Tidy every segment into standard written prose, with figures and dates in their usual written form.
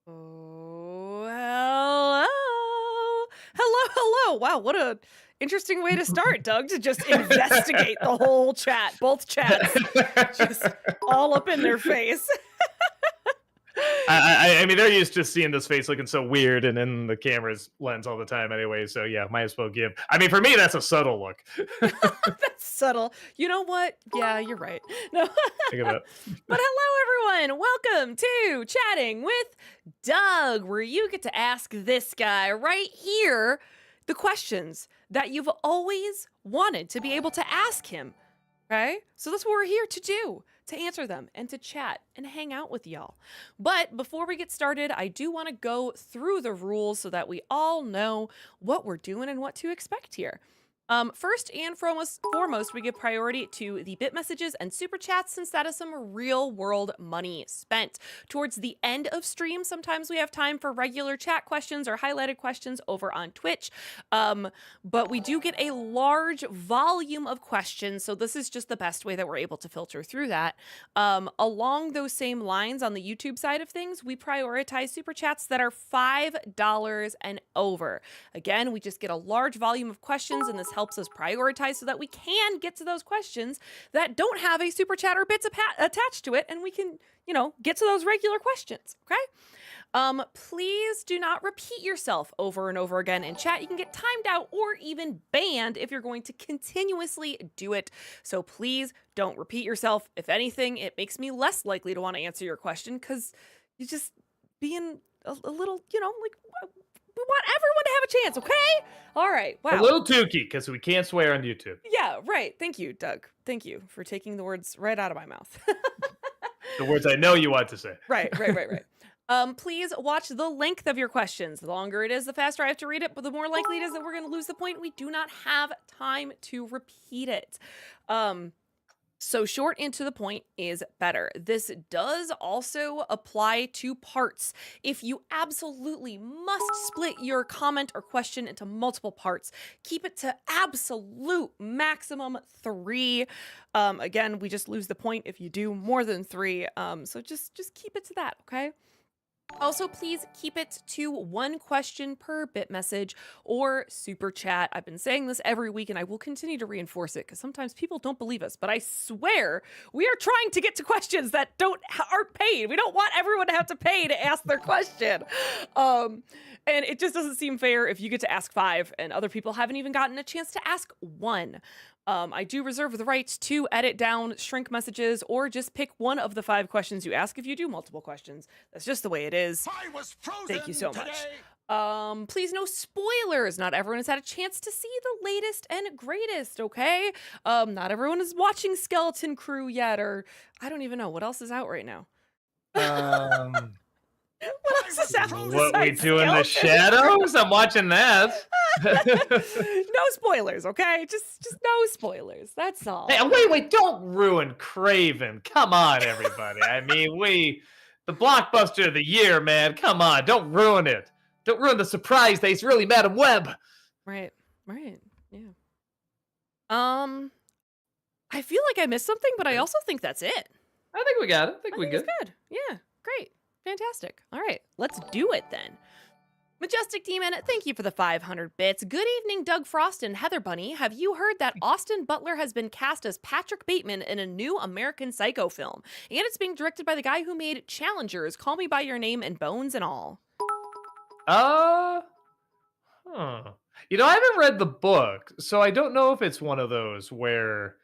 Oh, hello. Hello, hello. Wow, what a interesting way to start, Doug, to just investigate the whole chat, both chats, just all up in their face. I mean, they're used to seeing this face looking so weird and in the camera's lens all the time anyway. So yeah, might as well give. I mean, for me, that's a subtle look. That's subtle. You know what? Yeah, you're right. No. Think of that. But hello, everyone. Welcome to Chatting with Doug, where you get to ask this guy right here the questions that you've always wanted to be able to ask him. Okay? So that's what we're here to do, to answer them and to chat and hang out with y'all. But before we get started, I do want to go through the rules so that we all know what we're doing and what to expect here. First and foremost, we give priority to the bit messages and super chats since that is some real world money spent. Towards the end of stream, sometimes we have time for regular chat questions or highlighted questions over on Twitch. But we do get a large volume of questions, so this is just the best way that we're able to filter through that. Along those same lines, on the YouTube side of things, we prioritize super chats that are $5 and over. Again, we just get a large volume of questions, and this helps us prioritize so that we can get to those questions that don't have a super chat or bits attached to it, and we can, get to those regular questions, okay? Please do not repeat yourself over and over again in chat. You can get timed out or even banned if you're going to continuously do it. So please don't repeat yourself. If anything, it makes me less likely to want to answer your question because you're just being a little, like, we want everyone to have a chance, okay? All right. Wow. A little tooky because we can't swear on YouTube. Yeah, right. Thank you, Doug. Thank you for taking the words right out of my mouth. The words I know you want to say. Right. Please watch the length of your questions. The longer it is, the faster I have to read it, but the more likely it is that we're going to lose the point. We do not have time to repeat it. So short and to the point is better. This does also apply to parts. If you absolutely must split your comment or question into multiple parts, keep it to absolute maximum 3. Again, we just lose the point if you do more than 3. So just keep it to that, okay? Also, please keep it to 1 question per bit message or super chat. I've been saying this every week and I will continue to reinforce it because sometimes people don't believe us, but I swear we are trying to get to questions that aren't paid. We don't want everyone to have to pay to ask their question. And it just doesn't seem fair if you get to ask 5 and other people haven't even gotten a chance to ask 1. I do reserve the right to edit down, shrink messages, or just pick one of the 5 questions you ask if you do multiple questions. That's just the way it is. Thank you so much. Please no spoilers. Not everyone has had a chance to see the latest and greatest, okay? Not everyone is watching Skeleton Crew yet, or I don't even know. What else is out right now? What else is out? What we do in the shadows? I'm watching that. No spoilers, okay? Just no spoilers. That's all. Hey, wait, don't ruin Craven. Come on, everybody. I mean, the blockbuster of the year, man. Come on, don't ruin it. Don't ruin the surprise that he's really Madam Web. Right, yeah. I feel like I missed something, but I also think that's it. I think we got it. I think we good. Good. Yeah, great. Fantastic. All right, let's do it then. Majestic Demon, thank you for the 500 bits. Good evening, Doug Frost and Heather Bunny. Have you heard that Austin Butler has been cast as Patrick Bateman in a new American Psycho film? And it's being directed by the guy who made Challengers, Call Me By Your Name, and Bones and All. I haven't read the book, so I don't know if it's one of those where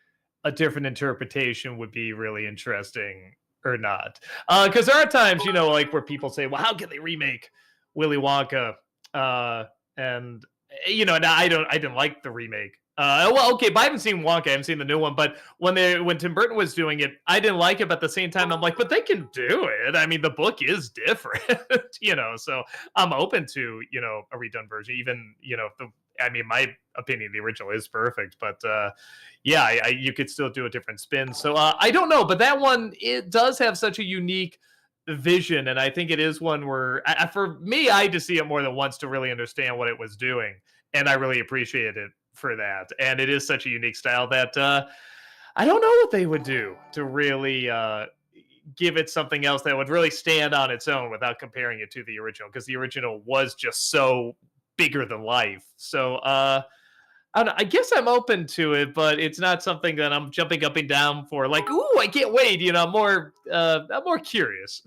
a different interpretation would be really interesting or not. Because there are times, like where people say, well, how can they remake Willy Wonka? And I didn't like the remake. Well, okay, but I haven't seen Wonka. I haven't seen the new one. But when Tim Burton was doing it, I didn't like it. But at the same time, I'm like, but they can do it. I mean, the book is different, So I'm open to a redone version. Even my opinion, the original is perfect. But you could still do a different spin. So I don't know. But that one, it does have such a unique vision, and I think it is one where for me, I had to see it more than once to really understand what it was doing, and I really appreciate it for that. And it is such a unique style that I don't know what they would do to really give it something else that would really stand on its own without comparing it to the original, because the original was just so bigger than life. So I don't know, I guess I'm open to it, but it's not something that I'm jumping up and down for. Like, ooh, I can't wait. I'm more curious.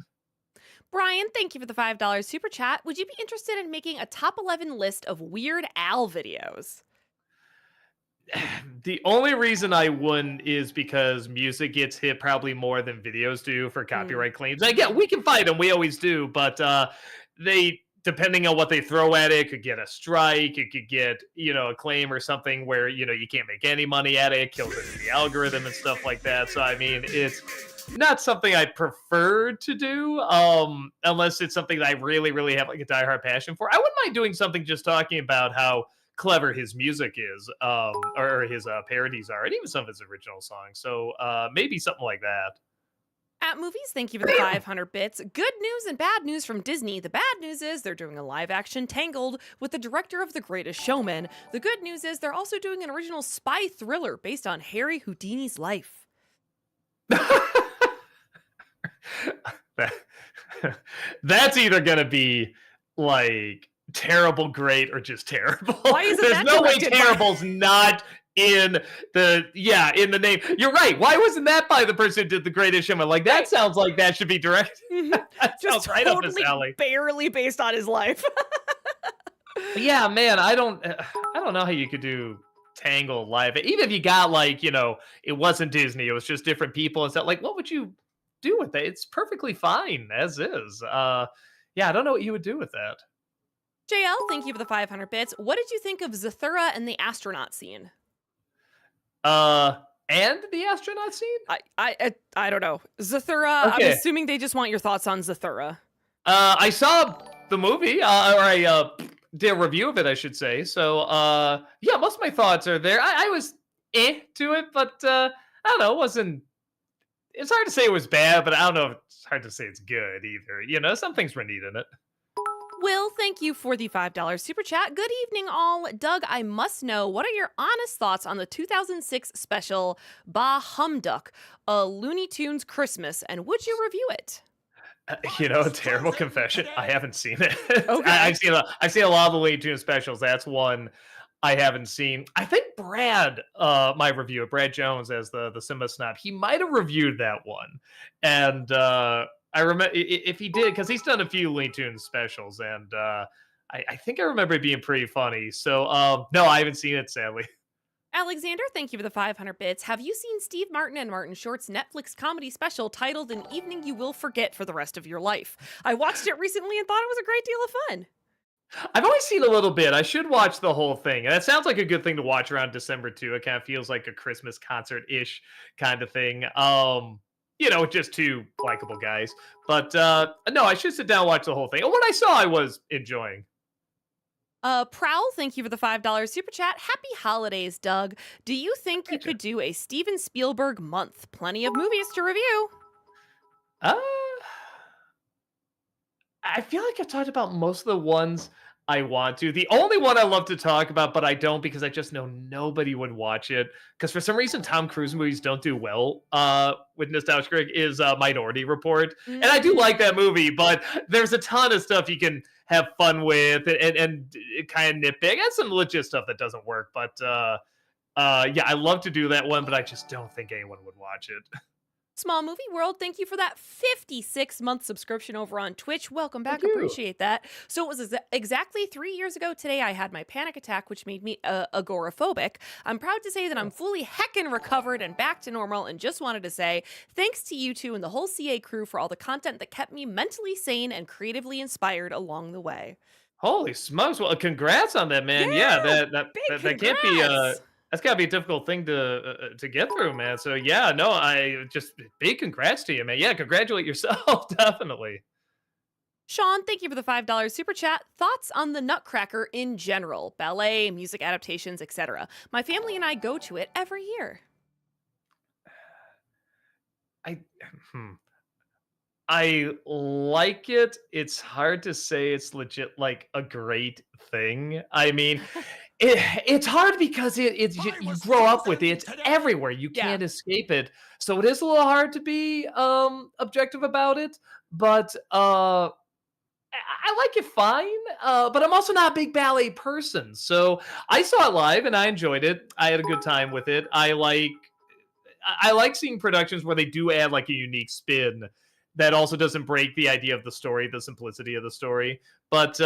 Brian, thank you for the $5 super chat. Would you be interested in making a top 11 list of Weird Al videos? The only reason I wouldn't is because music gets hit probably more than videos do for Mm. copyright claims. Again, we can fight them, we always do, but they, depending on what they throw at it, could get a strike, it could get, a claim or something where, you can't make any money at it, it kills it in the algorithm and stuff like that. So I mean, it's not something I prefer to do, unless it's something that I really, really have like a diehard passion for. I wouldn't mind doing something just talking about how clever his music is, or his parodies are, and even some of his original songs. So maybe something like that. At Movies, thank you for the 500 bits. Good news and bad news from Disney. The bad news is they're doing a live action Tangled with the director of The Greatest Showman. The good news is they're also doing an original spy thriller based on Harry Houdini's life. That- That's either gonna be like terrible, great, or just terrible. Why isn't There's that no way directed by- terrible's not in in the name. You're right. Why wasn't that by the person who did The Greatest Showman? Like, that sounds like that should be directed. That Just sounds right up his totally alley. barely based on his life. But yeah, man, I don't know how you could do Tangled live. Even if you got like, it wasn't Disney, it was just different people and stuff. Like, what would you do with it? It's perfectly fine as is. Yeah, I don't know what you would do with that. JL, thank you for the 500 bits. What did you think of Zathura and the astronaut scene? And the astronaut scene? I don't know. Zathura, I'm Okay. assuming they just want your thoughts on Zathura. I saw the movie, or I did a review of it, I should say. So, yeah, most of my thoughts are there. I was to it, but I don't know. It wasn't. It's hard to say it was bad, but I don't know if it's hard to say it's good either. Some things were neat in it. Will, thank you for the $5 super chat. Good evening, all. Doug, I must know, what are your honest thoughts on the 2006 special Bah Humduck, a Looney Tunes Christmas, and would you review it? A terrible confession. I haven't seen it. Okay. I've seen a lot of the Looney Tunes specials. That's one I haven't seen. I think Brad, my reviewer, Brad Jones, as the Simba Snob, he might have reviewed that one, and I remember if he did, because he's done a few Looney Tunes specials, and I think I remember it being pretty funny. So no, I haven't seen it, sadly. Alexander, thank you for the 500 bits. Have you seen Steve Martin and Martin Short's Netflix comedy special titled An Evening You Will Forget for the Rest of Your Life? I watched it recently and thought it was a great deal of fun. I've only seen a little bit. I should watch the whole thing. And that sounds like a good thing to watch around December too. It kind of feels like a Christmas concert-ish kind of thing. Just two likable guys. But no, I should sit down and watch the whole thing. And what I saw, I was enjoying. Prowl, thank you for the $5 super chat. Happy holidays, Doug. Do you think you could do a Steven Spielberg month? Plenty of movies to review. Uh, I feel like I've talked about most of the ones I want to. The only one I love to talk about, but I don't because I just know nobody would watch it. Because for some reason, Tom Cruise movies don't do well with Nostalgia Critic is Minority Report. And I do like that movie, but there's a ton of stuff you can have fun with and kind of nitpick. And some legit stuff that doesn't work. But yeah, I love to do that one, but I just don't think anyone would watch it. Small Movie World, thank you for that 56-month subscription over on Twitch. Welcome back. Thank you. Appreciate that. So it was exactly 3 years ago today I had my panic attack, which made me agoraphobic. I'm proud to say that I'm fully heckin' recovered and back to normal, and just wanted to say thanks to you two and the whole CA crew for all the content that kept me mentally sane and creatively inspired along the way. Holy smokes! Well, congrats on that, man. Yeah, that can't be congrats. that's gotta be a difficult thing to get through, man. So yeah, no, I just big congrats to you, man. Yeah, congratulate yourself, definitely. Sean, thank you for the $5 super chat. Thoughts on the Nutcracker in general? Ballet, music adaptations, etc. My family and I go to it every year. I hmm. I like it. It's hard to say it's legit like a great thing. I mean, it's hard because you grow up with it. It's everywhere. You Yeah. can't escape it. So it is a little hard to be objective about it. But I like it fine. But I'm also not a big ballet person. So I saw it live and I enjoyed it. I had a good time with it. I like seeing productions where they do add like a unique spin that also doesn't break the idea of the story, the simplicity of the story. But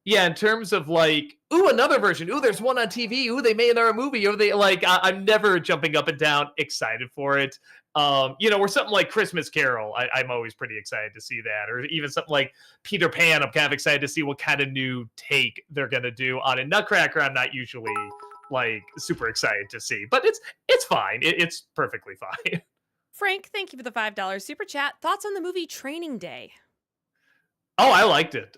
yeah, in terms of like, ooh, another version. Ooh, there's one on TV. Ooh, they made another movie. Or they like, I'm never jumping up and down excited for it. Or something like Christmas Carol, I'm always pretty excited to see that. Or even something like Peter Pan, I'm kind of excited to see what kind of new take they're gonna do on it. Nutcracker, I'm not usually like super excited to see, but it's fine. It's perfectly fine. Frank, thank you for the $5 super chat. Thoughts on the movie Training Day? Oh, I liked it.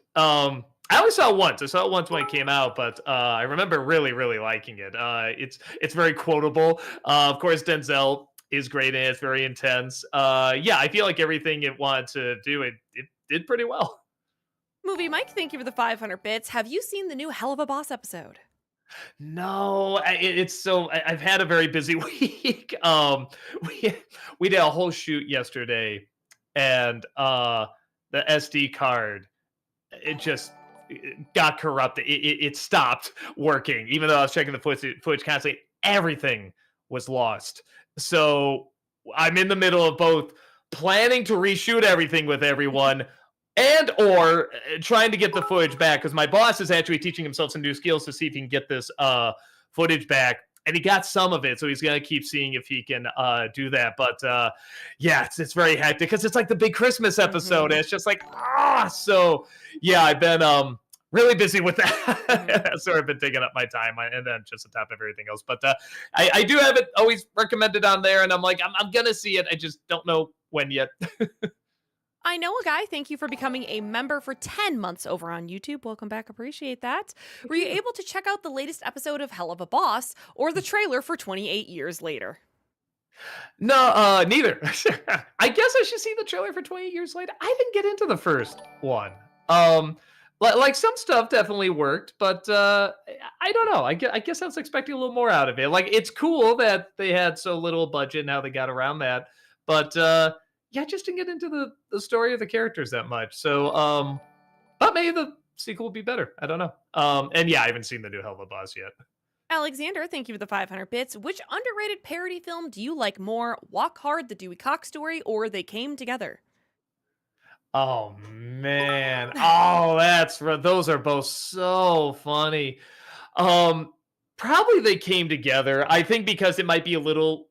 I only saw it once. I saw it once when it came out, but I remember really, really liking it. It's very quotable. Of course, Denzel is great and it's very intense. Yeah, I feel like everything it wanted to do, it did pretty well. Movie Mike, thank you for the 500 bits. Have you seen the new Helluva Boss episode? No, I've had a very busy week. We we did a whole shoot yesterday, and the SD card it just got corrupted. It stopped working, even though I was checking the footage constantly. Everything was lost. So I'm in the middle of both planning to reshoot everything with everyone and or trying to get the footage back because my boss is actually teaching himself some new skills to see if he can get this footage back, and he got some of it, so he's gonna keep seeing if he can do that. But yeah, it's very hectic because it's like the big Christmas episode, and it's just like so yeah, I've been really busy with that. That's sort of been taking up my time, and then just on top of everything else. But I do have it always recommended on there, and I'm like, I'm gonna see it. I just don't know when yet. I know a guy. Thank you for becoming a member for 10 months over on YouTube. Welcome back. Appreciate that. Were you able to check out the latest episode of Helluva Boss or the trailer for 28 Years Later? No, neither. I guess I should see the trailer for 28 Years Later. I didn't get into the first one. Like some stuff definitely worked, but I don't know. I guess I was expecting a little more out of it. Like it's cool that they had so little budget and how they got around that, but yeah, I just didn't get into the story of the characters that much. So, but maybe the sequel will be better. I don't know. And yeah, I haven't seen the new Helluva Boss yet. Alexander, thank you for the 500 bits. Which underrated parody film do you like more? Walk Hard, The Dewey Cox Story, or They Came Together? Oh man. Those are both so funny. Probably They Came Together. I think because it might be a little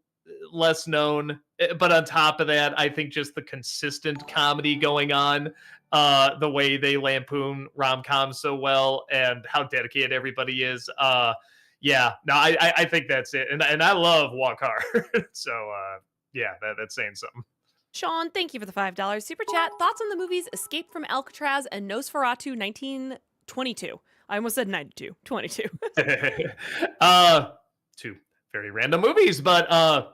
less known, but on top of that, I think just the consistent comedy going on, the way they lampoon rom-coms so well and how dedicated everybody is. Yeah, no, I think that's it. And I love Walk Hard. So yeah, that's saying something. Sean, thank you for the $5 super chat. Thoughts on the movies Escape from Alcatraz and Nosferatu 1922? I almost said 92. 22. Two very random movies, but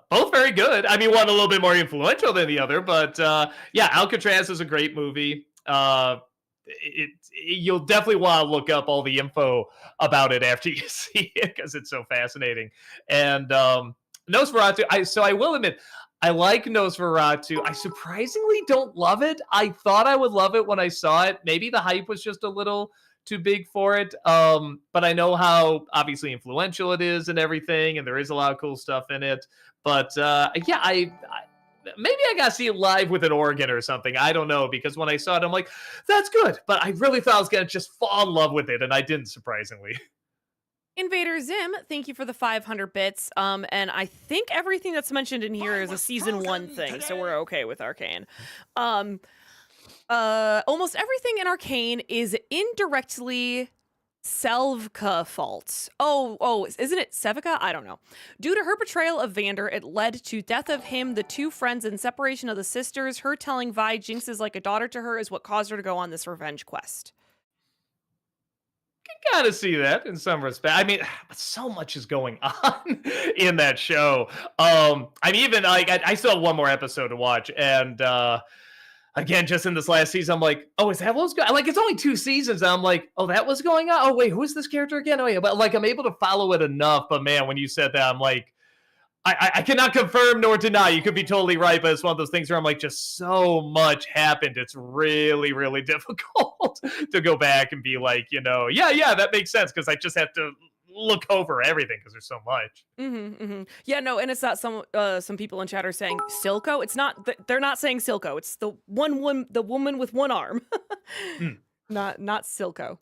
both very good. I mean, one a little bit more influential than the other, but yeah, Alcatraz is a great movie. You'll definitely want to look up all the info about it after you see it because it's so fascinating. And Nosferatu, I will admit, I like Nosferatu. I surprisingly don't love it. I thought I would love it when I saw it. Maybe the hype was just a little too big for it. But I know how obviously influential it is and everything, and there is a lot of cool stuff in it. But yeah, maybe I gotta see it live with an organ or something. I don't know, because when I saw it, I'm like, that's good. But I really thought I was gonna just fall in love with it, and I didn't, surprisingly. Invader Zim, thank you for the 500 bits. And I think everything that's mentioned in here is a season 1 thing, so we're okay with Arcane. Almost everything in Arcane is indirectly Selvka fault. Oh, isn't it Sevica? I don't know. Due to her betrayal of Vander, it led to death of him, the two friends, and separation of the sisters. Her telling Vi Jinx is like a daughter to her is what caused her to go on this revenge quest. Can kind of see that in some respect. I mean, but so much is going on in that show. I'm even like, I still have one more episode to watch, and again, just in this last season, I'm like, oh, is that what's going? Like, it's only 2 seasons. And I'm like, oh, that was going on. Oh, wait, who is this character again? Oh, yeah, but like, I'm able to follow it enough. But man, when you said that, I'm like, I cannot confirm nor deny. You could be totally right, but it's one of those things where I'm like, just so much happened. It's really, really difficult to go back and be like, yeah, that makes sense because I just have to look over everything because there's so much. Yeah, no, and it's not some people in chat are saying Silco. It's not. They're not saying Silco. It's the woman with one arm. Hmm. Not Silco.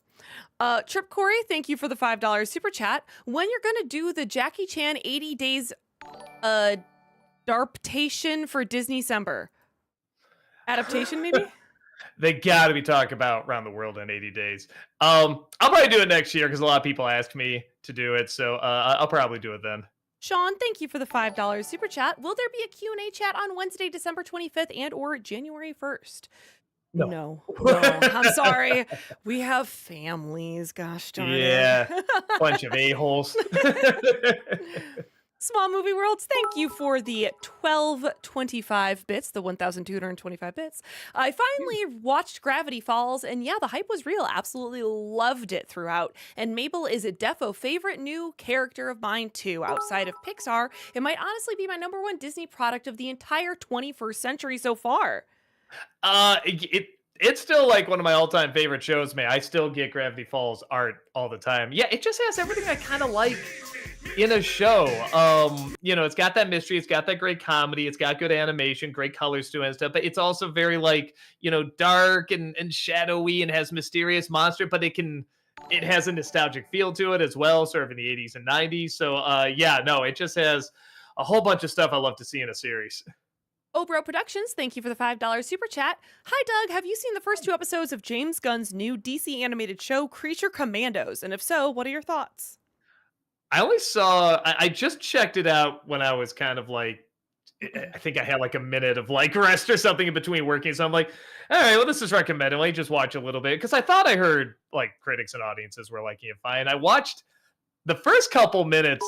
Trip Corey, thank you for the $5 super chat. When you're gonna do the Jackie Chan 80 Days darptation for Disney December? Adaptation, maybe? They got to be talking about Around the World in 80 Days. I'll probably do it next year because a lot of people ask me to do it, so I'll probably do it then. Sean, thank you for the $5 super chat. Will there be a Q&A chat on Wednesday, December 25th and or January 1st? No. I'm sorry. We have families. Gosh darn it. Yeah, bunch of a-holes. Small Movie Worlds, thank you for the 1225 bits, the 1,225 bits. I finally watched Gravity Falls, and yeah, the hype was real. Absolutely loved it throughout. And Mabel is a defo favorite new character of mine, too. Outside of Pixar, it might honestly be my #1 Disney product of the entire 21st century so far. It's still like one of my all-time favorite shows, man. I still get Gravity Falls art all the time. Yeah, it just has everything I kind of like in a show. It's got that mystery, it's got that great comedy, it's got good animation, great colors to it and stuff, but it's also very like, dark and shadowy and has mysterious monster, but it has a nostalgic feel to it as well, sort of in the 80s and 90s. So it just has a whole bunch of stuff I love to see in a series. Obro Productions, thank you for the $5 super chat. Hi, Doug. Have you seen the first 2 episodes of James Gunn's new DC animated show, Creature Commandos? And if so, what are your thoughts? I just checked it out when I was kind of like, I think I had like a minute of like rest or something in between working. So I'm like, all right, well, this is recommended. Let me just watch a little bit. Because I thought I heard like critics and audiences were liking it fine. I watched the first couple minutes.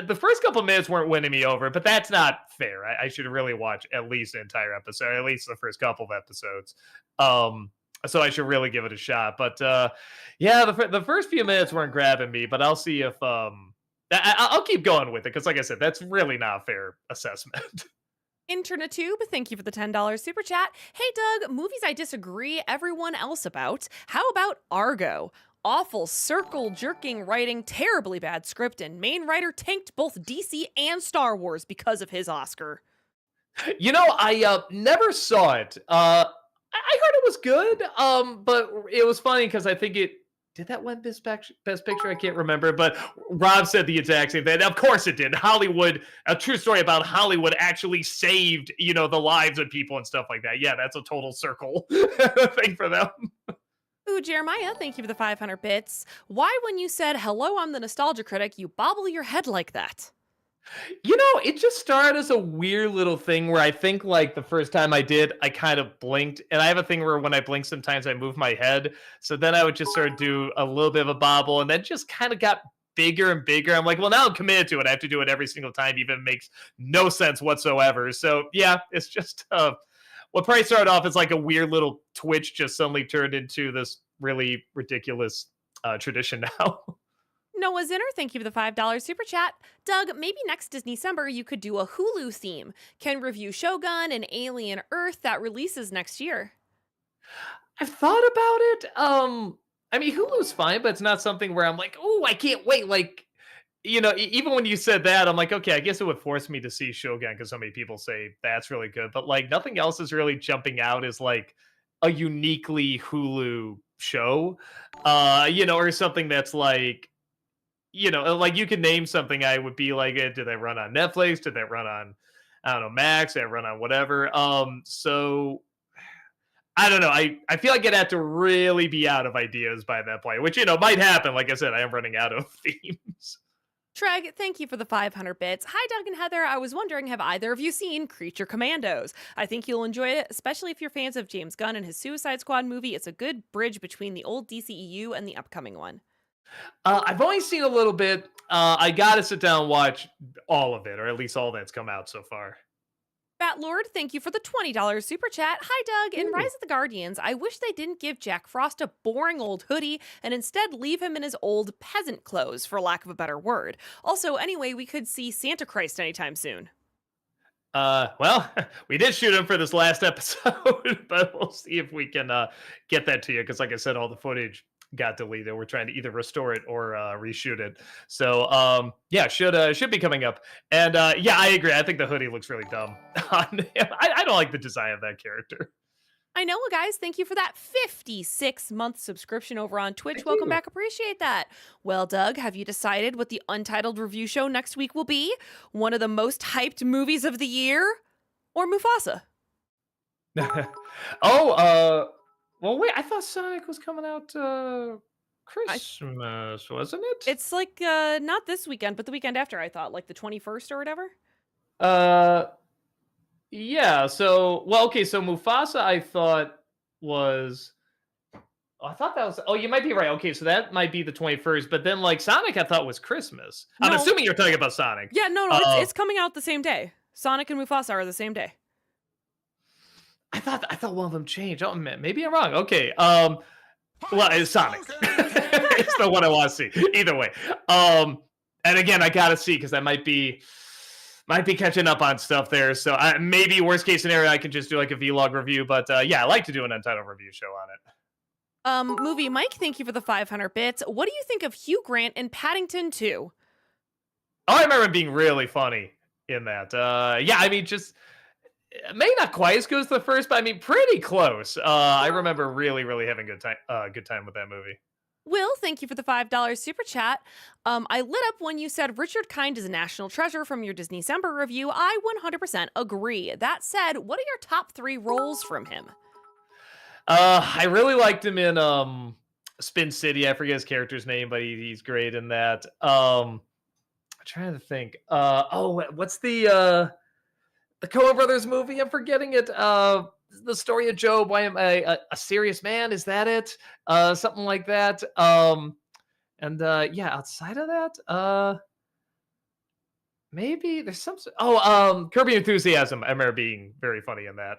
The first couple minutes weren't winning me over, but that's not fair. I should really watch at least the entire episode, at least the first couple of episodes. So I should really give it a shot. But the first few minutes weren't grabbing me, but I'll see if I'll keep going with it because, like I said, that's really not a fair assessment. InternetTube, thank you for the $10 super chat. Hey, Doug, movies I disagree everyone else about. How about Argo? Awful circle-jerking writing, terribly bad script, and main writer tanked both DC and Star Wars because of his Oscar. I never saw it. I heard it was good, but it was funny because I think did that win Best Picture? I can't remember, but Rob said the exact same thing. Of course it did. Hollywood, a true story about Hollywood actually saved, the lives of people and stuff like that. Yeah, that's a total circle thing for them. Ooh, Jeremiah, thank you for the 500 bits. Why, when you said, hello, I'm the Nostalgia Critic, you bobble your head like that? It just started as a weird little thing where I think like the first time I did, I kind of blinked. And I have a thing where when I blink, sometimes I move my head. So then I would just sort of do a little bit of a bobble and then just kind of got bigger and bigger. I'm like, well, now I'm committed to it. I have to do it every single time, even if it makes no sense whatsoever. So yeah, it's just what probably started off as like a weird little twitch just suddenly turned into this really ridiculous tradition now. Noah Zinner, thank you for the $5 super chat. Doug, maybe next Disney December you could do a Hulu theme. Can review Shogun and Alien Earth that releases next year. I've thought about it. I mean, Hulu's fine, but it's not something where I'm like, oh, I can't wait. Like, even when you said that, I'm like, okay, I guess it would force me to see Shogun because so many people say that's really good. But like, nothing else is really jumping out as like a uniquely Hulu show, or something that's like, like you could name something. I would be like, did that run on Netflix? Did that run on, I don't know, Max? Did that run on whatever? So I don't know. I feel like I'd have to really be out of ideas by that point, which, might happen. Like I said, I am running out of themes. Treg, thank you for the 500 bits. Hi, Doug and Heather. I was wondering, have either of you seen Creature Commandos? I think you'll enjoy it, especially if you're fans of James Gunn and his Suicide Squad movie. It's a good bridge between the old DCEU and the upcoming one. I've only seen a little bit. I got to sit down and watch all of it, or at least all that's come out so far. Bat Lord, thank you for the $20 super chat. Hi, Doug. In Ooh. Rise of the Guardians, I wish they didn't give Jack Frost a boring old hoodie and instead leave him in his old peasant clothes, for lack of a better word. Also, anyway, we could see Santa Christ anytime soon. Well, we did shoot him for this last episode, but we'll see if we can get that to you. Because, like I said, all the footage got deleted. We're trying to either restore it or reshoot it. So, yeah, should be coming up. And yeah, I agree. I think the hoodie looks really dumb on him. I don't like the design of that character. I know, guys. Thank you for that 56-month subscription over on Twitch. Thank Welcome you. back. Appreciate that. Well, Doug, have you decided what the Untitled review show next week will be? One of the most hyped movies of the year? Or Mufasa? Oh, well, wait. I thought Sonic was coming out Christmas, wasn't it? It's like not this weekend, but the weekend after, I thought, like the 21st or whatever. Uh, Yeah, so well, okay, so Mufasa I thought was I thought that was you might be right. Okay, so that might be the 21st, but then like Sonic I thought was Christmas. I'm No. assuming you're talking about Sonic. Yeah, no, Uh, it's coming out the same day. Sonic and Mufasa are the same day. I thought one of them changed. Oh man, maybe I'm wrong. Okay. Well, it's Sonic. It's the one I want to see. Either way. And again, I got to see cuz I might be catching up on stuff there. So maybe worst case scenario I can just do like a vlog review, but yeah, I like to do an Untitled review show on it. Movie Mike, thank you for the 500 bits. What do you think of Hugh Grant in Paddington 2? Oh, I remember him being really funny in that. Yeah, I mean, just maybe not quite as good as the first, but I mean, pretty close. I remember really, really having good time with that movie. Will, thank you for the $5 super chat. I lit up when you said Richard Kind is a national treasure from your Disney December review. I 100% agree. That said, what are your top 3 roles from him? I really liked him in Spin City. I forget his character's name, but he's great in that. I'm trying to think. What's the Coen Brothers movie? I'm forgetting it. The Story of Job. Why am I a serious man? Is that it? Something like that. And yeah, outside of that, maybe there's some. Curb Your Enthusiasm. I remember being very funny in that.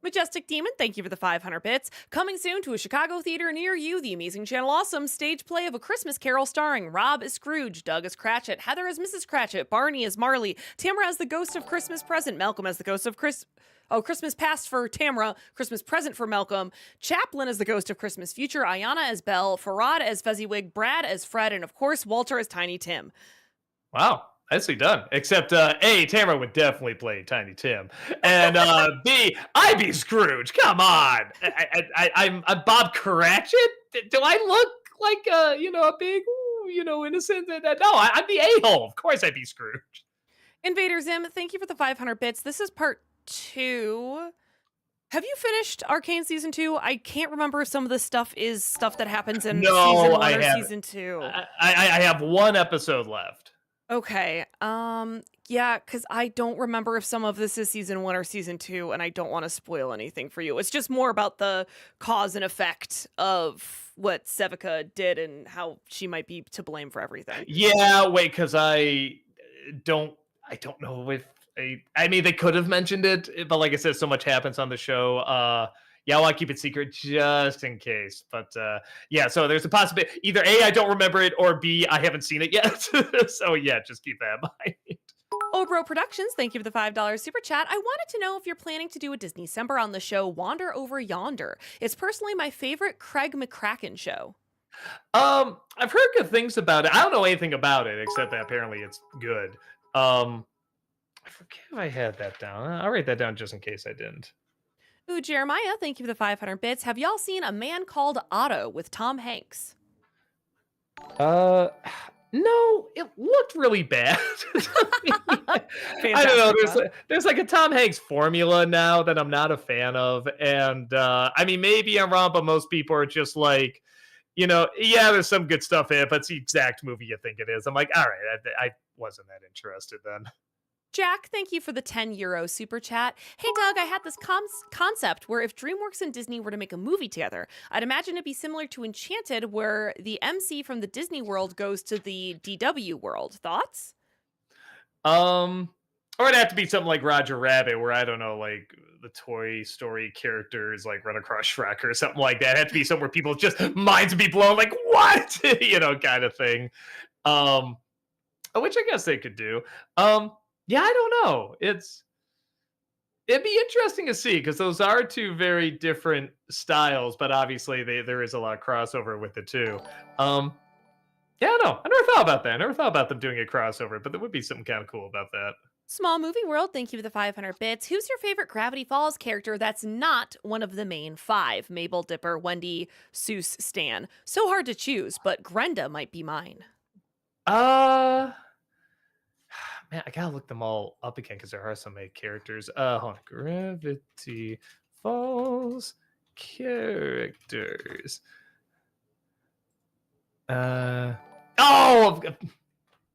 Majestic Demon, thank you for the 500 bits. Coming soon to a Chicago theater near you, the Amazing Channel Awesome stage play of A Christmas Carol starring Rob as Scrooge, Doug as Cratchit, Heather as Mrs. Cratchit, Barney as Marley, Tamara as the ghost of Christmas present, Malcolm as the ghost of Christmas past for Tamara, Christmas present for Malcolm, Chaplin as the ghost of Christmas future, Ayana as Belle, Farad as Fezziwig, Brad as Fred, and of course, Walter as Tiny Tim. Wow. Nicely done. Except A, Tamara would definitely play Tiny Tim, and B, I'd be Scrooge. Come on, I'm Bob Cratchit. Do I look like a big innocent? No, I'm the a-hole. Of course, I'd be Scrooge. Invader Zim, thank you for the 500 bits. This is part 2. Have you finished Arcane season 2? I can't remember if some of this stuff is stuff that happens in season 1 or season 2. I have one episode left. Okay. Yeah, because I don't remember if some of this is season 1 or season 2, and I don't want to spoil anything for you. It's just more about the cause and effect of what Sevica did and how she might be to blame for everything. Yeah, wait, because I don't know if I mean they could have mentioned it, but like I said, so much happens on the show. Yeah, I want to keep it secret just in case. But yeah, so there's a possibility. Either A, I don't remember it, or B, I haven't seen it yet. So yeah, just keep that in mind. Obro Productions, thank you for the $5 super chat. I wanted to know if you're planning to do a Disney December on the show Wander Over Yonder. It's personally my favorite Craig McCracken show. I've heard good things about it. I don't know anything about it except that apparently it's good. I forget if I had that down. I'll write that down just in case I didn't. Ooh, Jeremiah, thank you for the 500 bits. Have y'all seen A Man Called Otto with Tom Hanks? No, it looked really bad. I don't know. There's like a Tom Hanks formula now that I'm not a fan of, and I mean maybe I'm wrong, but most people are just like, yeah, there's some good stuff in it, but it's the exact movie you think it is. I'm like, all right, I wasn't that interested then. Jack, thank you for the €10 super chat. Hey, Doug, I had this concept where if DreamWorks and Disney were to make a movie together, I'd imagine it'd be similar to Enchanted, where the MC from the Disney world goes to the DW world. Thoughts? Or it'd have to be something like Roger Rabbit, where I don't know, like the Toy Story characters like run across Shrek or something like that. It'd have to be somewhere people just minds would be blown, like what, kind of thing. Um, which I guess they could do. Um, yeah, I don't know. It'd be interesting to see because those are two very different styles, but obviously there is a lot of crossover with the two. Um, yeah, no, I never thought about that. I never thought about them doing a crossover, but there would be something kind of cool about that. Small movie world, thank you for the 500 bits. Who's your favorite Gravity Falls character that's not one of the main five? Mabel, Dipper, Wendy, Seuss, Stan. So hard to choose, but Grenda might be mine. Uh Man, I gotta look them all up again because there are so many characters. Hold on. Gravity Falls characters. Uh oh,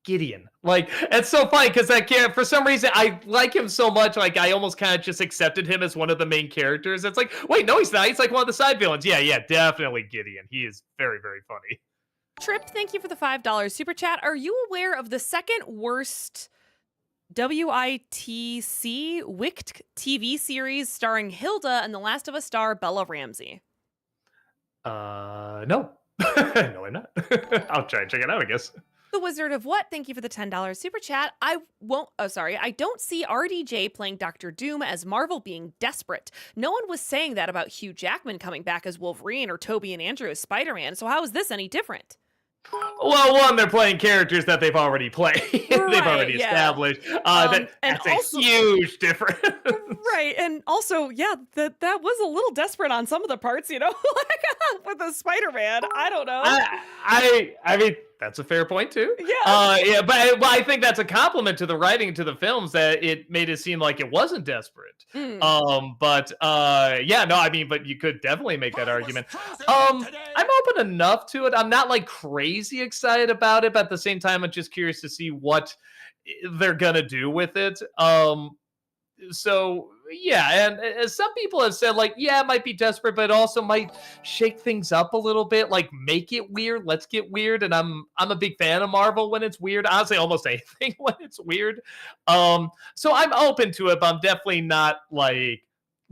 Gideon. Like it's so funny because that kid, for some reason, I like him so much. Like I almost kind of just accepted him as one of the main characters. It's like, wait, no, he's not. He's like one of the side villains. Yeah, yeah, definitely Gideon. He is very, very funny. Trip, thank you for the $5 super chat. Are you aware of the second worst WITC Wicked TV series starring Hilda and The Last of Us star Bella Ramsey? No. No, I'm not. I'll try and check it out, I guess. The Wizard of What, thank you for the $10 super chat. I don't see RDJ playing Doctor Doom as Marvel being desperate. No one was saying that about Hugh Jackman coming back as Wolverine or Toby and Andrew as Spider-Man, so how is this any different? Well, one, they're playing characters that they've already played. They've already established. That's also, a huge difference. Right. And also, yeah, that was a little desperate on some of the parts, like with the Spider-Man. I don't know. I mean, that's a fair point too. Yeah. But I think that's a compliment to the writing to the films that it made it seem like it wasn't desperate. But you could definitely make that argument. I'm open enough to it. I'm not like crazy excited about it, but at the same time, I'm just curious to see what they're gonna do with it. So yeah, and as some people have said, like, yeah, it might be desperate, but it also might shake things up a little bit, like make it weird. Let's get weird. And I'm a big fan of Marvel when it's weird. Honestly, almost anything when it's weird. So I'm open to it, but I'm definitely not like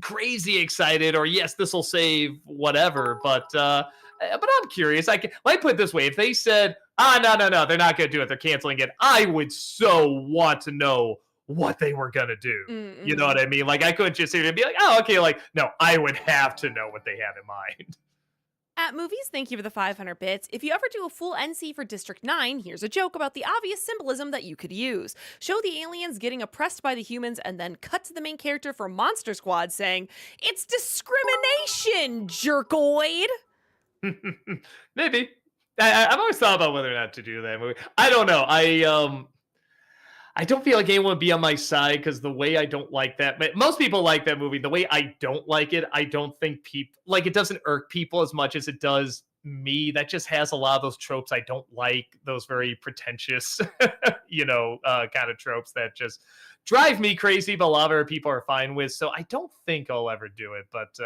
crazy excited or yes, this will save whatever. But I'm curious. Let me put it this way: if they said, no, they're not going to do it, they're canceling it, I would so want to know what they were gonna do. You know what I mean? Like I couldn't just sit here and be like, oh, okay, like no, I would have to know what they have in mind. At Movies, thank you for the 500 bits. If you ever do a full NC for District 9, here's a joke about the obvious symbolism that you could use. Show the aliens getting oppressed by the humans and then cut to the main character from Monster Squad saying, "It's discrimination, jerkoid." Maybe. I've always thought about whether or not to do that movie. I don't know. I don't feel like anyone would be on my side because the way I don't like that, but most people like that movie. The way I don't like it, I don't think people like it doesn't irk people as much as it does me. That just has a lot of those tropes I don't like, those very pretentious, kind of tropes that just drive me crazy, but a lot of other people are fine with. So I don't think I'll ever do it, but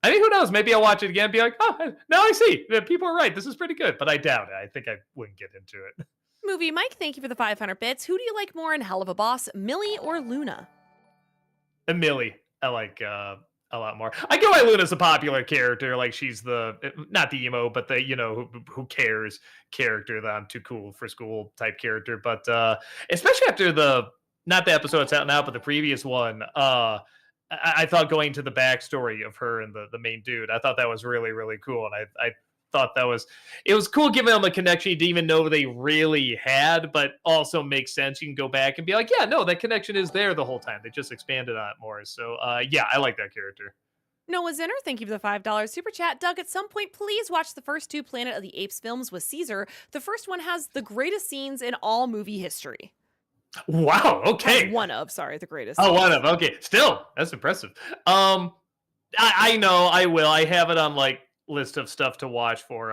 I mean, who knows? Maybe I'll watch it again and be like, oh, now I see. People are right. This is pretty good, but I doubt it. I think I wouldn't get into it. Movie Mike, thank you for the 500 bits. Who do you like more in Helluva Boss, Millie or Luna? Millie, I like a lot more. I get why Luna's a popular character. Like she's not the emo, but the who cares character. That I'm too cool for school type character. But especially after not the episode that's out now, but the previous one. I thought going to the backstory of her and the main dude, I thought that was really, really cool. And I thought it was cool giving them a connection you didn't even know they really had, but also makes sense. You can go back and be like, yeah, no, that connection is there the whole time. They just expanded on it more. So yeah, I like that character. Noah Zinner, thank you for the $5 super chat. Doug, at some point, please watch the first two Planet of the Apes films with Caesar. The first one has the greatest scenes in all movie history. Wow. Okay. The greatest. Oh, one of. Okay. Still, that's impressive. I know I will. I have it on like list of stuff to watch for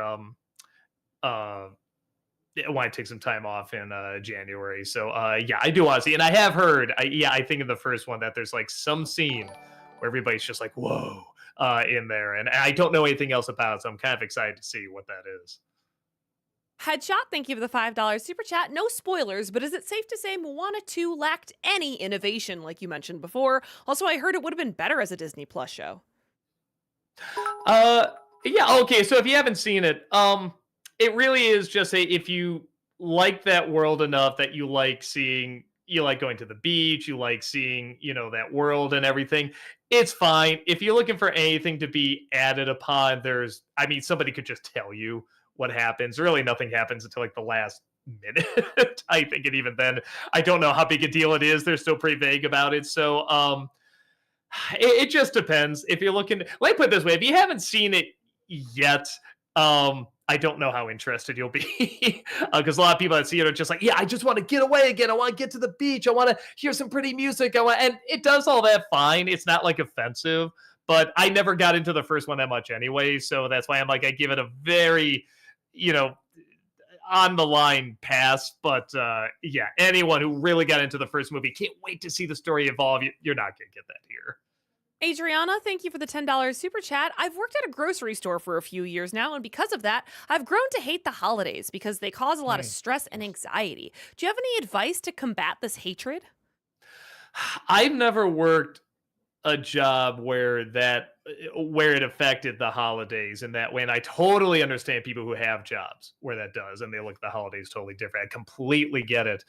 when I take some time off in January. So yeah, I do want to see. And I have heard, I think in the first one that there's like some scene where everybody's just like, whoa, in there. And I don't know anything else about it, so I'm kind of excited to see what that is. Headshot, thank you for the $5 super chat. No spoilers, but is it safe to say Moana 2 lacked any innovation, like you mentioned before? Also, I heard it would have been better as a Disney Plus show. Uh, yeah, okay. So if you haven't seen it, it really is just if you like that world enough that you like going to the beach, you like seeing, that world and everything. It's fine. If you're looking for anything to be added upon, somebody could just tell you what happens. Really, nothing happens until like the last minute, I think, and even then, I don't know how big a deal it is. They're still pretty vague about it. So, it just depends. If you're looking, let me put it this way: if you haven't seen it yet, I don't know how interested you'll be, because a lot of people that see it are just like, yeah, I just want to get away again. I want to get to the beach. I want to hear some pretty music. And it does all that fine. It's not like offensive, but I never got into the first one that much anyway, so that's why I'm like, I give it a very, on the line pass. But yeah, anyone who really got into the first movie can't wait to see the story evolve. You're not gonna get that here. Adriana, thank you for the $10 super chat. I've worked at a grocery store for a few years now, and because of that, I've grown to hate the holidays because they cause a lot of stress and anxiety. Do you have any advice to combat this hatred? I've never worked a job where it affected the holidays in that way, and I totally understand people who have jobs where that does, and they look at the holidays totally different. I completely get it.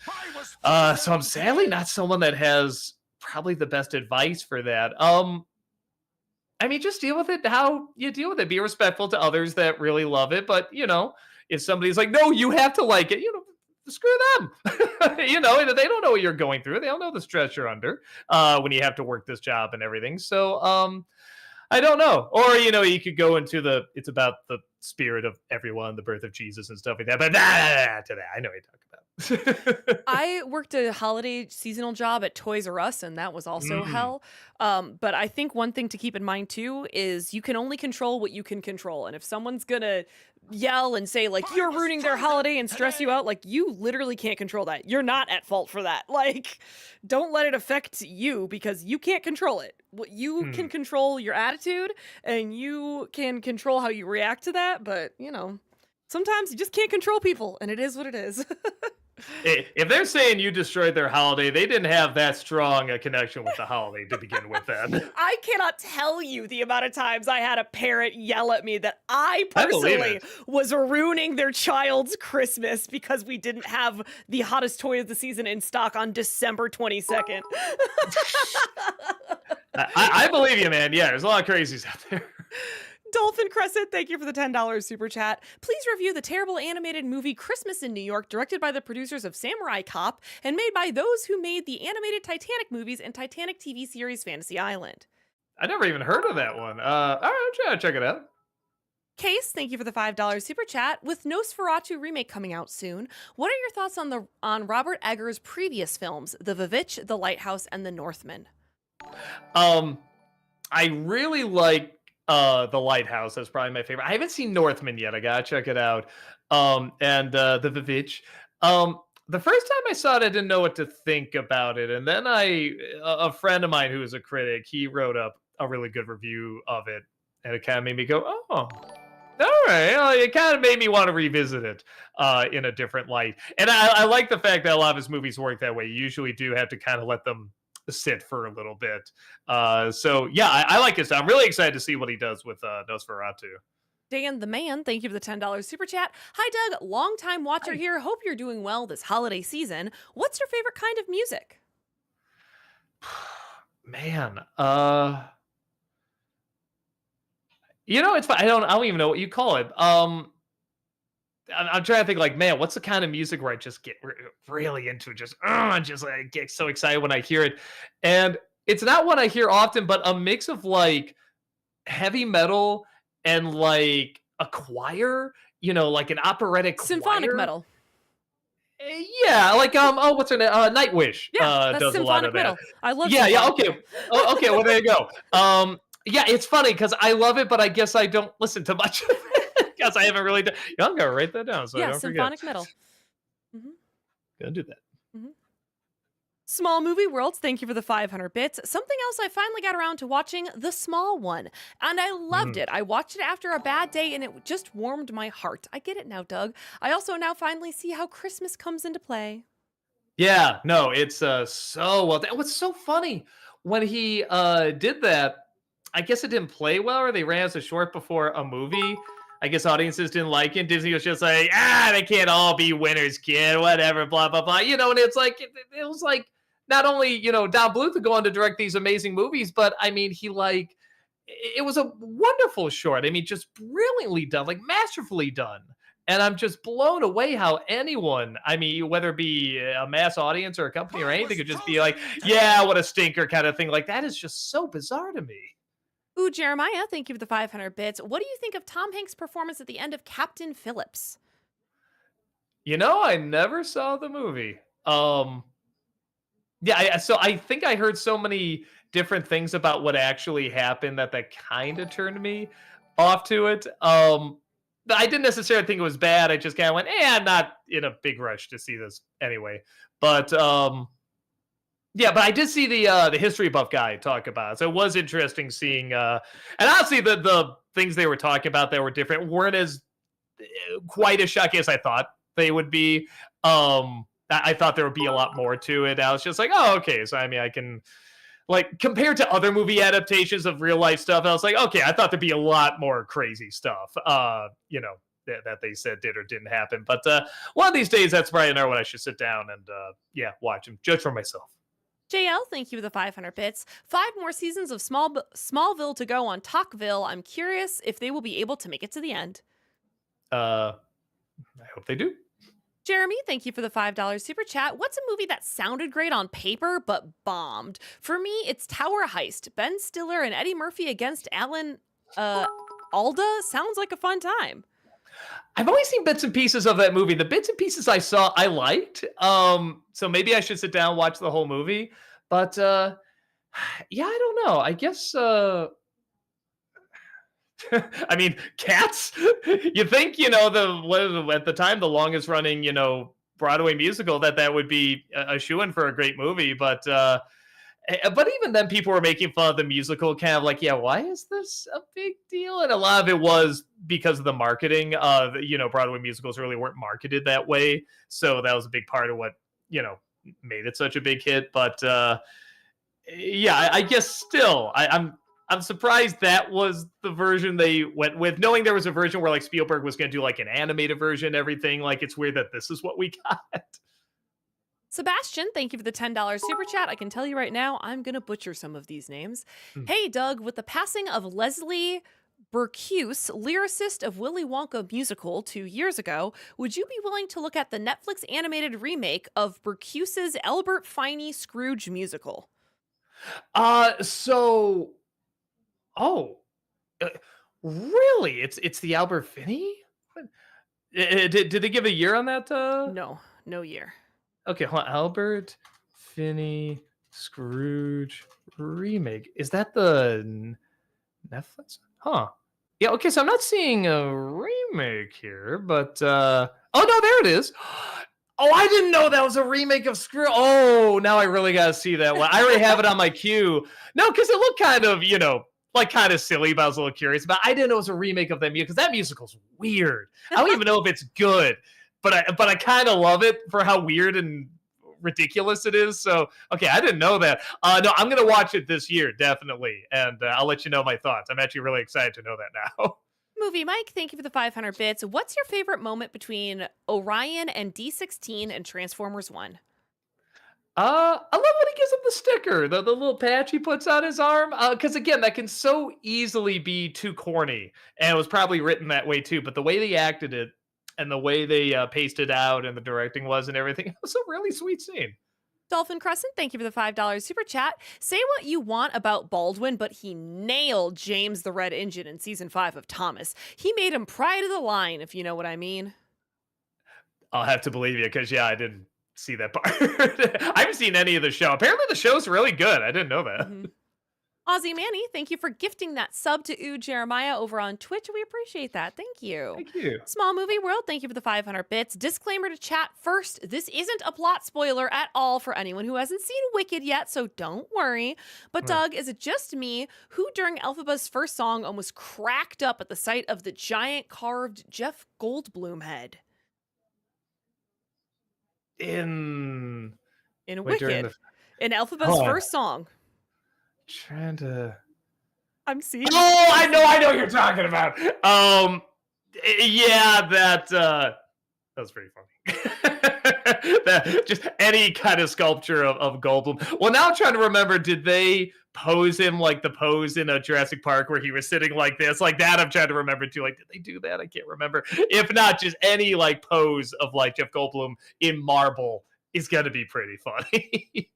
So I'm sadly not someone that has probably the best advice for that. Just deal with it how you deal with it. Be respectful to others that really love it, but if somebody's like, no, you have to like it, screw them. They don't know what you're going through. They don't know the stress you're under when you have to work this job and everything. So I don't know. Or you could go into it's about the spirit of everyone, the birth of Jesus and stuff like that. But to that, I know what you're talking about. I worked a holiday seasonal job at Toys R Us, and that was also hell. But I think one thing to keep in mind too is you can only control what you can control. And if someone's gonna yell and say like you're ruining their holiday and stress you out, like you literally can't control that. You're not at fault for that. Like, don't let it affect you because you can't control it. You can control your attitude and you can control how you react to that. But sometimes you just can't control people, and it is what it is. If they're saying you destroyed their holiday, they didn't have that strong a connection with the holiday to begin with then. I cannot tell you the amount of times I had a parent yell at me that I personally was ruining their child's Christmas because we didn't have the hottest toy of the season in stock on December 22nd. I believe you, man. Yeah, there's a lot of crazies out there. Dolphin Crescent, thank you for the $10 super chat. Please review the terrible animated movie Christmas in New York, directed by the producers of Samurai Cop and made by those who made the animated Titanic movies and Titanic TV series Fantasy Island. I never even heard of that one. All right, I'm trying to check it out. Case, thank you for the $5 super chat. With Nosferatu remake coming out soon, what are your thoughts on Robert Eggers' previous films, The Vivitch, The Lighthouse, and The Northman? I really like The Lighthouse. That's probably my favorite. I haven't seen Northman yet. I gotta check it out. And The Vivitch. The first time I saw it, I didn't know what to think about it, and then a friend of mine who is a critic, he wrote up a really good review of it, and it kind of made me go, oh, all right. It kind of made me want to revisit it in a different light. And I like the fact that a lot of his movies work that way. You usually do have to kind of let them sit for a little bit. So yeah, I like this. I'm really excited to see what he does with Nosferatu. Dan the Man, thank you for the $10 super chat. Hi Doug, longtime watcher here. Hope you're doing well this holiday season. What's your favorite kind of music? Man, it's fine. I don't even know what you call it. I'm trying to think like, man, what's the kind of music where I just get really into it? Just like get so excited when I hear it. And it's not what I hear often, but a mix of like heavy metal and like a choir, like an operatic symphonic choir. Metal. Yeah, like what's her name? Nightwish. Yeah, that's does symphonic a lot of metal. that. I love. Yeah, okay. Okay, well there you go. Yeah, it's funny because I love it, but I guess I don't listen to much of it because I haven't really done. I'm gonna write that down so I don't symphonic forget. metal. Mm-hmm. Gonna do that. Mm-hmm. Small Movie Worlds, thank you for the 500 bits. Something else, I finally got around to watching The Small One, and I loved Mm. it. I watched it after a bad day, and it just warmed my heart. I get it now, Doug. I also now finally see how Christmas comes into play. Yeah, no, it's so well. What's so funny when he did that? I guess it didn't play well, or they ran as a short before a movie. I guess audiences didn't like it. Disney was just like, they can't all be winners, kid. Whatever, blah blah blah. And it's like it was like not only Don Bluth to go on to direct these amazing movies, but I mean he like it was a wonderful short. I mean, just brilliantly done, like masterfully done. And I'm just blown away how anyone, I mean, whether it be a mass audience or a company or anything, could just be like, yeah, what a stinker kind of thing. Like, that is just so bizarre to me. Ooh, Jeremiah, thank you for the 500 bits. What do you think of Tom Hanks' performance at the end of Captain Phillips? I never saw the movie. Yeah, so I think I heard so many different things about what actually happened that kind of turned me off to it. I didn't necessarily think it was bad. I just kind of went, I'm not in a big rush to see this anyway. But yeah, but I did see the history buff guy talk about it. So it was interesting seeing and honestly the things they were talking about that were different weren't as quite as shocking as I thought they would be. I thought there would be a lot more to it. I was just like, oh, okay. So I mean, I can like compared to other movie adaptations of real life stuff, I was like, okay, I thought there'd be a lot more crazy stuff. That they said did or didn't happen. But one of these days, that's probably another one I should sit down and watch and judge for myself. JL, thank you for the 500 bits. 5 more seasons of Smallville to go on Talkville. I'm curious if they will be able to make it to the end. I hope they do. Jeremy, thank you for the $5 super chat. What's a movie that sounded great on paper but bombed? For me, it's Tower Heist. Ben Stiller and Eddie Murphy against Alan Alda sounds like a fun time. I've only seen bits and pieces of that movie. The bits and pieces I saw, I liked. So maybe I should sit down and watch the whole movie. But yeah, I don't know. I guess I mean, Cats. You think at the time the longest running Broadway musical that would be a shoo-in for a great movie, but even then people were making fun of the musical, kind of like, yeah, why is this a big deal? And a lot of it was because of the marketing. Broadway musicals really weren't marketed that way, so that was a big part of what made it such a big hit. But yeah, I guess still, I'm surprised that was the version they went with, knowing there was a version where like Spielberg was going to do like an animated version, everything. Like, it's weird that this is what we got. Sebastian, thank you for the $10 super chat. I can tell you right now, I'm going to butcher some of these names. Hey, Doug, with the passing of Leslie Burkus, lyricist of Willy Wonka musical 2 years ago, would you be willing to look at the Netflix animated remake of Burkus's Albert Finney Scrooge musical? Really? It's the Albert Finney? Did they give a year on that? No year. Okay, hold on. Albert Finney Scrooge remake. Is that the Netflix? Huh. Yeah, okay, so I'm not seeing a remake here, but oh no, there it is. Oh, I didn't know that was a remake of Scrooge. Oh, now I really gotta see that one. I already have it on my queue. No, because it looked kind of, like kind of silly, but I was a little curious. But I didn't know it was a remake of that musical, because that musical's weird. I don't even know if it's good, but I kind of love it for how weird and ridiculous it is. So, okay, I didn't know that. No, I'm gonna watch it this year, definitely, and I'll let you know my thoughts. I'm actually really excited to know that now. Movie Mike, thank you for the 500 bits. What's your favorite moment between Orion and D16 and Transformers 1? I love when he gives him the sticker, the little patch he puts on his arm. Because again, that can so easily be too corny, and it was probably written that way too. But the way they acted it, and the way they paced it out, and the directing was, and everything, it was a really sweet scene. Dolphin Crescent, thank you for the $5 super chat. Say what you want about Baldwin, but he nailed James the Red Engine in season 5 of Thomas. He made him pride of the line, if you know what I mean. I'll have to believe you, because yeah, I didn't see that part. I haven't seen any of the show. Apparently the show's really good. I didn't know that. Aussie Manny, thank you for gifting that sub to Ooh Jeremiah over on Twitch. We appreciate that. Thank you. Thank you. Small Movie World, thank you for the 500 bits. Disclaimer to chat first. This isn't a plot spoiler at all for anyone who hasn't seen Wicked yet, so don't worry. But Doug, is it just me who during Elphaba's first song almost cracked up at the sight of the giant carved Jeff Goldblum head? In Wicked. In Elphaba's first song. Trying to. I'm seeing. Oh, I know what you're talking about. Yeah, that was pretty funny. Just any kind of sculpture of Goldblum. Well, now I'm trying to remember, did they pose him like the pose in a Jurassic Park where he was sitting like this? Like that, I'm trying to remember too. Like, did they do that? I can't remember. If not, just any like pose of like Jeff Goldblum in marble is gonna be pretty funny.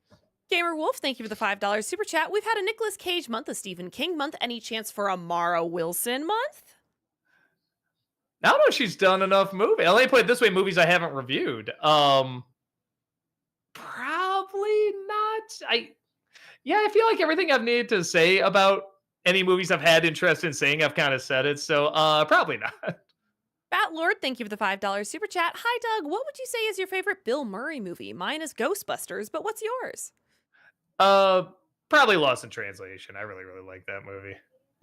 Gamer Wolf, thank you for the $5 super chat. We've had a Nicolas Cage month, a Stephen King month. Any chance for a Mara Wilson month? I don't know if she's done enough movies. Let me put it this way: movies I haven't reviewed. Probably not. I feel like everything I've needed to say about any movies I've had interest in seeing, I've kind of said it. So probably not. Bat Lord, thank you for the $5 super chat. Hi, Doug. What would you say is your favorite Bill Murray movie? Mine is Ghostbusters, but what's yours? Probably Lost in Translation. I really, really like that movie.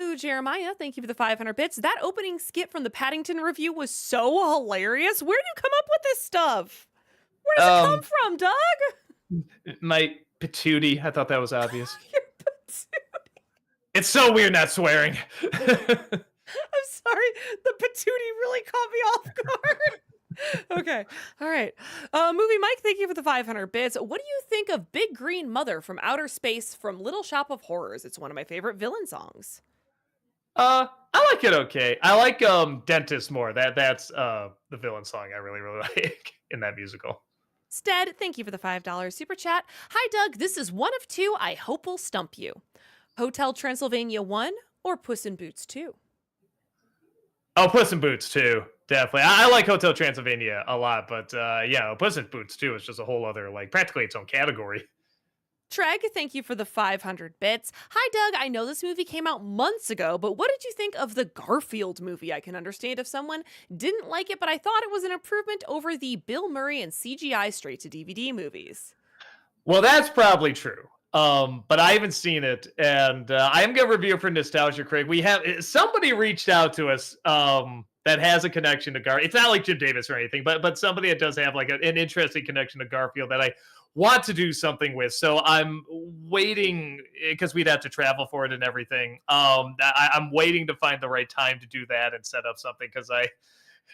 Ooh, Jeremiah, thank you for the 500 bits. That opening skit from the Paddington review was so hilarious. Where do you come up with this stuff? Where does it come from, Doug? My patootie. I thought that was obvious. Your patootie. It's so weird not swearing. I'm sorry. The patootie really caught me off guard. Okay. All right. Movie Mike, thank you for the 500 bits. What do you think of Big Green Mother from Outer Space from Little Shop of Horrors? It's one of my favorite villain songs. I like it okay. I like Dentist more. That's the villain song I really, really like in that musical. Stead, thank you for the $5 super chat. Hi, Doug. This is one of two I hope will stump you. Hotel Transylvania 1 or Puss in Boots 2? Oh, Puss in Boots 2. Definitely. I like Hotel Transylvania a lot, but Puss in Boots 2 is just a whole other, like, practically its own category. Treg, thank you for the 500 bits. Hi, Doug. I know this movie came out months ago, but what did you think of the Garfield movie? I can understand if someone didn't like it, but I thought it was an improvement over the Bill Murray and CGI straight-to-DVD movies. Well, that's probably true. But I haven't seen it, and I am going to review it for Nostalgia Critic. We have somebody reached out to us that has a connection to Garfield. It's not like Jim Davis or anything, but somebody that does have like an interesting connection to Garfield that I want to do something with. So I'm waiting because we'd have to travel for it and everything. I'm waiting to find the right time to do that and set up something because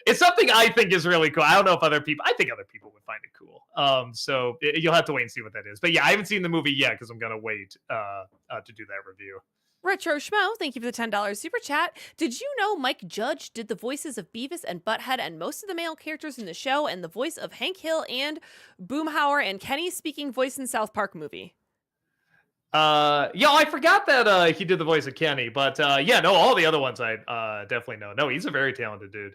it's something I think is really cool. I don't know if I think other people would find it cool. So you'll have to wait and see what that is. But yeah, I haven't seen the movie yet because I'm going to wait to do that review. Retro Schmo, thank you for the $10 super chat. Did you know Mike Judge did the voices of Beavis and Butthead and most of the male characters in the show and the voice of Hank Hill and Boomhauer and Kenny's speaking voice in South Park movie? I forgot that he did the voice of Kenny, but all the other ones I definitely know. No, he's a very talented dude.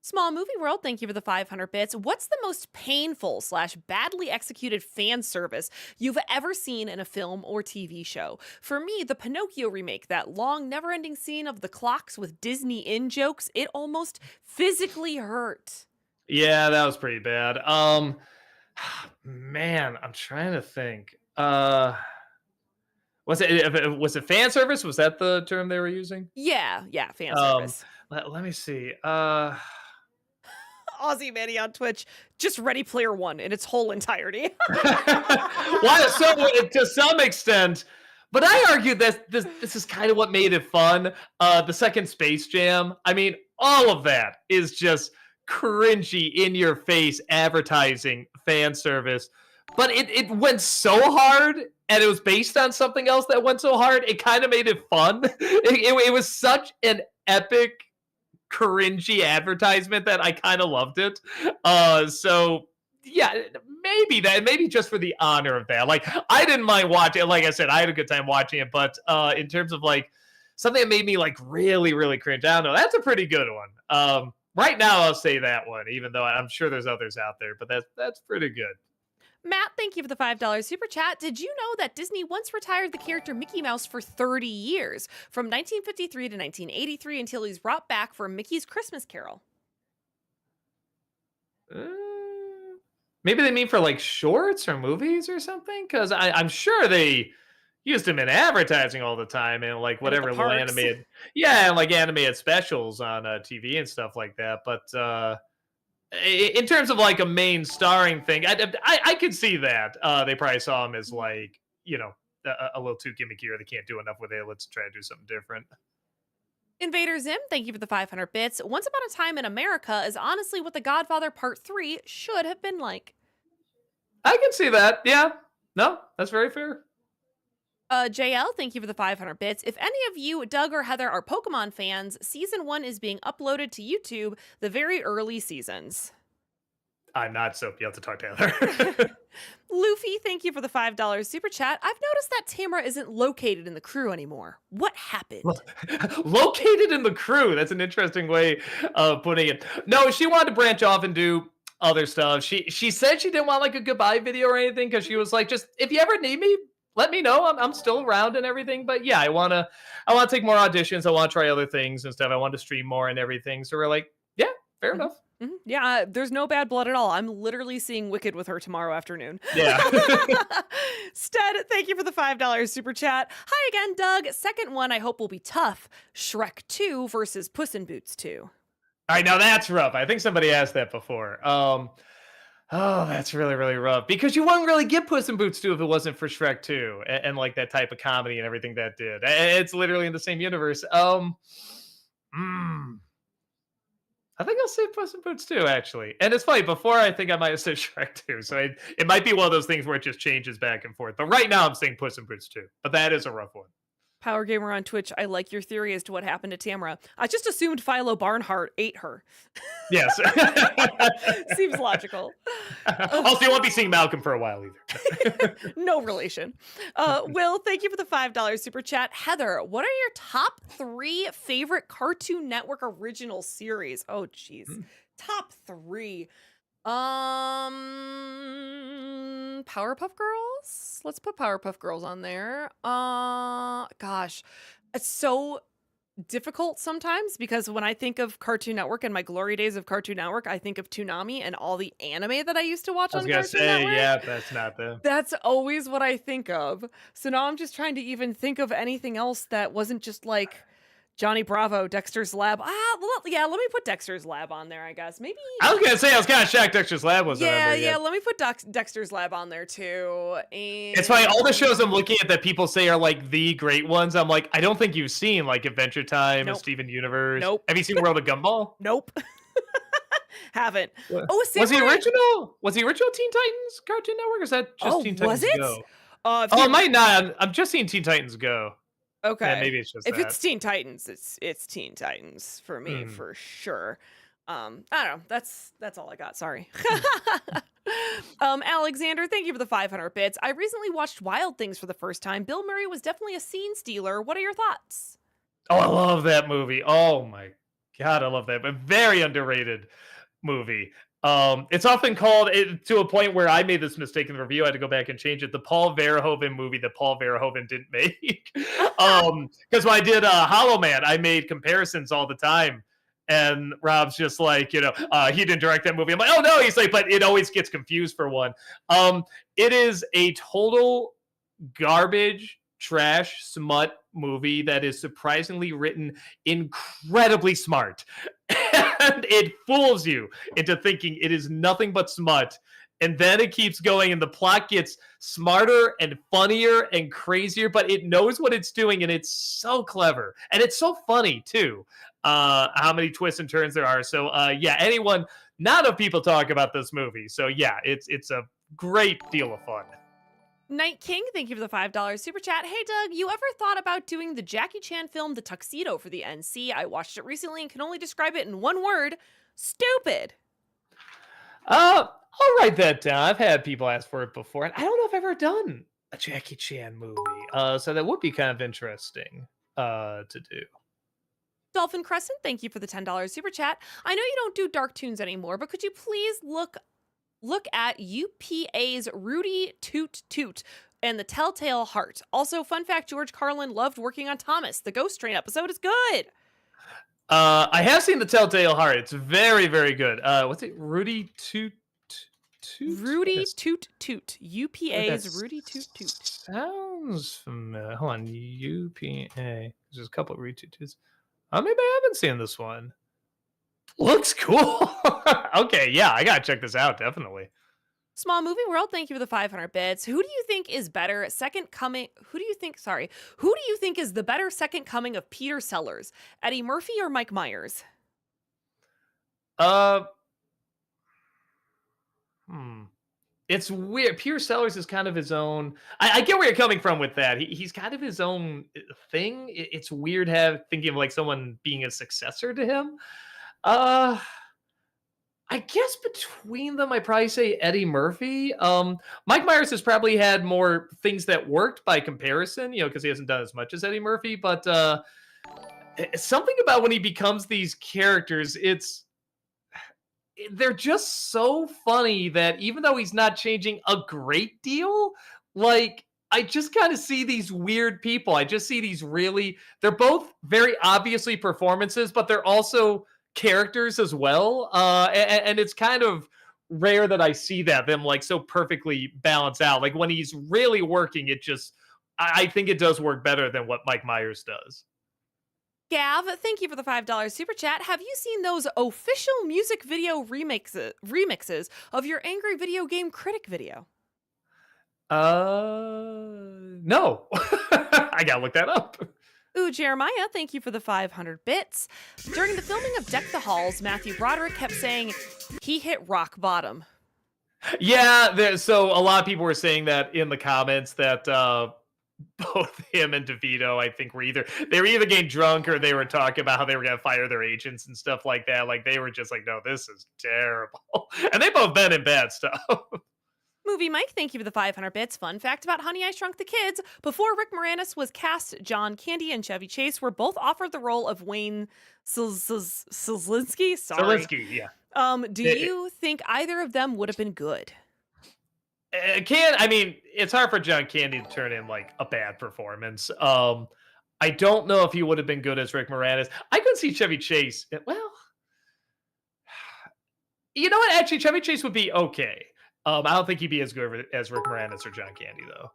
Small Movie World, thank you for the 500 bits. What's the most painful / badly executed fan service you've ever seen in a film or TV show? For me, the Pinocchio remake, that long, never-ending scene of the clocks with Disney in-jokes, it almost physically hurt. Yeah, that was pretty bad. Man, I'm trying to think. Was it fan service? Was that the term they were using? Yeah, fan service. Let me see. Aussie Manny on Twitch, just Ready Player One in its whole entirety. So to some extent, but I argue that this is kind of what made it fun. The second Space Jam. I mean, all of that is just cringy, in your face advertising fan service. But it went so hard, and it was based on something else that went so hard. It kind of made it fun. It was such an epic, cringy advertisement that I kind of loved it. So yeah, maybe just for the honor of that. Like, I didn't mind watching it. Like I said, I had a good time watching it. But in terms of like something that made me like really, really cringe, I don't know. That's a pretty good one. Right now, I'll say that one, even though I'm sure there's others out there. But that's pretty good. Matt, thank you for the $5 super chat. Did you know that Disney once retired the character Mickey Mouse for 30 years, from 1953 to 1983, until he's brought back for Mickey's Christmas Carol? Uh, Maybe they mean for like shorts or movies or something? Because I'm sure they used him in advertising all the time and like And at the whatever little parks? animated, yeah, and like animated specials on TV and stuff like that. But in terms of like a main starring thing, I could see that they probably saw him as like a little too gimmicky, or they can't do enough with it. Let's try to do something different. Invader Zim, thank you for the 500 bits. Once Upon a Time in America is honestly what The Godfather Part 3 should have been like. I can see that. Yeah, no, that's very fair. JL, thank you for the 500 bits. If any of you, Doug or Heather, are Pokemon fans, Season 1 is being uploaded to YouTube, the very early seasons. I'm not, so you have to talk to Heather. Luffy, thank you for the $5 super chat. I've noticed that Tamara isn't located in the crew anymore. What happened? Located in the crew. That's an interesting way of putting it. No, she wanted to branch off and do other stuff. She said she didn't want like a goodbye video or anything, because she was like, just if you ever need me, let me know. I'm still around and everything. But yeah, I wanna take more auditions. I want to try other things and stuff. I want to stream more and everything. So we're like, yeah, fair enough. Mm-hmm. Yeah, there's no bad blood at all. I'm literally seeing Wicked with her tomorrow afternoon. Yeah. Stead, thank you for the $5 super chat. Hi again, Doug. Second one I hope will be tough. Shrek 2 versus Puss in Boots 2. All right, now that's rough. I think somebody asked that before. Oh, that's really, really rough, because you wouldn't really get Puss in Boots 2 if it wasn't for Shrek 2 and like that type of comedy and everything that did. It's literally in the same universe. I think I'll say Puss in Boots 2, actually. And it's funny, before I think I might have said Shrek 2, so it might be one of those things where it just changes back and forth. But right now I'm saying Puss in Boots 2. But that is a rough one. Power Gamer on Twitch, I like your theory as to what happened to Tamara. I just assumed Philo Barnhart ate her. Yes. Seems logical. Also, you won't be seeing Malcolm for a while either. No relation. Will, thank you for the $5 super chat. Heather, what are your top 3 favorite Cartoon Network original series? Oh, jeez. Top 3. Powerpuff Girls? Let's put Powerpuff Girls on there. Gosh. It's so difficult sometimes, because when I think of Cartoon Network and my glory days of Cartoon Network, I think of Toonami and all the anime that I used to watch on Cartoon Network. Yeah, that's not them. That's always what I think of. So now I'm just trying to even think of anything else that wasn't just like Johnny Bravo, Dexter's Lab. Yeah, let me put Dexter's Lab on there, I guess. Maybe. I was gonna say, I was kind of shocked Dexter's Lab wasn't on there yet. Let me put Dexter's Lab on there too. And it's funny, all the shows I'm looking at that people say are like the great ones, I'm like, I don't think you've seen like Adventure Time and Steven Universe. Nope. Have you seen World of Gumball? Nope. Haven't. Was the original Teen Titans Cartoon Network, or is that just Teen Titans Go? It might not. I'm just seeing Teen Titans Go. Okay. Yeah, maybe it's just if that. it's Teen Titans, it's Teen Titans for me for sure. I don't know. That's all I got. Sorry. Alexander, thank you for the 500 bits. I recently watched Wild Things for the first time. Bill Murray was definitely a scene stealer. What are your thoughts? Oh, I love that movie. Oh my God, I love that. But very underrated movie. It's often called, to a point where I made this mistake in the review, I had to go back and change it, the Paul Verhoeven movie that Paul Verhoeven didn't make. Because when I did Hollow Man, I made comparisons all the time. And Rob's just like, he didn't direct that movie. I'm like, oh no, he's like, but it always gets confused for one. It is a total garbage, trash, smut movie that is surprisingly written incredibly smart. And it fools you into thinking it is nothing but smut. And then it keeps going and the plot gets smarter and funnier and crazier, but it knows what it's doing and it's so clever. And it's so funny too, how many twists and turns there are. So anyone, not enough people talk about this movie. So yeah, it's a great deal of fun. Night King, thank you for the $5 super chat. Hey Doug, you ever thought about doing the Jackie Chan film The Tuxedo for the NC? I watched it recently and can only describe it in one word: stupid. I'll write that down. I've had people ask for it before, and I don't know if I've ever done a Jackie Chan movie. So that would be kind of interesting to do. Dolphin Crescent, thank you for the $10 super chat. I know you don't do dark tunes anymore, but could you please look look at UPA's Rudy Toot Toot and the Telltale Heart. Also, fun fact, George Carlin loved working on Thomas. The Ghost Train episode is good. I have seen the Telltale Heart. It's very, very good. What's it? Rudy Toot Toot? Rudy Toot Toot. UPA's That Rudy Toot Toot. sounds familiar. Hold on, UPA. There's a couple of retweets. Maybe I haven't seen this one. Looks cool. Okay, yeah, I gotta check this out. Definitely. Small Movie World, thank you for the 500 bits. Who do you think is better second coming? Who do you think is the better second coming of Peter Sellers? Eddie Murphy or Mike Myers? Uh, hmm. It's weird. Peter Sellers is kind of his own. I get where you're coming from with that. He's kind of his own thing. It's weird thinking of like someone being a successor to him. Uh, I guess between them, I probably say Eddie Murphy. Mike Myers has probably had more things that worked by comparison, because he hasn't done as much as Eddie Murphy. But something about when he becomes these characters, they're just so funny that even though he's not changing a great deal, like I just kind of see these weird people. I just see they're both very obviously performances, but they're also characters as well. And it's kind of rare that I see them like so perfectly balanced out. Like when he's really working, I think it does work better than what Mike Myers does. Gav, thank you for the $5 super chat. Have you seen those official music video remixes of your Angry Video Game Critic video? No. I gotta look that up. Ooh, Jeremiah, thank you for the 500 bits. During the filming of Deck the Halls, Matthew Broderick kept saying he hit rock bottom. Yeah, so a lot of people were saying that in the comments that both him and DeVito, I think, they were either getting drunk or they were talking about how they were going to fire their agents and stuff like that. Like they were just like, no, this is terrible. And they both been in bad stuff. Movie Mike, thank you for the 500 bits. Fun fact about Honey, I Shrunk the Kids. Before Rick Moranis was cast, John Candy and Chevy Chase were both offered the role of Wayne Selinsky. Sorry. Selinsky, yeah. Do you think either of them would have been good? It's hard for John Candy to turn in like a bad performance. I don't know if he would have been good as Rick Moranis. I could see Chevy Chase. Well, you know what? Actually, Chevy Chase would be okay. I don't think he'd be as good as Rick Moranis or John Candy, though.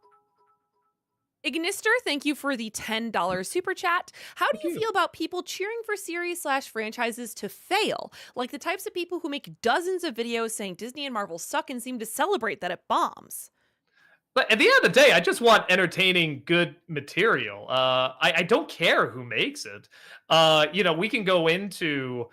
Ignister, thank you for the $10 super chat. How do you feel about people cheering for series/franchises to fail? Like the types of people who make dozens of videos saying Disney and Marvel suck and seem to celebrate that it bombs. But at the end of the day, I just want entertaining, good material. I don't care who makes it. We can go into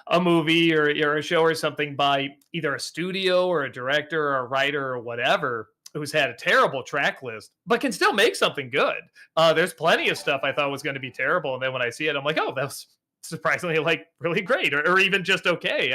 a movie or a show or something by either a studio or a director or a writer or whatever who's had a terrible track list, but can still make something good. There's plenty of stuff I thought was going to be terrible. And then when I see it, I'm like, oh, that was surprisingly like really great or even just okay.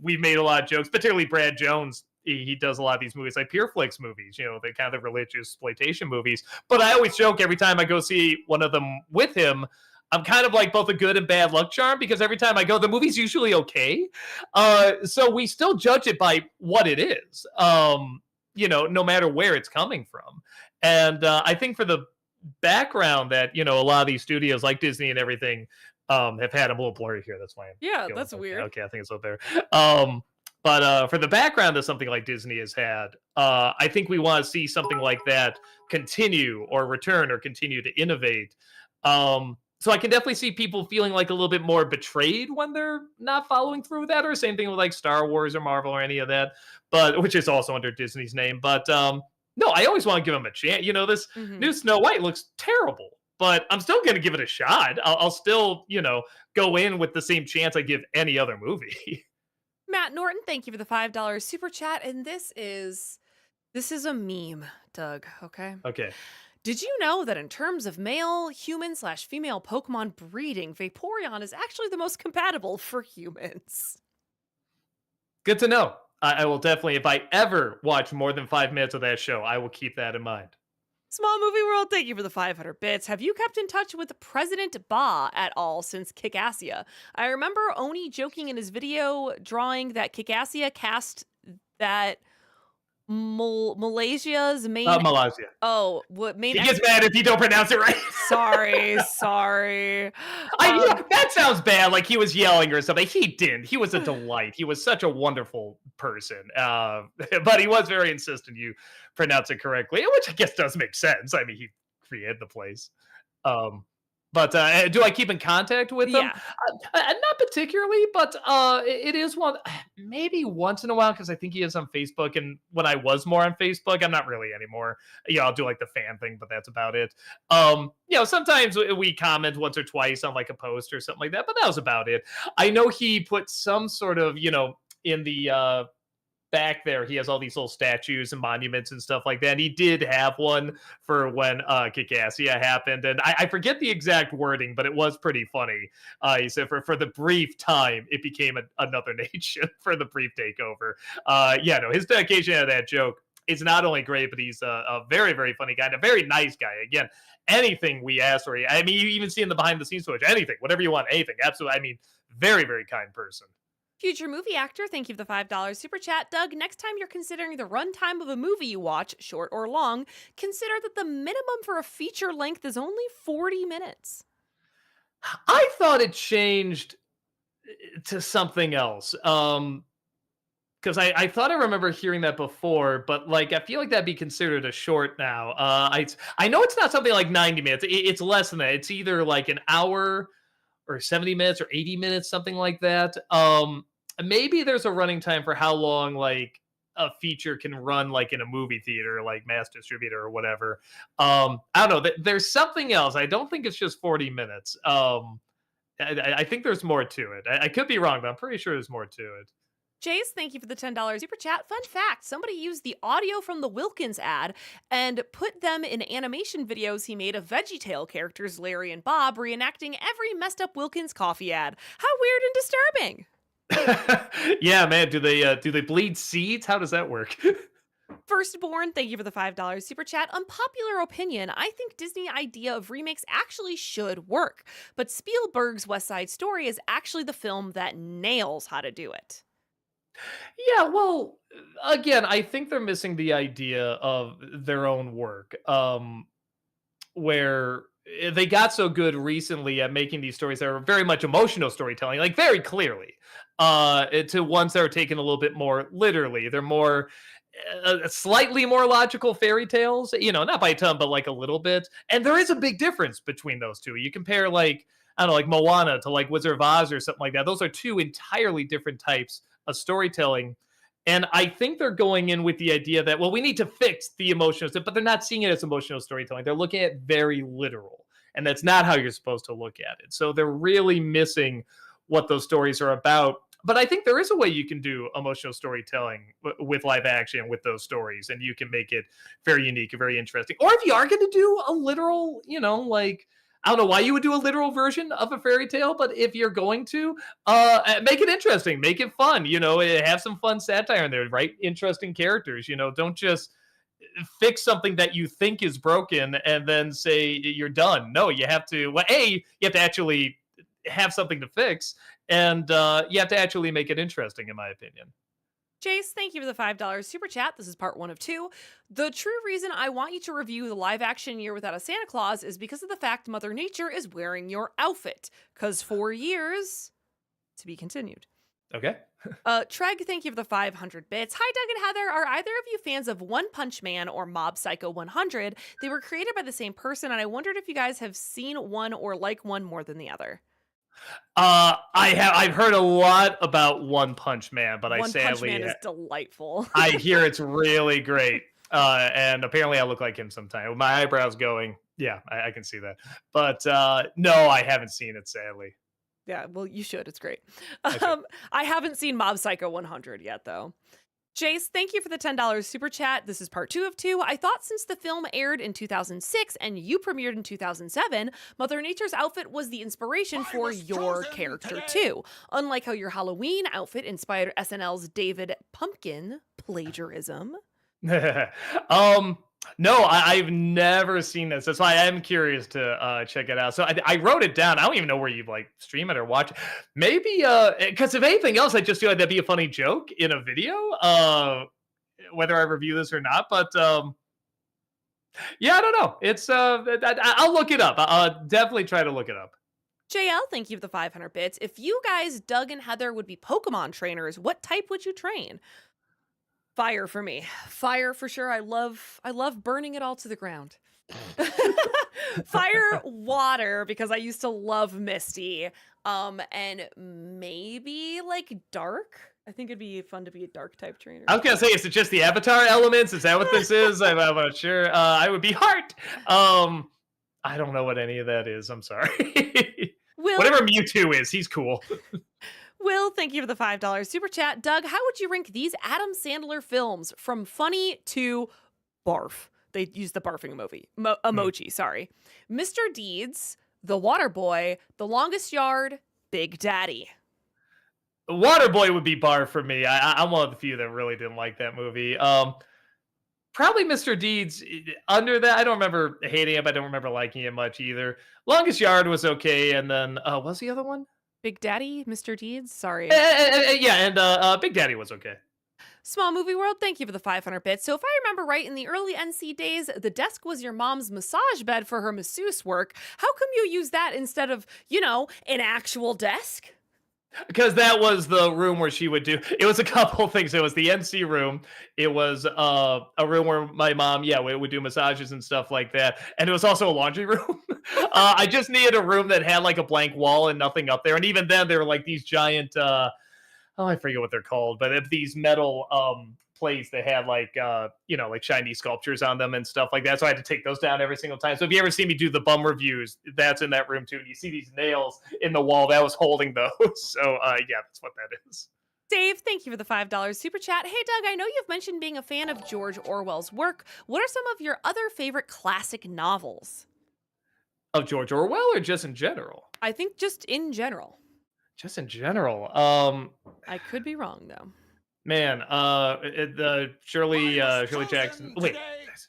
We've made a lot of jokes, particularly Brad Jones. He does a lot of these movies like PureFlix movies, the kind of religious exploitation movies. But I always joke every time I go see one of them with him, I'm kind of like both a good and bad luck charm because every time I go, the movie's usually okay. So we still judge it by what it is, no matter where it's coming from. And I think for the background that, a lot of these studios like Disney and everything have had, I'm a little blurry here. That's why. That's weird. Okay, I think it's up there. But for the background that something like Disney has had, I think we want to see something like that continue or return or continue to innovate. So I can definitely see people feeling like a little bit more betrayed when they're not following through with that, or same thing with like Star Wars or Marvel or any of that, but which is also under Disney's name. But no, I always want to give them a chance. This new Snow White looks terrible, but I'm still going to give it a shot. I'll still, go in with the same chance I give any other movie. Matt Norton, thank you for the $5 super chat. And this is a meme, Doug. Okay. Okay. Did you know that in terms of male human/female Pokemon breeding, Vaporeon is actually the most compatible for humans? Good to know. I will definitely, if I ever watch more than 5 minutes of that show, I will keep that in mind. Small Movie World, thank you for the 500 bits. Have you kept in touch with President Ba at all since Kickassia? I remember Oni joking in his video drawing that Kickassia cast that Malaysia's main Malaysia. what main He gets mad if you don't pronounce it right. sorry. Yeah, that sounds bad. Like he was yelling or something. He didn't. He was a delight. He was such a wonderful person. But he was very insistent you pronounce it correctly, which I guess does make sense. I mean, he created the place. Um, but do I keep in contact with them? Yeah. Not particularly, but it is one maybe once in a while because I think he is on Facebook. And when I was more on Facebook, I'm not really anymore. Yeah, I'll do like the fan thing, but that's about it. Sometimes we comment once or twice on like a post or something like that, but that was about it. I know he put some sort of, in the back there, he has all these little statues and monuments and stuff like that. And he did have one for when Kickassia happened. And I forget the exact wording, but it was pretty funny. He said for the brief time, it became another nation for the brief takeover. His dedication to that joke is not only great, but he's a very, very funny guy and a very nice guy. Again, anything we ask for, you even see in the behind the scenes footage, anything, whatever you want, anything. Absolutely. Very, very kind person. Future movie actor, thank you for the $5 super chat. Doug, next time you're considering the runtime of a movie you watch, short or long, consider that the minimum for a feature length is only 40 minutes. I thought it changed to something else. Because I thought I remember hearing that before, but like I feel like that'd be considered a short now. I know it's not something like 90 minutes. It's less than that. It's either like an hour or 70 minutes or 80 minutes, something like that. Maybe there's a running time for how long like a feature can run like in a movie theater, like mass distributor or whatever. I don't know. There's something else. I don't think it's just 40 minutes. I think there's more to it. I could be wrong, but I'm pretty sure there's more to it. Chase, thank you for the $10 super chat. Fun fact, somebody used the audio from the Wilkins ad and put them in animation videos he made of VeggieTale characters Larry and Bob reenacting every messed up Wilkins coffee ad. How weird and disturbing. Yeah, man, do they bleed seeds? How does that work? Firstborn, thank you for the $5 super chat. Unpopular opinion, I think Disney idea of remakes actually should work, but Spielberg's West Side Story is actually the film that nails how to do it. Yeah, well, again, I think they're missing the idea of their own work, where they got so good recently at making these stories that are very much emotional storytelling, like very clearly, to ones that are taken a little bit more literally. They're more slightly more logical fairy tales, not by a ton, but like a little bit. And there is a big difference between those two. You compare like, I don't know, like Moana to like Wizard of Oz or something like that. Those are two entirely different types of storytelling. And I think they're going in with the idea that, well, we need to fix the emotional stuff, but they're not seeing it as emotional storytelling. They're looking at it very literal. And that's not how you're supposed to look at it. So they're really missing what those stories are about. But I think there is a way you can do emotional storytelling with live action with those stories, and you can make it very unique and very interesting. Or if you are going to do a literal, like, I don't know why you would do a literal version of a fairy tale, but if you're going to, make it interesting, make it fun, have some fun satire in there, right? Interesting characters, don't just fix something that you think is broken and then say you're done. No, you have to, you have to actually have something to fix, and you have to actually make it interesting, in my opinion. Chase, thank you for the $5 super chat. This is part 1 of 2. The true reason I want you to review the live action Year Without a Santa Claus is because of the fact Mother Nature is wearing your outfit. 'Cause 4 years to be continued. Okay. Treg, thank you for the 500 bits. Hi, Doug and Heather. Are either of you fans of One Punch Man or Mob Psycho 100? They were created by the same person, and I wondered if you guys have seen one or like one more than the other. I've heard a lot about One Punch Man, but One Punch Man is delightful. I hear it's really great. And apparently I look like him sometime. With my eyebrows going, yeah, I can see that. But no, I haven't seen it, sadly. Yeah, well, you should. It's great. Okay. I haven't seen Mob Psycho 100 yet, though. Jace, thank you for the $10 super chat. This is part 2 of 2. I thought since the film aired in 2006 and you premiered in 2007, Mother Nature's outfit was the inspiration for your character too. Unlike how your Halloween outfit inspired SNL's David Pumpkin plagiarism. No, I've never seen this. That's why I'm curious to check it out. So I wrote it down. I don't even know where you like stream it or watch it. Maybe because if anything else, I just feel like that'd be a funny joke in a video. Whether I review this or not, but yeah, I don't know. It's I'll look it up. I'll definitely try to look it up. JL, thank you for the 500 bits. If you guys, Doug and Heather, would be Pokemon trainers, what type would you train? Fire for me. Fire for sure. I love burning it all to the ground. Fire, water, because I used to love Misty. And maybe like dark. I think it'd be fun to be a dark type trainer. I was gonna say, is it just the avatar elements? Is that what this is? I'm not sure. I would be heart. I don't know what any of that is. I'm sorry. Will, Whatever Mewtwo is, he's cool. Will, thank you for the $5 super chat. Doug, how would you rank these Adam Sandler films from funny to barf? They used the barfing emoji, sorry. Mr. Deeds, The Water Boy, The Longest Yard, Big Daddy. Waterboy would be bar for me. I'm one of the few that really didn't like that movie. Probably Mr. Deeds. Under that, I don't remember hating it, but I don't remember liking it much either. Longest Yard was okay, and then what was the other one? Big Daddy, Mr. Deeds, sorry. Yeah, and Big Daddy was okay. Small Movie World, thank you for the 500 bits. So if I remember right, in the early NC days, the desk was your mom's massage bed for her masseuse work. How come you use that instead of, an actual desk? Because that was the room where she would do. It was a couple things. It was the NC room. It was a room where my mom, would do massages and stuff like that. And it was also a laundry room. I just needed a room that had like a blank wall and nothing up there. And even then, they were like these giant. I forget what they're called, but these metal plates that had like like shiny sculptures on them and stuff like that. So I had to take those down every single time. So if you ever see me do the bum reviews, that's in that room too. You see these nails in the wall that was holding those. So that's what that is. Dave, thank you for the $5 super chat. Hey Doug, I know you've mentioned being a fan of George Orwell's work. What are some of your other favorite classic novels? Of George Orwell or just in general? I think just in general. Just in general. I could be wrong though. Man, the Shirley Jackson. Wait,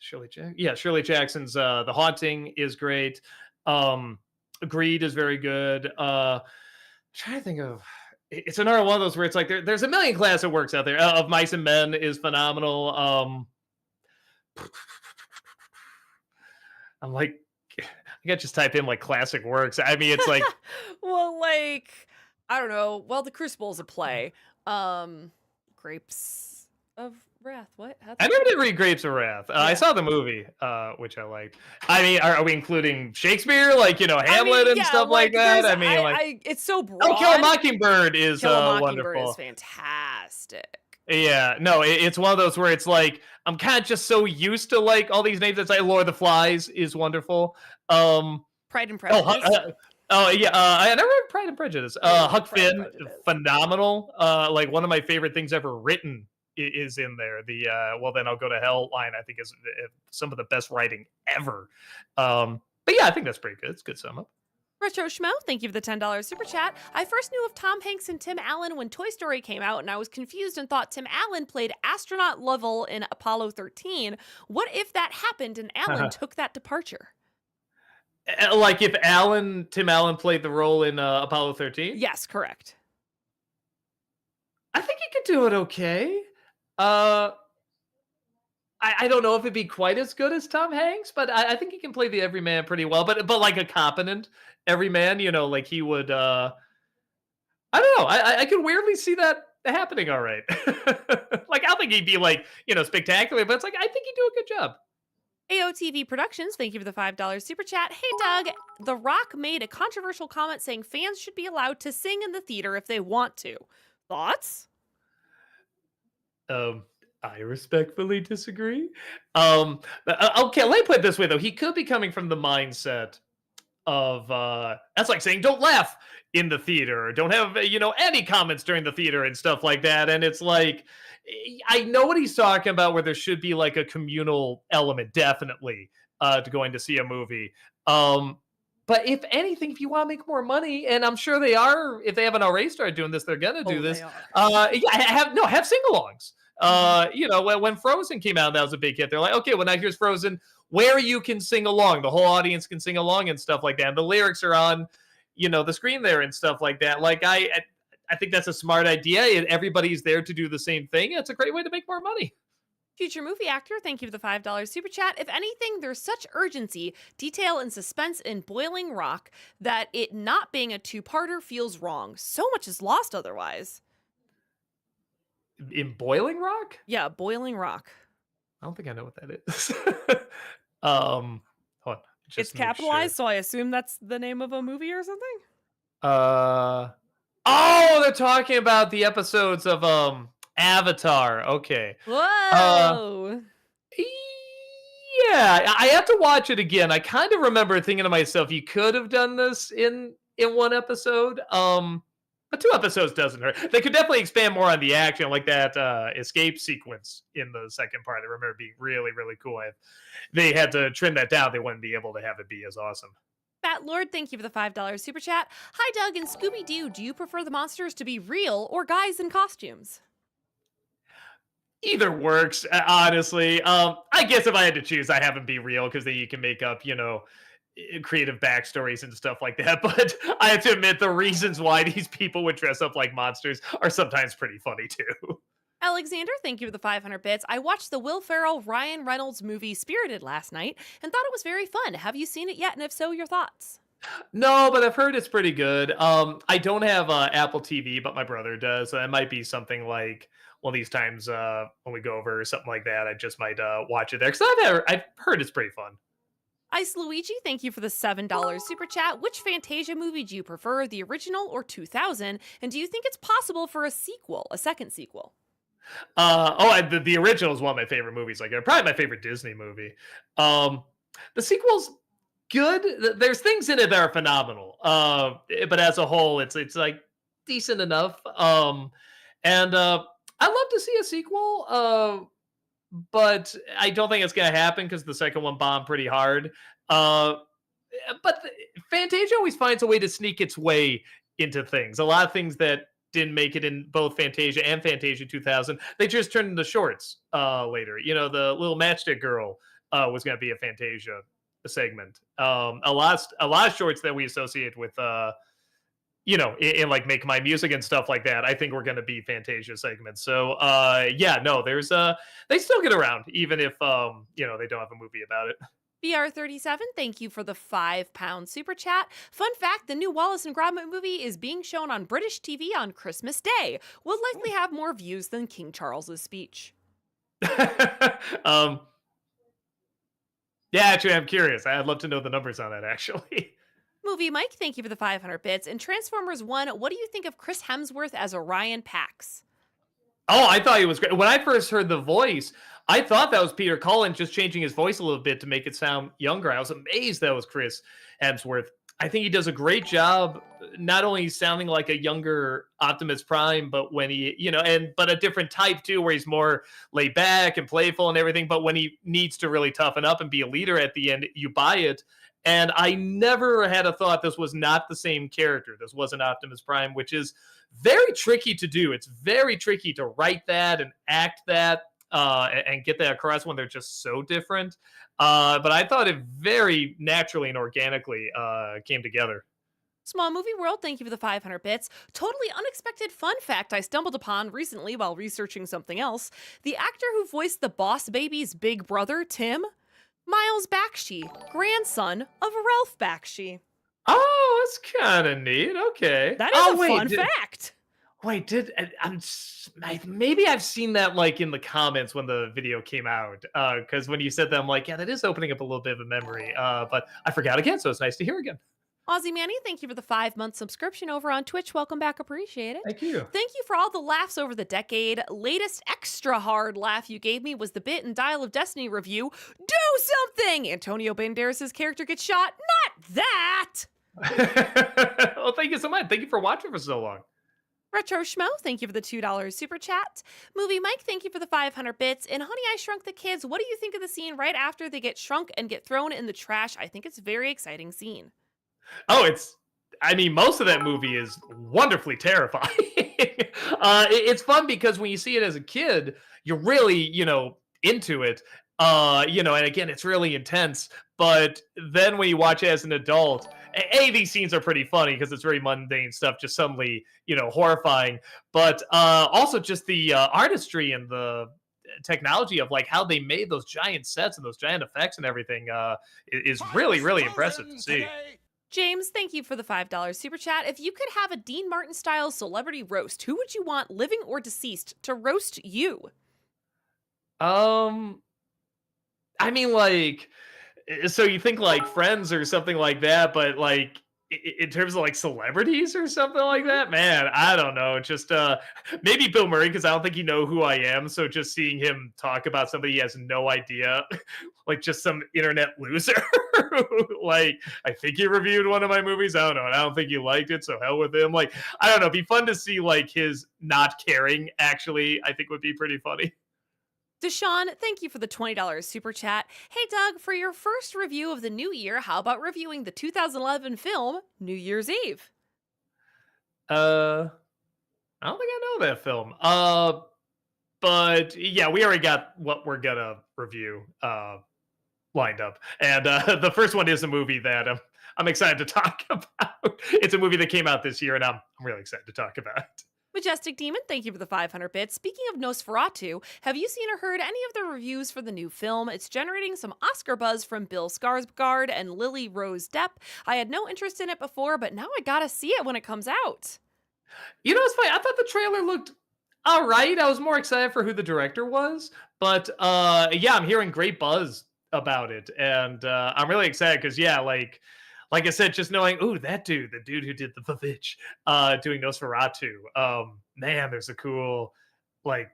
Shirley Jackson. Yeah, Shirley Jackson's The Haunting is great. Greed is very good. I'm trying to think of. It's another one of those where it's like there's a million classic works out there. Of Mice and Men is phenomenal. I'm like, I gotta just type in like classic works. I mean, it's like, well, like I don't know. Well, The Crucible is a play. Grapes of Wrath. What? I never did read Grapes of Wrath. I saw the movie, which I liked. I mean, are we including Shakespeare, like Hamlet and stuff like that? I mean, it's so broad. Oh, Kill a Mockingbird is Kill a Mockingbird wonderful. is fantastic. Yeah, no, it's one of those where it's like I'm kind of just so used to like all these names. It's like Lord of the Flies is wonderful. Pride and Prejudice. I never read Pride and Prejudice. Huck Finn, phenomenal. Like one of my favorite things ever written is in there. The well, then I'll go to hell line. I think is some of the best writing ever. But yeah, I think that's pretty good. It's a good sum up. Retro Schmo, thank you for the $10 super chat. I first knew of Tom Hanks and Tim Allen when Toy Story came out, and I was confused and thought Tim Allen played astronaut Lovell in Apollo 13. What if that happened and Allen took that departure? Like if Tim Allen played the role in Apollo 13? Yes, correct. I think he could do it okay. I don't know if it'd be quite as good as Tom Hanks, but I think he can play the everyman pretty well. But like a competent everyman, like he would. I don't know. I could weirdly see that happening. All right. Like I don't think he'd be like spectacular, but it's like I think he'd do a good job. AOTV Productions, thank you for the $5 super chat. Hey, Doug, The Rock made a controversial comment saying fans should be allowed to sing in the theater if they want to. Thoughts? I respectfully disagree. Okay, let me put it this way, though. He could be coming from the mindset of, that's like saying don't laugh in the theater, or don't have, any comments during the theater and stuff like that. And it's like, I know what he's talking about, where there should be like a communal element, definitely, to going to see a movie. But if anything, if you want to make more money, and I'm sure they are, if they haven't already started doing this, they're gonna do this. Have sing-alongs. Mhm. When Frozen came out, that was a big hit. They're like, okay, well now here's Frozen, where you can sing along. The whole audience can sing along and stuff like that. And the lyrics are on, the screen there and stuff like that. Like I think that's a smart idea. And everybody's there to do the same thing. It's a great way to make more money. Future movie actor, thank you for the $5 super chat. If anything, there's such urgency, detail, and suspense in Boiling Rock that it not being a two-parter feels wrong. So much is lost otherwise. In Boiling Rock? Yeah, Boiling Rock. I don't think I know what that is. Hold on, It's just make capitalized, sure. so I assume that's the name of a movie or something. Uh oh, they're talking about the episodes of Avatar. Okay. Uh Whoa! yeah, I have to watch it again. I kind of remember thinking to myself, you could have done this in one episode. But two episodes doesn't hurt. They could definitely expand more on the action, like that escape sequence in the second part. I remember being really, really cool. If they had to trim that down, they wouldn't be able to have it be as awesome. Fat Lord, thank you for the $5 super chat. Hi, Doug and Scooby Doo. Do you prefer the monsters to be real or guys in costumes? Either works, honestly. I guess if I had to choose, I have them be real because then you can make up, creative backstories and stuff like that. But I have to admit, the reasons why these people would dress up like monsters are sometimes pretty funny too. Alexander, thank you for the 500 bits. I watched the Will Ferrell Ryan Reynolds movie Spirited last night and thought it was very fun. Have you seen it yet? And if so, your thoughts? No, but I've heard it's pretty good. I don't have Apple TV, but my brother does. So it might be something like one of these times when we go over or something like that. I just might watch it there because I've heard it's pretty fun. Ice Luigi, thank you for the $7 super chat. Which Fantasia movie do you prefer, the original or 2000? And do you think it's possible for a sequel, a second sequel? The original is one of my favorite movies. Like probably my favorite Disney movie. The sequel's good. There's things in it that are phenomenal. But as a whole, it's like decent enough. And I'd love to see a sequel. But I don't think it's gonna happen because the second one bombed pretty hard. Uh, but Fantasia always finds a way to sneak its way into things. A lot of things that didn't make it in both Fantasia and Fantasia 2000, they just turned into shorts later. The little matchstick girl was going to be a Fantasia segment. A lot of shorts that we associate with in like Make My Music and stuff like that, I think we're going to be Fantasia segments. So yeah, no, there's they still get around even if they don't have a movie about it. BR37, thank you for the £5 super chat. Fun fact, the new Wallace and Gromit movie is being shown on British TV on Christmas Day. Will likely have more views than King Charles's speech. um yeah, actually I'm curious. I'd love to know the numbers on that actually. Movie Mike, thank you for the 500 bits. In Transformers 1, what do you think of Chris Hemsworth as Orion Pax? Oh, I thought he was great. When I first heard the voice, I thought that was Peter Cullen just changing his voice a little bit to make it sound younger. I was amazed that was Chris Hemsworth. I think he does a great job, not only sounding like a younger Optimus Prime, but when but a different type too, where he's more laid back and playful and everything. But when he needs to really toughen up and be a leader at the end, you buy it. And I never had a thought this was not the same character. This wasn't Optimus Prime, which is very tricky to do. It's very tricky to write that and act that and get that across when they're just so different. But I thought it very naturally and organically came together. Small Movie World, thank you for the 500 bits. Totally unexpected fun fact I stumbled upon recently while researching something else. The actor who voiced the Boss Baby's big brother, Tim, Miles Bakshi, grandson of Ralph Bakshi. Oh, that's kind of neat. Okay. That is a fun fact. Wait, maybe I've seen that like in the comments when the video came out. Because when you said that, I'm like, yeah, that is opening up a little bit of a memory. But I forgot again, so it's nice to hear again. Aussie Manny, thank you for the 5-month subscription over on Twitch. Welcome back. Appreciate it. Thank you. Thank you for all the laughs over the decade. Latest extra hard laugh you gave me was the bit in Dial of Destiny review. Do something! Antonio Banderas' character gets shot. Not that! Well, thank you so much. Thank you for watching for so long. Retro Schmo, thank you for the $2 super chat. Movie Mike, thank you for the 500 bits. In Honey, I Shrunk the Kids, what do you think of the scene right after they get shrunk and get thrown in the trash? I think it's a very exciting scene. Oh, most of that movie is wonderfully terrifying. It's fun because when you see it as a kid, you're really, into it. And again, it's really intense. But then when you watch it as an adult, these scenes are pretty funny because it's very mundane stuff, just suddenly, horrifying. But also just the artistry and the technology of like how they made those giant sets and those giant effects and everything is really, really impressive to see. James, thank you for the $5 super chat. If you could have a Dean Martin style celebrity roast, who would you want, living or deceased, to roast you? Um, I mean, like, so you think like Friends or something like that, but like in terms of like celebrities or something like Mhm. that, man, I don't know. Just maybe Bill Murray because I don't think he know who I am. So just seeing him talk about somebody he has no idea, like just some internet loser. Like I think he reviewed one of my movies. I don't know. And I don't think he liked it. So hell with him. Like I don't know. It'd be fun to see like his not caring. Actually, I think would be pretty funny. Deshaun, thank you for the $20 super chat. Hey, Doug, for your first review of the new year, how about reviewing the 2011 film New Year's Eve? Uh, I don't think I know that film. But yeah, we already got what we're gonna review lined up, and the first one is a movie that I'm excited to talk about. It's a movie that came out this year, and I'm really excited to talk about. Majestic Demon, thank you for the 500 bits. Speaking of Nosferatu, have you seen or heard any of the reviews for the new film? It's generating some Oscar buzz from Bill Skarsgård and Lily Rose Depp. I had no interest in it before, but now I gotta see it when it comes out. It's funny. I thought the trailer looked all right. I was more excited for who the director was, but yeah, I'm hearing great buzz about it, and I'm really excited because yeah, like I said, just knowing, ooh, that dude, the dude who did the Vavitch, doing Nosferatu. Man, there's a cool, like,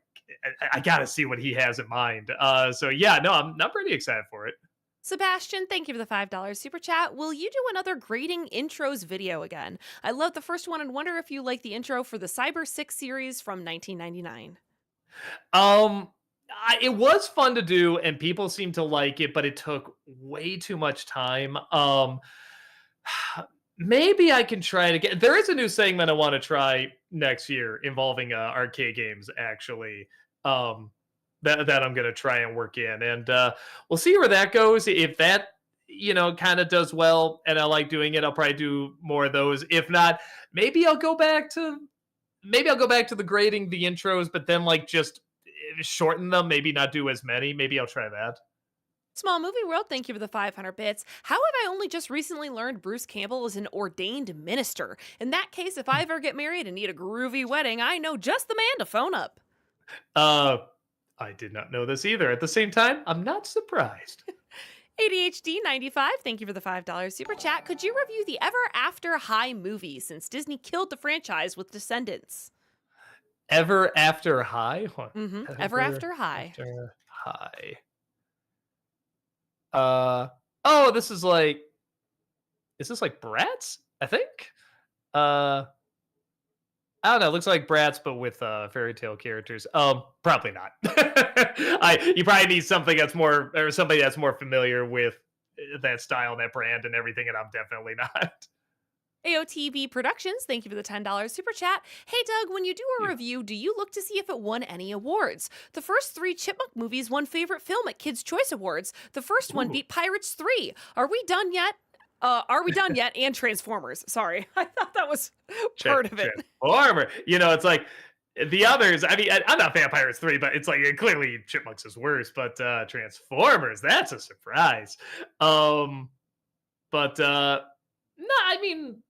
I gotta see what he has in mind. So yeah, no, I'm pretty excited for it. Sebastian, thank you for the $5 super chat. Will you do another grading intros video again? I love the first one and wonder if you like the intro for the Cyber 6 series from 1999. Um, it was fun to do, and people seem to like it, but it took way too much time. Maybe I can try it again. There is a new segment I want to try next year involving arcade games, actually. Um, that I'm gonna try and work in, and we'll see where that goes. If that kind of does well, and I like doing it, I'll probably do more of those. If not, maybe I'll go back to the grading the intros, but then like just shorten them. Maybe not do as many. Maybe I'll try that. Small Movie World, thank you for the 500 bits. How have I only just recently learned Bruce Campbell is an ordained minister? In that case, if I ever get married and need a groovy wedding, I know just the man to phone up. Uh, I did not know this either. At the same time, I'm not surprised. ADHD 95, thank you for the $5 super chat. Could you review the Ever After High movie since Disney killed the franchise with Descendants? Ever After High? Ever After High. After High. Oh, is this like Bratz? I think. I don't know. It looks like Bratz, but with fairy tale characters. Probably not. You probably need something that's more, or somebody that's more familiar with that style and that brand and everything, and I'm definitely not. AOTB Productions, thank you for the $10 super chat. Hey Doug, when you do a review, do you look to see if it won any awards? The first 3 Chipmunk movies won favorite film at Kids' Choice Awards. The first one beat Pirates 3. Are we done yet? And Transformers. Sorry, I thought that was part of it. Transformer. It's like the others. I mean, I'm not a fan of Pirates 3, but it's like clearly Chipmunks is worse. But Transformers, that's a surprise. But no, I mean,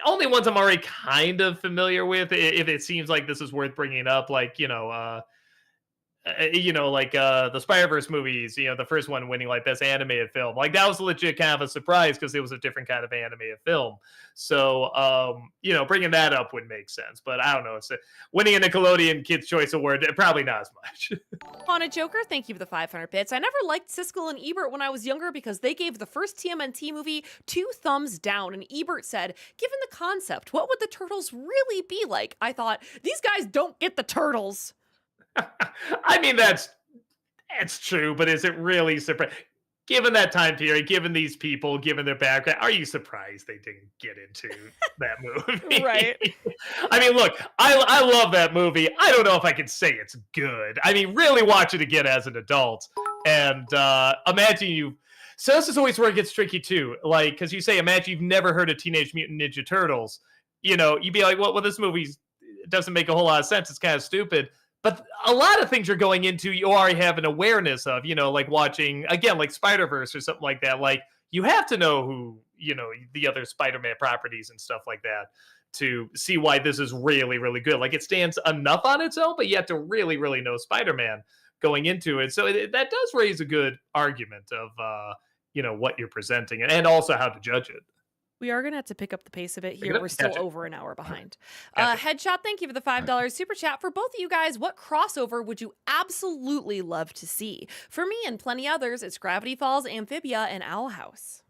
only ones I'm already kind of familiar with. If it seems like this is worth bringing up, like the Spider-Verse movies, the first one winning like best animated film. Like that was legit kind of a surprise because it was a different kind of animated film. So, bringing that up would make sense. But I don't know. It's winning a Nickelodeon Kids' Choice Award, probably not as much. Haunted Joker, thank you for the 500 bits. I never liked Siskel and Ebert when I was younger because they gave the first TMNT movie 2 thumbs down. And Ebert said, given the concept, what would the turtles really be like? I thought, these guys don't get the turtles. I mean, that's true, but is it really surprising? given that time period, given these people, given their background, are you surprised they didn't get into that movie? Right. I mean, look, I love that movie. I don't know if I can say it's good. I mean, really watch it again as an adult, and imagine you. So this is always where it gets tricky too. Like, because you say, imagine you've never heard of Teenage Mutant Ninja Turtles. You know, you'd be like, well, this movie doesn't make a whole lot of sense. It's kind of stupid. But a lot of things you're going into, you already have an awareness of, you know, like watching, again, like Spider-Verse or something like that. Like, you have to know who, you know, the other Spider-Man properties and stuff like that to see why this is really, really good. Like, it stands enough on its own, but you have to really, really know Spider-Man going into it. So that does raise a good argument of, you know, what you're presenting and also how to judge it. We are going to have to pick up the pace of it Pick it here. up? We're still Gotcha. over an hour behind. Gotcha. Headshot, thank you for the $5 super chat. For both of you guys, what crossover would you absolutely love to see? For me and plenty others, it's Gravity Falls, Amphibia, and Owl House.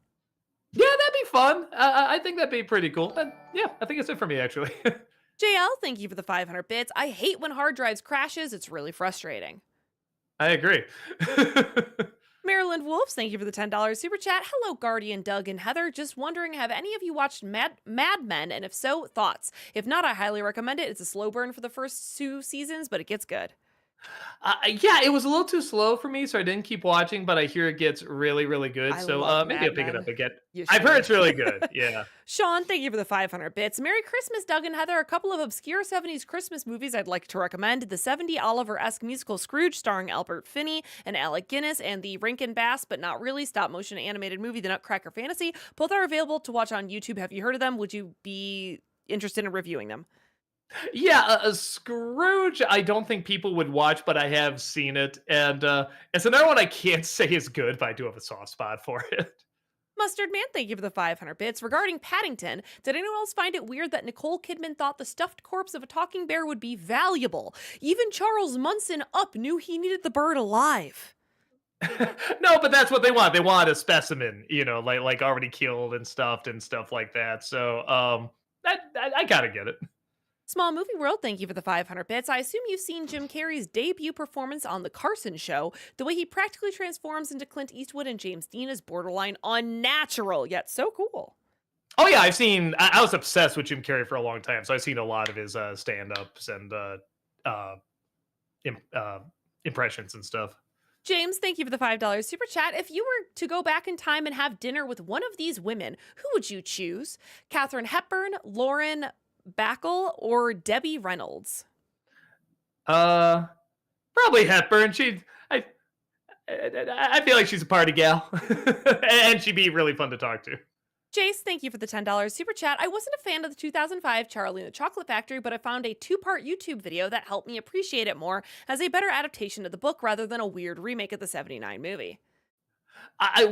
Yeah, that'd be fun. I think that'd be pretty cool. But yeah, I think it's it for me, actually. JL, thank you for the 500 bits. I hate when hard drives crashes. It's really frustrating. I agree. Maryland Wolves, thank you for the $10 super chat. Hello, Guardian, Doug, and Heather. Just wondering, have any of you watched Mad Men? And if so, thoughts? If not, I highly recommend it. It's a slow burn for the first 2 seasons, but it gets good. Yeah, it was a little too slow for me, so I didn't keep watching, but I hear it gets really, really good. I So love maybe Mad I'll pick it Men. up again. You I've heard should. it's really good. Yeah. Sean, thank you for the 500 bits. Merry Christmas, Doug and Heather. A couple of obscure 70s Christmas movies I'd like to recommend. The 70 Oliver-esque musical Scrooge starring Albert Finney and Alec Guinness, and the Rankin Bass, but not really, stop-motion animated movie The Nutcracker Fantasy. Both are available to watch on YouTube. Have you heard of them? Would you be interested in reviewing them? Yeah, Scrooge, I don't think people would watch, but I have seen it. And it's another one I can't say is good, but I do have a soft spot for it. Mustard Man, thank you for the 500 bits. Regarding Paddington, did anyone else find it weird that Nicole Kidman thought the stuffed corpse of a talking bear would be valuable? Even Charles Munson Up knew he needed the bird alive. No, but that's what they want. They want a specimen, you know, like already killed and stuffed and stuff like that. So I gotta get it. Small Movie World, thank you for the 500 bits. I assume you've seen Jim Carrey's debut performance on The Carson Show. The way he practically transforms into Clint Eastwood and James Dean is borderline unnatural, yet so cool. Oh yeah, I've seen. I was obsessed with Jim Carrey for a long time, so I've seen a lot of his stand-ups and impressions and stuff. James, thank you for the $5 super chat. If you were to go back in time and have dinner with one of these women, who would you choose? Katharine Hepburn, Lauren Bacall, or Debbie Reynolds? Probably Hepburn. I feel like she's a party gal, and she'd be really fun to talk to. Jace, thank you for the $10 super chat. I wasn't a fan of the 2005 Charlie and the Chocolate Factory, but I found a 2-part YouTube video that helped me appreciate it more as a better adaptation of the book rather than a weird remake of the 79 movie.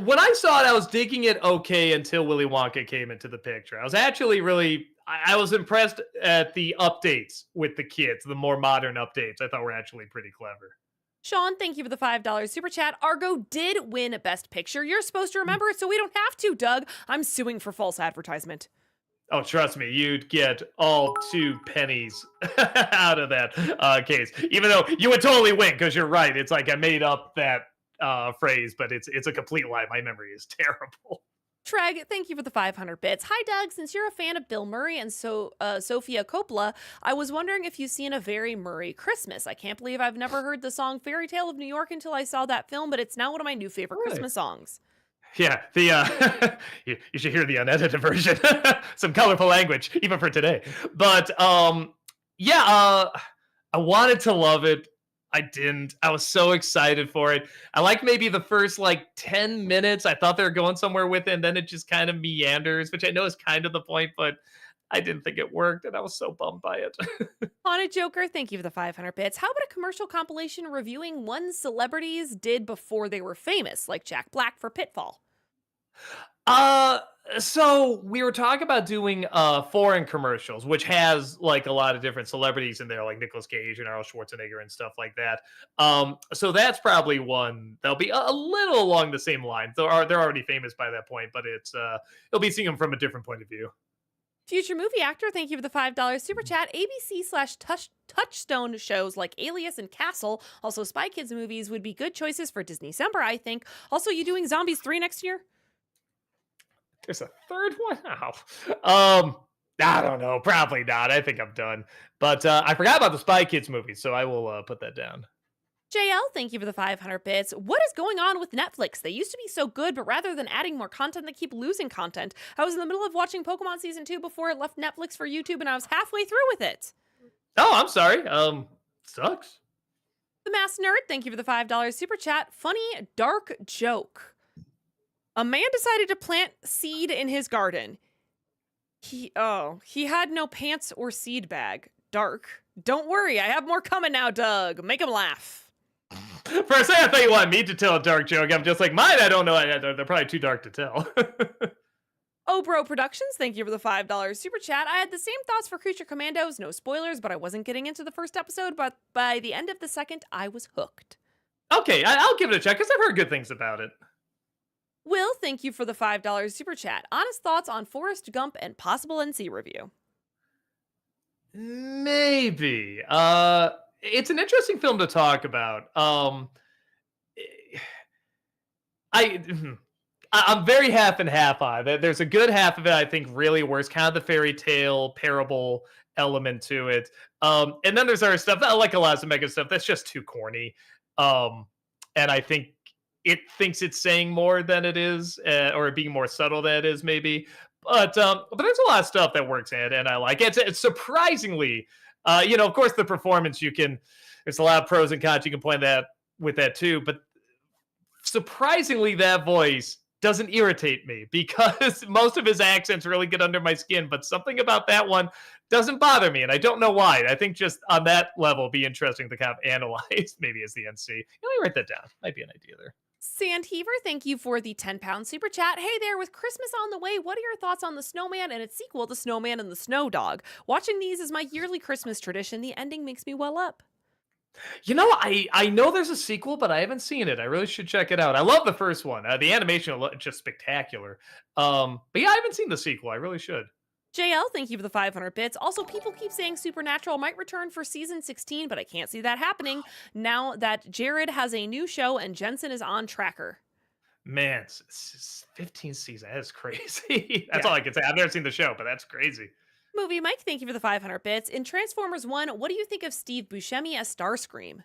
When I saw it, I was digging it okay until Willy Wonka came into the picture. I was actually really, I was impressed at the updates with the kids, the more modern updates. I thought were actually pretty clever. Sean, thank you for the $5 super chat. Argo did win Best Picture. You're supposed to remember it, so we don't have to, Doug. I'm suing for false advertisement. Oh, trust me, you'd get all 2 pennies out of that case. Even though you would totally win, because you're right. It's like I made up that phrase, but it's a complete lie. My memory is terrible. Treg, thank you for the 500 bits. Hi, Doug. Since you're a fan of Bill Murray and Sofia Coppola, I was wondering if you've seen A Very Murray Christmas. I can't believe I've never heard the song Fairy Tale of New York until I saw that film, but it's now one of my new favorite Christmas songs. Yeah, the you should hear the unedited version. Some colorful language, even for today. But yeah, I wanted to love it. I didn't. I was so excited for it. I like maybe the first like 10 minutes. I thought they were going somewhere with it, and then it just kind of meanders, which I know is kind of the point, but I didn't think it worked, and I was so bummed by it. Haunted Joker, thank you for the 500 bits. How about a commercial compilation reviewing one celebrities did before they were famous, like Jack Black for Pitfall? So we were talking about doing foreign commercials, which has like a lot of different celebrities in there, like Nicolas Cage and Arnold Schwarzenegger and stuff like that. So that's probably one that'll be a little along the same lines. They're already famous by that point, but it's it'll be seeing them from a different point of view. Future movie actor, thank you for the $5 super chat. ABC/Touchstone shows like Alias and Castle, also Spy Kids movies, would be good choices for Disney December, I think. Also, you doing Zombies 3 next year? There's a third one? Oh. I don't know. Probably not. I think I'm done. But I forgot about the Spy Kids movie, so I will put that down. JL, thank you for the 500 bits. What is going on with Netflix? They used to be so good, but rather than adding more content, they keep losing content. I was in the middle of watching Pokemon Season 2 before it left Netflix for YouTube, and I was halfway through with it. Oh, I'm sorry. Sucks. The Mass Nerd, thank you for the $5 super chat. Funny, dark joke. A man decided to plant seed in his garden. He had no pants or seed bag. Dark. Don't worry, I have more coming now, Doug. Make him laugh. For a second, I thought you wanted me to tell a dark joke. I'm just like, mine, I don't know. They're probably too dark to tell. Oh, Bro Productions, thank you for the $5 super chat. I had the same thoughts for Creature Commandos. No spoilers, but I wasn't getting into the first episode. But by the end of the second, I was hooked. Okay, I'll give it a check because I've heard good things about it. Will, thank you for the $5 super chat. Honest thoughts on Forrest Gump and possible NC review. Maybe. It's an interesting film to talk about. I'm very half and half on it. There's a good half of it I think really works, kind of the fairy tale parable element to it. And then there's other stuff that I like a lot of Mega stuff that's just too corny. And I think it thinks it's saying more than it is, or being more subtle than it is, maybe. But there's a lot of stuff that works in it, and I like it. It's surprisingly, of course, the performance. There's a lot of pros and cons you can point that with that too. But surprisingly, that voice doesn't irritate me because most of his accents really get under my skin. But something about that one doesn't bother me, and I don't know why. I think just on that level, it'd be interesting to kind of analyze maybe as the NC. Let me write that down. Might be an idea there. Sandheaver, thank you for the 10-pound super chat. Hey there, with Christmas on the way, what are your thoughts on The Snowman and its sequel, The Snowman and the Snow Dog? Watching these is my yearly Christmas tradition. The ending makes me well up. I know there's a sequel, but I haven't seen it. I really should check it out. I love the first one. The animation is just spectacular. But yeah, I haven't seen the sequel. I really should. JL, thank you for the 500 bits. Also, people keep saying Supernatural might return for season 16, but I can't see that happening now that Jared has a new show and Jensen is on Tracker. Man, it's 15 seasons. That is crazy. That's all I can say. I've never seen the show, but that's crazy. Movie Mike, thank you for the 500 bits. In Transformers 1, what do you think of Steve Buscemi as Starscream?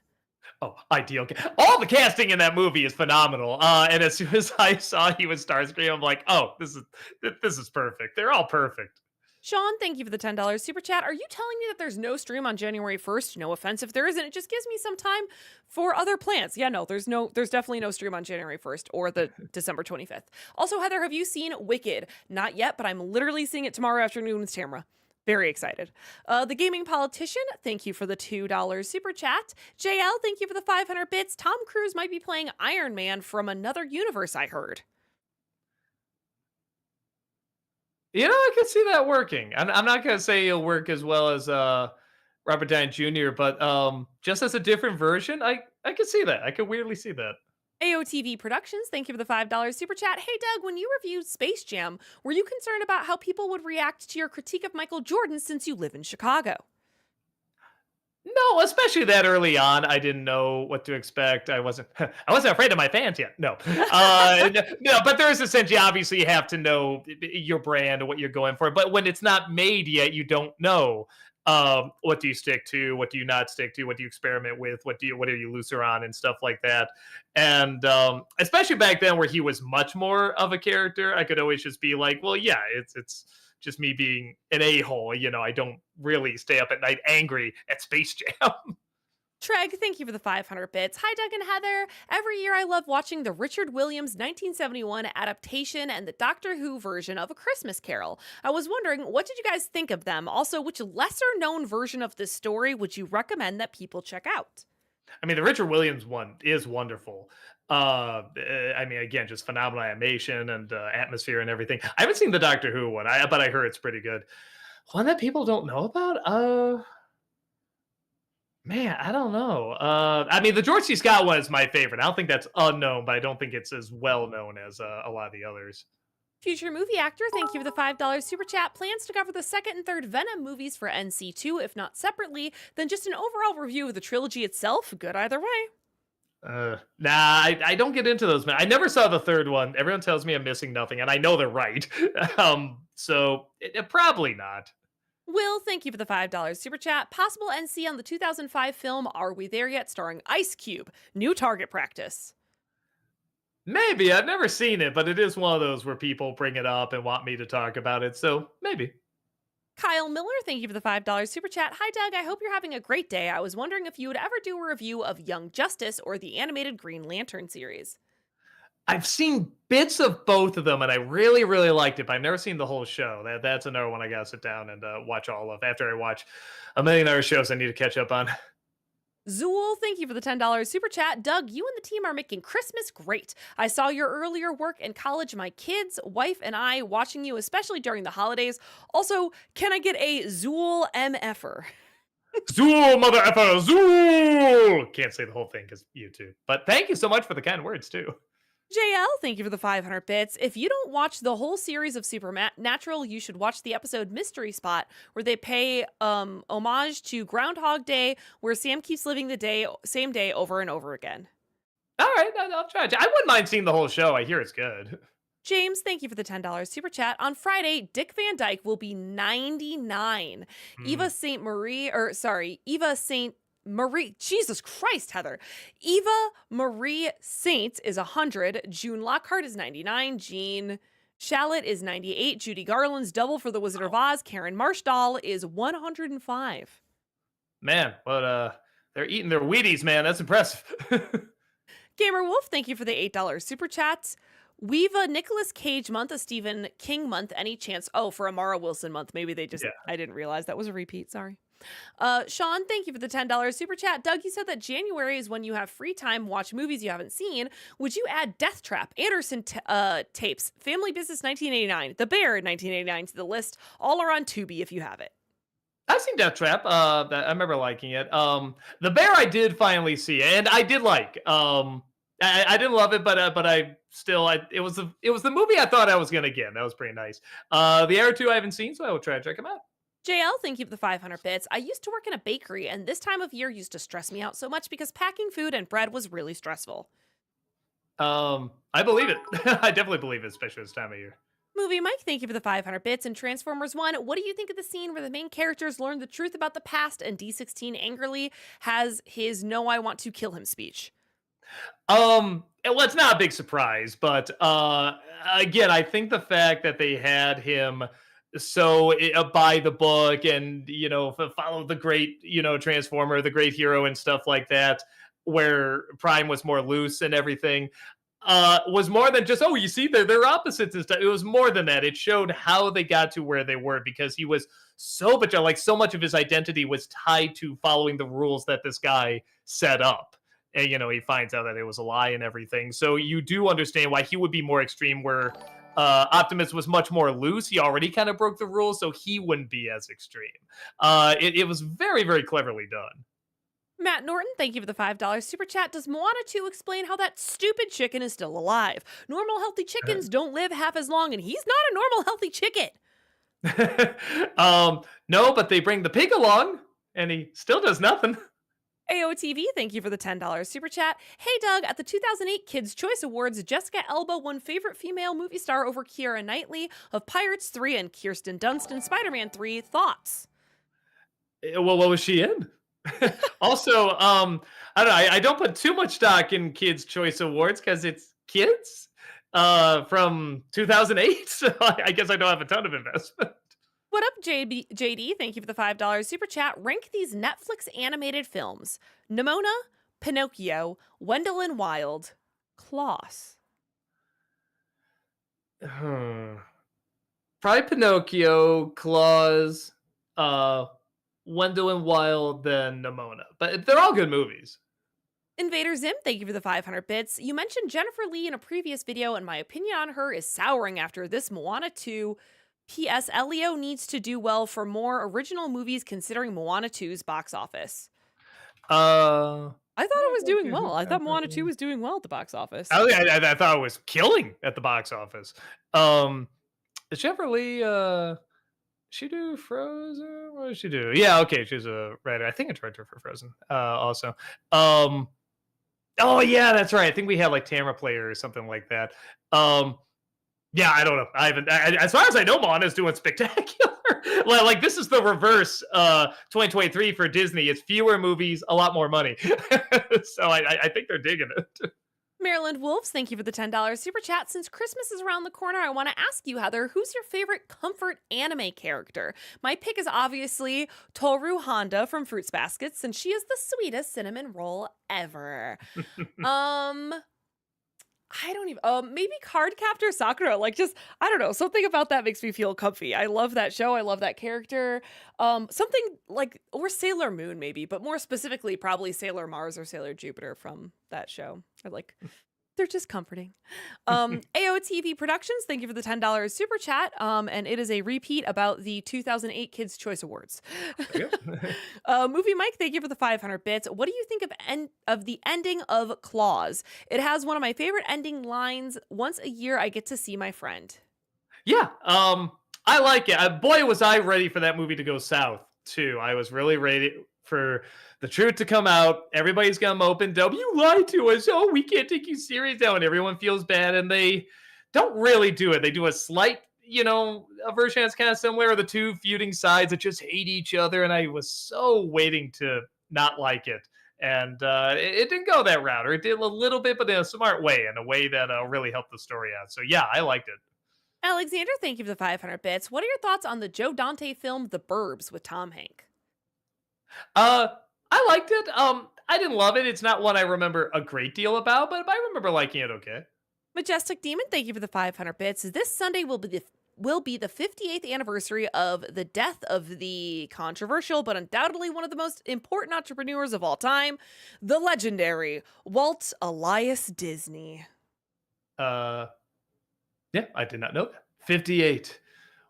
Oh, ideal. All the casting in that movie is phenomenal. And as soon as I saw he was Starscream, I'm like, oh, this is perfect. They're all perfect. Sean, thank you for the $10 super chat. Are you telling me that there's no stream on January 1st? No offense if there isn't. It just gives me some time for other plans. Yeah, no, there's definitely no stream on January 1st or the December 25th. Also, Heather, have you seen Wicked? Not yet, but I'm literally seeing it tomorrow afternoon with Tamra. Very excited. The Gaming Politician, thank you for the $2 super chat. JL, thank you for the 500 bits. Tom Cruise might be playing Iron Man from another universe, I heard. I can see that working. I'm not going to say it'll work as well as Robert Downey Jr., but just as a different version, I can see that. I could weirdly see that. AOTV Productions, thank you for the $5 super chat. Hey, Doug, when you reviewed Space Jam, were you concerned about how people would react to your critique of Michael Jordan since you live in Chicago? No, especially that early on, I didn't know what to expect. I wasn't afraid of my fans yet. No, no, but there is a sense you obviously have to know your brand and what you're going for. But when it's not made yet, you don't know what do you stick to, what do you not stick to, what do you experiment with, what are you looser on, and stuff like that. And especially back then, where he was much more of a character, I could always just be like, well, yeah, it's just me being an a-hole. I don't really stay up at night angry at Space Jam. Treg, thank you for the 500 bits. Hi, Doug and Heather. Every year I love watching the Richard Williams 1971 adaptation and the Doctor Who version of A Christmas Carol. I was wondering, what did you guys think of them? Also, which lesser-known version of this story would you recommend that people check out? I mean, the Richard Williams one is wonderful. Again, just phenomenal animation and atmosphere and everything. I haven't seen the Doctor Who one, but I heard it's pretty good. One that people don't know about? Man, I don't know. The George C. Scott one is my favorite. I don't think that's unknown, but I don't think it's as well known as a lot of the others. Future movie actor, thank you for the $5 super chat. Plans to cover the second and third Venom movies for NC2, if not separately, then just an overall review of the trilogy itself. Good either way. Nah, I don't get into those, man. I never saw the third one. Everyone tells me I'm missing nothing, and I know they're right. So probably not. Will, thank you for the $5 super chat. Possible NC on the 2005 film Are We There Yet? Starring Ice Cube. New target practice. Maybe. I've never seen it, but it is one of those where people bring it up and want me to talk about it, so maybe. Kyle Miller, thank you for the $5 super chat. Hi, Doug. I hope you're having a great day. I was wondering if you would ever do a review of Young Justice or the animated Green Lantern series. I've seen bits of both of them, and I really, really liked it, but I've never seen the whole show. That's another one I gotta sit down and watch all of after I watch a million other shows I need to catch up on. Zool, thank you for the $10 super chat. Doug, you and the team are making Christmas great. I saw your earlier work in college. My kids, wife, and I watching you, especially during the holidays. Also, can I get a Zool MFer? Zool, mother effer, Zool! Can't say the whole thing because YouTube. But thank you so much for the kind words, too. JL, thank you for the 500 bits. If you don't watch the whole series of Supernatural, you should watch the episode Mystery Spot, where they pay homage to Groundhog Day, where Sam keeps living the same day over and over again. All right, I'll try. I wouldn't mind seeing the whole show. I hear it's good. James, thank you for the $10 super chat. On Friday, Dick Van Dyke will be 99. Eva St. Marie, Jesus Christ, Heather. Eva Marie Saint is 100. June Lockhart is 99. Jean Shalit is 98. Judy Garland's double for The Wizard of Oz, Karen Marshall, is 105. Man, but they're eating their Wheaties, man. That's impressive. Gamer Wolf, thank you for the $8 super chats. We've a Nicolas Cage month, a Stephen King month, any chance? Oh, for Amara Wilson month. Maybe they just, I didn't realize that was a repeat. Sorry. Sean, thank you for the $10 super chat. Doug, you said that January is when you have free time, watch movies you haven't seen. Would you add Death Trap, Anderson tapes, Family Business 1989, The Bear 1989 to the list? All are on Tubi if you have it. I've seen Death Trap. I remember liking it. The Bear I did finally see, and I did like. I didn't love it, but I still, it was the movie I thought I was gonna get. That was pretty nice. The Air 2 I haven't seen, so I will try to check them out. JL, thank you for the 500 bits. I used to work in a bakery, and this time of year used to stress me out so much because packing food and bread was really stressful. I believe it. I definitely believe it, especially this time of year. Movie Mike, thank you for the 500 bits. And Transformers 1, what do you think of the scene where the main characters learn the truth about the past and D16 angrily has his "No, I want to kill him" speech? Well, it's not a big surprise, but again, I think the fact that they had him so by the book and follow the great Transformer, the great hero and stuff like that, where Prime was more loose and everything, was more than just, oh, you see, they're opposites and stuff. It was more than that. It showed how they got to where they were, because he was so much of his identity was tied to following the rules that this guy set up. And, he finds out that it was a lie and everything. So you do understand why he would be more extreme, where Optimus was much more loose. He already kind of broke the rules, so he wouldn't be as extreme. It was very, very cleverly done. Matt Norton, thank you for the $5 super chat. Does Moana 2 explain how that stupid chicken is still alive? Normal, healthy chickens don't live half as long, and he's not a normal, healthy chicken. No, but they bring the pig along, and he still does nothing. AOTV, thank you for the $10 super chat. Hey, Doug, at the 2008 Kids' Choice Awards, Jessica Alba won favorite female movie star over Keira Knightley of Pirates 3 and Kirsten Dunst in Spider-Man 3. Thoughts? Well, what was she in? Also, I don't know. I don't put too much stock in Kids' Choice Awards because it's kids from 2008. So I guess I don't have a ton of investment. What up, JD? Thank you for the $5 super chat. Rank these Netflix animated films: Nimona, Pinocchio, Wendell and Wild, Klaus. Probably Pinocchio, Claus, Wendell and Wild, then Nimona. But they're all good movies. Invader Zim, thank you for the 500 bits. You mentioned Jennifer Lee in a previous video, and my opinion on her is souring after this Moana 2. P.S. Elio needs to do well for more original movies considering Moana 2's box office. I thought it was doing well. I thought Moana 2 was doing well at the box office. I thought it was killing at the box office. Um, Jennifer Lee, she do Frozen? What did she do? Yeah, okay, she's a writer. I think a director for Frozen. Also, um, oh yeah, that's right. I think we had like Tamara Player or something like that. Um, yeah, I don't know. I haven't. As far as I know, Moana's doing spectacular. Like this is the reverse. 2023 for Disney. It's fewer movies, a lot more money. So I think they're digging it. Maryland Wolves, thank you for the $10 super chat. Since Christmas is around the corner, I want to ask you, Heather, who's your favorite comfort anime character? My pick is obviously Toru Honda from Fruits Basket, since she is the sweetest cinnamon roll ever. I don't even, maybe Cardcaptor Sakura. Like, just, I don't know. Something about that makes me feel comfy. I love that show. I love that character. Something like, or Sailor Moon, maybe, but more specifically, probably Sailor Mars or Sailor Jupiter from that show. I like, they're just comforting. AOTV Productions, thank you for the $10 super chat. And it is a repeat about the 2008 Kids' Choice Awards. Movie Mike, thank you for the 500 bits. What do you think of the ending of Claws? It has one of my favorite ending lines. Once a year, I get to see my friend. Yeah, I like it. Boy, was I ready for that movie to go south too. I was really ready for the truth to come out. Everybody's gonna mope and dope. You lied to us. Oh, we can't take you serious now, and everyone feels bad. And they don't really do it. They do a slight, a version that's kind of similar. The two feuding sides that just hate each other, and I was so waiting to not like it. And it didn't go that route, or it did a little bit, but in a smart way, in a way that really helped the story out. So yeah, I liked it. Alexander, thank you for the 500 bits. What are your thoughts on the Joe Dante film The Burbs with Tom Hanks? I liked it. I didn't love it. It's not one I remember a great deal about, but I remember liking it okay. Majestic Demon, thank you for the 500 bits. This Sunday will be the 58th anniversary of the death of the controversial but undoubtedly one of the most important entrepreneurs of all time, the legendary Walt Elias Disney. Yeah, I did not know that. 58.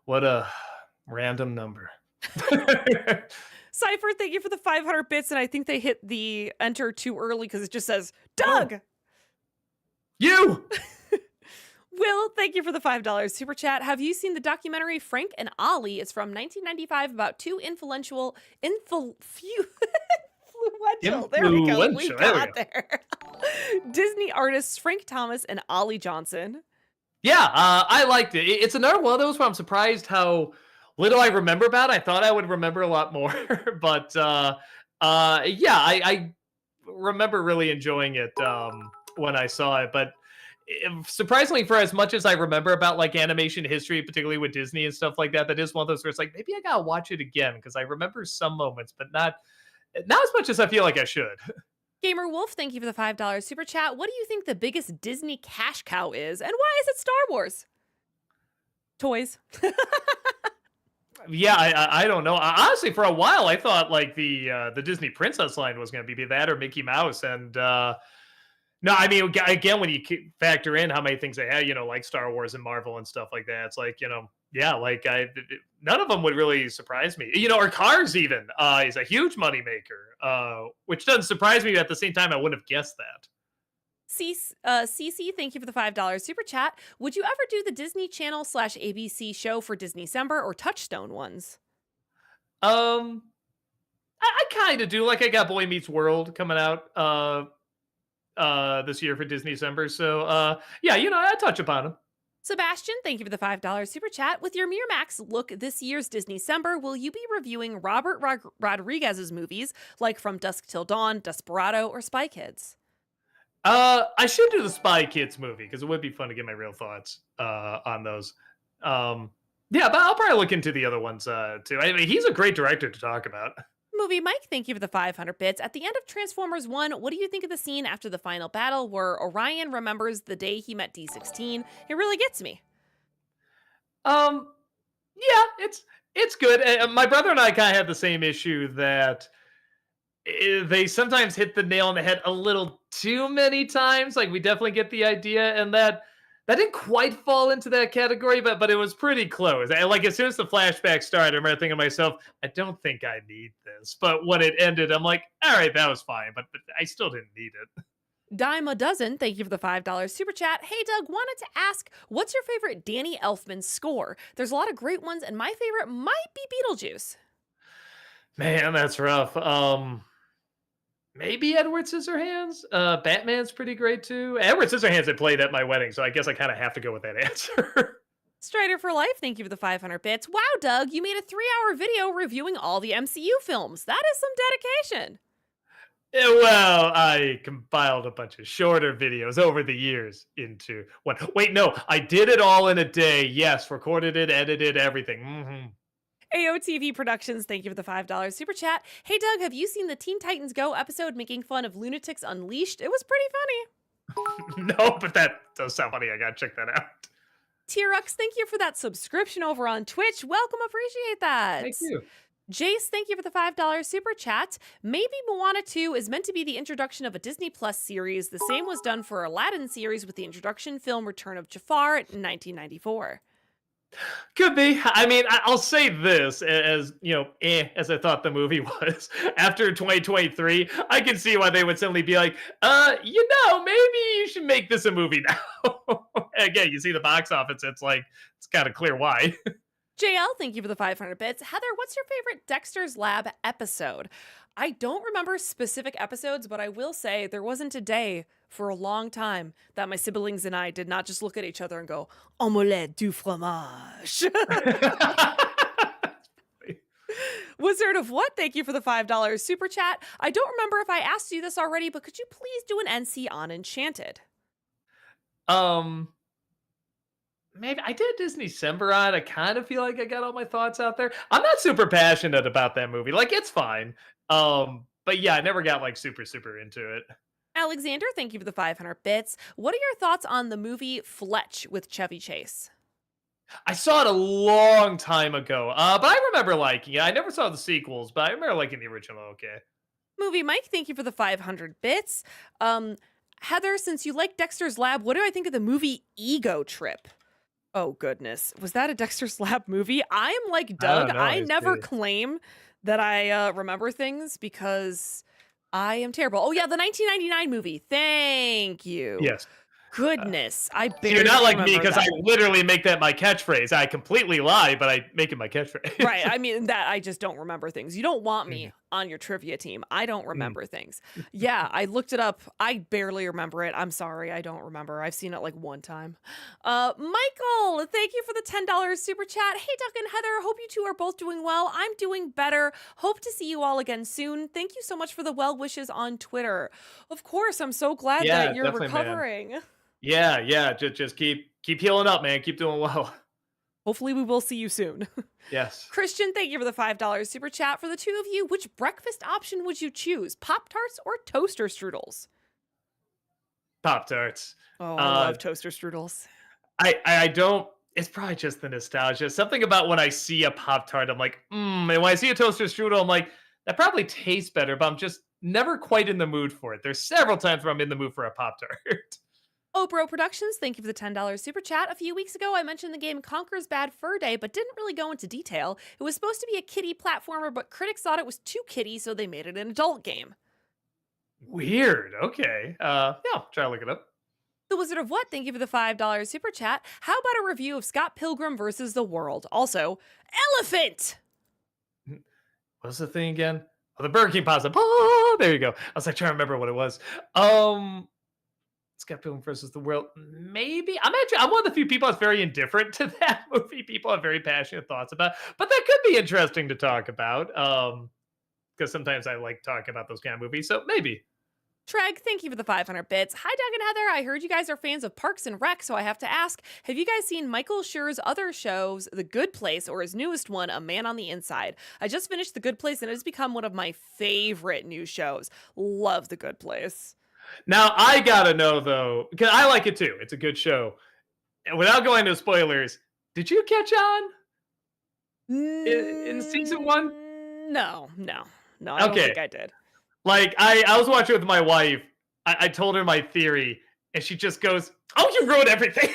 What a random number. Cypher, thank you for the 500 bits, and I think they hit the enter too early because it just says, Doug! Oh. You! Will, thank you for the $5 super chat. Have you seen the documentary Frank and Ollie? It's from 1995 about two influential... There we go. We got there. Disney artists Frank Thomas and Ollie Johnson. Yeah, I liked it. It's another one of those where I'm surprised how little I remember about it. I thought I would remember a lot more, but yeah, I remember really enjoying it when I saw it. But surprisingly, for as much as I remember about like animation history, particularly with Disney and stuff like that, that is one of those where it's like maybe I gotta watch it again because I remember some moments, but not as much as I feel like I should. Gamer Wolf, thank you for the $5 super chat. What do you think the biggest Disney cash cow is, and why is it Star Wars? Toys. Yeah, I don't know. Honestly, for a while, I thought like the Disney Princess line was going to be that or Mickey Mouse, and no, I mean again when you factor in how many things they had, like Star Wars and Marvel and stuff like that, it's like yeah, like none of them would really surprise me. Or Cars even is a huge moneymaker, which doesn't surprise me. But at the same time, I wouldn't have guessed that. CC, thank you for the $5 super chat. Would you ever do the Disney Channel / ABC show for Disneycember or Touchstone ones? I kind of do. Like I got Boy Meets World coming out this year for Disneycember, so yeah, I touch upon them. Sebastian, thank you for the $5 super chat. With your Miramax look this year's Disneycember, will you be reviewing Robert Rodriguez's movies like From Dusk Till Dawn, Desperado, or Spy Kids? I should do the Spy Kids movie because it would be fun to get my real thoughts on those. Yeah, but I'll probably look into the other ones too. I mean, he's a great director to talk about. Movie Mike, thank you for the 500 bits. At the end of Transformers 1, what do you think of the scene after the final battle where Orion remembers the day he met D16? It really gets me. Yeah, it's good. My brother and I kind of have the same issue that they sometimes hit the nail on the head a little too many times. Like we definitely get the idea, and that That didn't quite fall into that category, but it was pretty close. And like as soon as the flashback started, I remember thinking to myself, I don't think I need this. But when it ended, I'm like, all right, that was fine, but I still didn't need it. Dime a dozen, thank you for the $5 super chat. Hey Doug, wanted to ask, what's your favorite Danny Elfman score? There's a lot of great ones, and my favorite might be Beetlejuice. Man, that's rough. Maybe Edward Scissorhands. Batman's pretty great too. Edward Scissorhands had played at my wedding, so I guess I kind of have to go with that answer. Strider for Life, thank you for the 500 bits. Wow, Doug, you made a 3-hour video reviewing all the MCU films. That is some dedication. Yeah, well, I compiled a bunch of shorter videos over the years into one. Wait, no, I did it all in a day. Yes, recorded it, edited everything. AOTV Productions, thank you for the $5 super chat. Hey Doug, have you seen the Teen Titans Go episode making fun of Lunatics Unleashed? It was pretty funny. No, but that does sound funny. I gotta check that out. T-Rux, thank you for that subscription over on Twitch. Welcome, appreciate that. Thank you. Jace, thank you for the $5 super chat. Maybe Moana 2 is meant to be the introduction of a Disney Plus series. The same was done for Aladdin series with the introduction film Return of Jafar in 1994. Could be. I mean, I'll say this as as I thought the movie was. After 2023, I can see why they would suddenly be like, maybe you should make this a movie now. Again, you see the box office, it's kind of clear why. JL, thank you for the 500 bits. Heather, what's your favorite Dexter's Lab episode? I don't remember specific episodes, but I will say there wasn't a day for a long time that my siblings and I did not just look at each other and go, omelette du fromage. Wizard of What, thank you for the $5 super chat. I don't remember if I asked you this already, but could you please do an NC on Enchanted? Maybe I did Disney December. I kind of feel like I got all my thoughts out there. I'm not super passionate about that movie. Like, it's fine. But yeah, I never got super into it. Alexander, thank you for the 500 bits. What are your thoughts on the movie Fletch with Chevy Chase? I saw it a long time ago, but I remember liking it. I never saw the sequels, but I remember liking the original. Okay. Movie Mike, thank you for the 500 bits. Heather, since you like Dexter's Lab, what do I think of the movie Ego Trip? Oh, goodness. Was that a Dexter's Lab movie? I am like Doug. I never claim that I remember things because I am terrible. Oh, yeah, the 1999 movie. Thank you. Yes. Goodness. I barely You're not like me because that. I literally make that my catchphrase. I completely lie, but I make it my catchphrase. Right. I mean, that I just don't remember things. You don't want me on your trivia team. I don't remember things. Yeah, I looked it up. I barely remember it. I'm sorry. I don't remember. I've seen it like one time. Michael, thank you for the $10 super chat. Hey, Doug and Heather. Hope you two are both doing well. I'm doing better. Hope to see you all again soon. Thank you so much for the well wishes on Twitter. Of course, I'm so glad that you're recovering. Man. Yeah. Just keep healing up, man. Keep doing well. Hopefully we will see you soon. Yes. Christian, thank you for the $5 super chat. For the two of you, which breakfast option would you choose? Pop-Tarts or toaster strudels? Pop-Tarts. Oh, I love toaster strudels. I don't, it's probably just the nostalgia. Something about when I see a Pop-Tart, I'm like, and when I see a toaster strudel, I'm like, that probably tastes better, but I'm just never quite in the mood for it. There's several times where I'm in the mood for a Pop-Tart. Bro Productions, thank you for the $10 super chat. A few weeks ago, I mentioned the game Conker's Bad Fur Day, but didn't really go into detail. It was supposed to be a kiddie platformer, but critics thought it was too kiddie, so they made it an adult game. Weird. Okay. Yeah, try to look it up. The Wizard of What, thank you for the $5 super chat. How about a review of Scott Pilgrim versus the World? Also, Elephant! What's the thing again? Oh, the Burger King pasta. Oh, there you go. I was like trying to remember what it was. Scott Pilgrim versus the World. Maybe I'm one of the few people that's very indifferent to that movie. People have very passionate thoughts about, but that could be interesting to talk about. Because sometimes I like talking about those kind of movies. So maybe. Treg, thank you for the 500 bits. Hi, Doug and Heather. I heard you guys are fans of Parks and Rec, so I have to ask, have you guys seen Michael Schur's other shows, The Good Place, or his newest one, A Man on the Inside? I just finished The Good Place, and it has become one of my favorite new shows. Love The Good Place. Now, I gotta know, though, because I like it too. It's a good show. And without going into spoilers, did you catch on in season 1? No, I don't think I did. Like, I was watching with my wife. I told her my theory, and she just goes, "Oh, you ruined everything."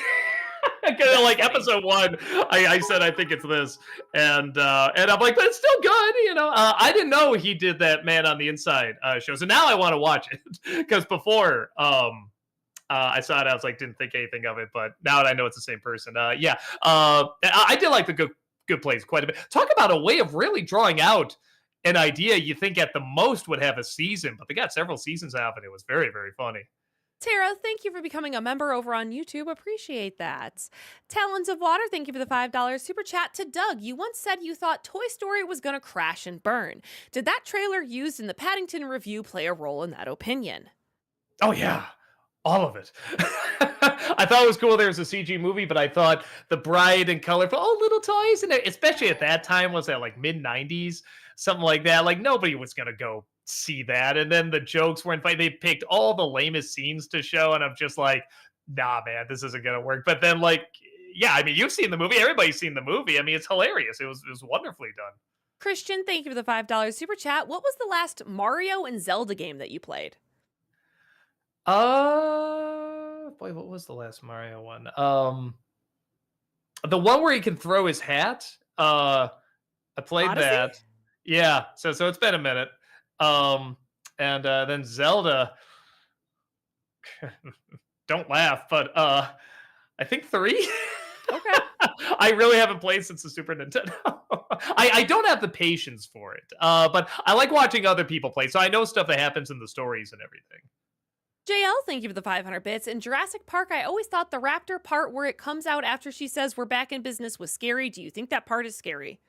Like funny. episode 1, I said I think it's this, and I'm like, but it's still good, you know. I didn't know he did that Man on the Inside show, so now I want to watch it because before I saw it, I was like, didn't think anything of it, but now that I know it's the same person, I did like the Good Place quite a bit. Talk about a way of really drawing out an idea you think at the most would have a season, but they got several seasons out, and it was very, very funny. Tara, thank you for becoming a member over on YouTube. Appreciate that. Talons of Water, thank you for the $5 super chat. To Doug, you once said you thought Toy Story was going to crash and burn. Did that trailer used in the Paddington review play a role in that opinion? Oh yeah, all of it. I thought it was cool there was a CG movie, but I thought the bright and colorful, little toys, and especially at that time, was that like mid 90s, something like that. Like nobody was gonna go see that. And then the jokes weren't funny. They picked all the lamest scenes to show, and I'm just like, nah, man, this isn't gonna work. But then, like, yeah, I mean, you've seen the movie. Everybody's seen the movie. I mean, it's hilarious. It was wonderfully done. Christian, thank you for the $5 super chat. What was the last Mario and Zelda game that you played? Boy, what was the last Mario one? The one where he can throw his hat. I played Odyssey? that. Yeah, so it's been a minute. And then Zelda. Don't laugh, but I think 3. Okay. I really haven't played since the Super Nintendo. I don't have the patience for it, but I like watching other people play, so I know stuff that happens in the stories and everything. JL, thank you for the 500 bits. In Jurassic Park, I always thought the raptor part where it comes out after she says we're back in business was scary. Do you think that part is scary?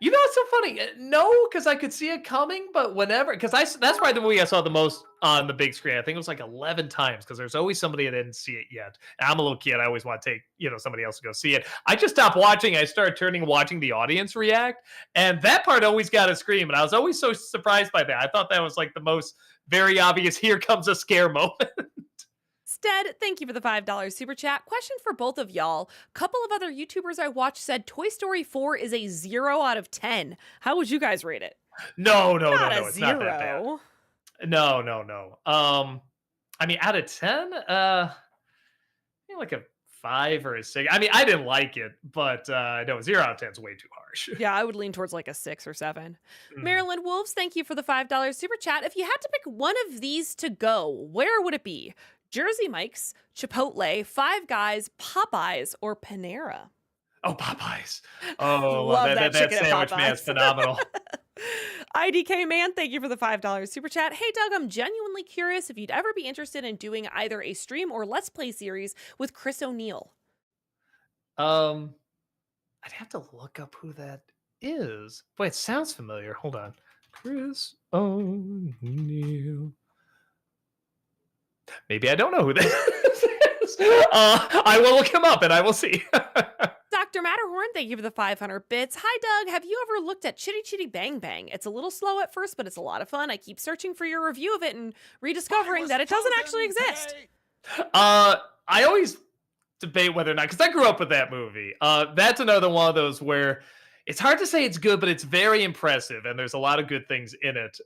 You know, it's so funny. No, because I could see it coming, but whenever, because that's probably the movie I saw the most on the big screen. I think it was like 11 times because there's always somebody that didn't see it yet. And I'm a little kid. I always want to take, somebody else to go see it. I just stopped watching. I started watching the audience react. And that part always got a scream. And I was always so surprised by that. I thought that was like the most very obvious, here comes a scare moment. Stead, thank you for the $5 super chat. Question for both of y'all. Couple of other YouTubers I watched said Toy Story 4 is a 0 out of 10. How would you guys rate it? No, It's not that bad. No. I mean, out of 10, like a 5 or a 6. I mean, I didn't like it, but no, 0 out of 10 is way too harsh. Yeah, I would lean towards like a 6 or 7. Mm. Marilyn Wolves, thank you for the $5 super chat. If you had to pick one of these to go, where would it be? Jersey Mike's, Chipotle, Five Guys, Popeyes, or Panera? Oh, Popeyes. Oh, Love that that chicken at sandwich, man, is Popeyes. phenomenal. IDK Man, thank you for the $5 super chat. Hey, Doug, I'm genuinely curious if you'd ever be interested in doing either a stream or Let's Play series with Chris O'Neill. I'd have to look up who that is. Boy, it sounds familiar. Hold on. Chris O'Neill. Maybe I don't know who that is. I will look him up and I will see. Dr. Matterhorn, thank you for the 500 bits. Hi, Doug. Have you ever looked at Chitty Chitty Bang Bang? It's a little slow at first, but it's a lot of fun. I keep searching for your review of it and rediscovering that it doesn't actually exist. I always debate whether or not, because I grew up with that movie. That's another one of those where it's hard to say it's good, but it's very impressive, and there's a lot of good things in it.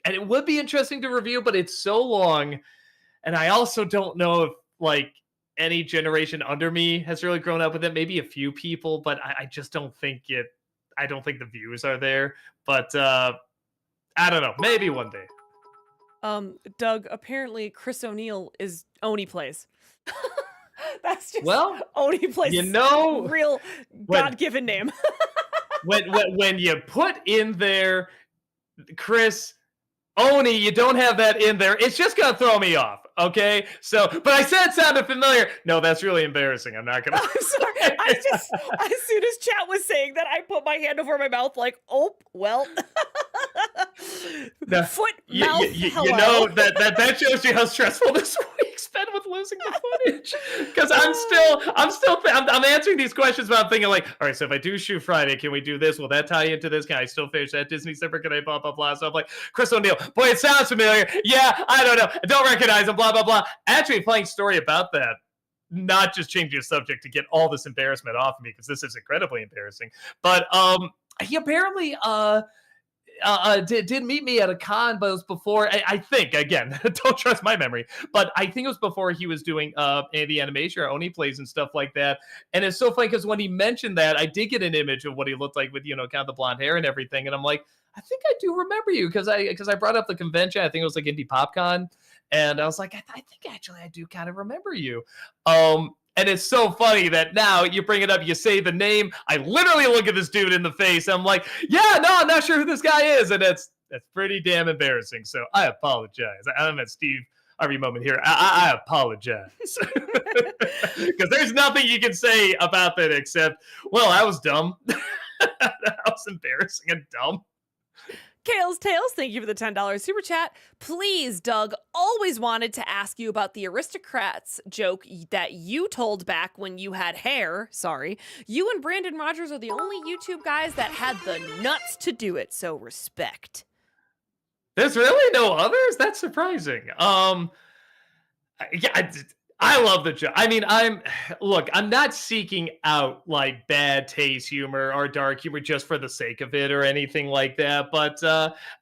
And it would be interesting to review, but it's so long, and I also don't know if like any generation under me has really grown up with it. Maybe a few people, but I just don't think it. I don't think the views are there. But I don't know. Maybe one day. Doug, apparently Chris O'Neill is Oni Plays. That's just Oni Plays. Real God-given name. when you put in there Chris Oni, you don't have that in there. It's just gonna throw me off. Okay, so but I said it sounded familiar. No, that's really embarrassing. I'm not gonna. I'm sorry. As soon as chat was saying that, I put my hand over my mouth like, oh well. Foot mouth. You know that shows you how stressful this week's been with losing the footage. Because I'm answering these questions, but I'm thinking like, all right, so if I do shoot Friday, can we do this? Will that tie into this? Can I still finish that Disney separate? Can I blah blah blah? So I'm like, Chris O'Neill. Boy, it sounds familiar. Yeah, I don't know. I don't recognize him. Blah blah blah. Actually, playing story about that. Not just changing the subject to get all this embarrassment off of me because this is incredibly embarrassing. But he apparently did meet me at a con, but it was before. I think again, don't trust my memory, but I think it was before he was doing the animation or Oni plays and stuff like that. And it's so funny because when he mentioned that, I did get an image of what he looked like with kind of the blonde hair and everything, and I'm like, I think I do remember you because I brought up the convention. I think it was like Indie PopCon, and I was like, I think actually I do kind of remember you. And it's so funny that now you bring it up, you say the name. I literally look at this dude in the face. I'm like, yeah, no, I'm not sure who this guy is. And that's pretty damn embarrassing. So I apologize. I'm at Steve Harvey moment here. I apologize. Because there's nothing you can say about that except, well, I was dumb. That was embarrassing and dumb. Kale's Tales, thank you for the $10 super chat. Please, Doug, always wanted to ask you about the aristocrats joke that you told back when you had hair. Sorry. You and Brandon Rogers are the only YouTube guys that had the nuts to do it, so respect. There's really no others? That's surprising. Yeah, I love the joke. I mean, I'm not seeking out like bad taste humor or dark humor just for the sake of it or anything like that. But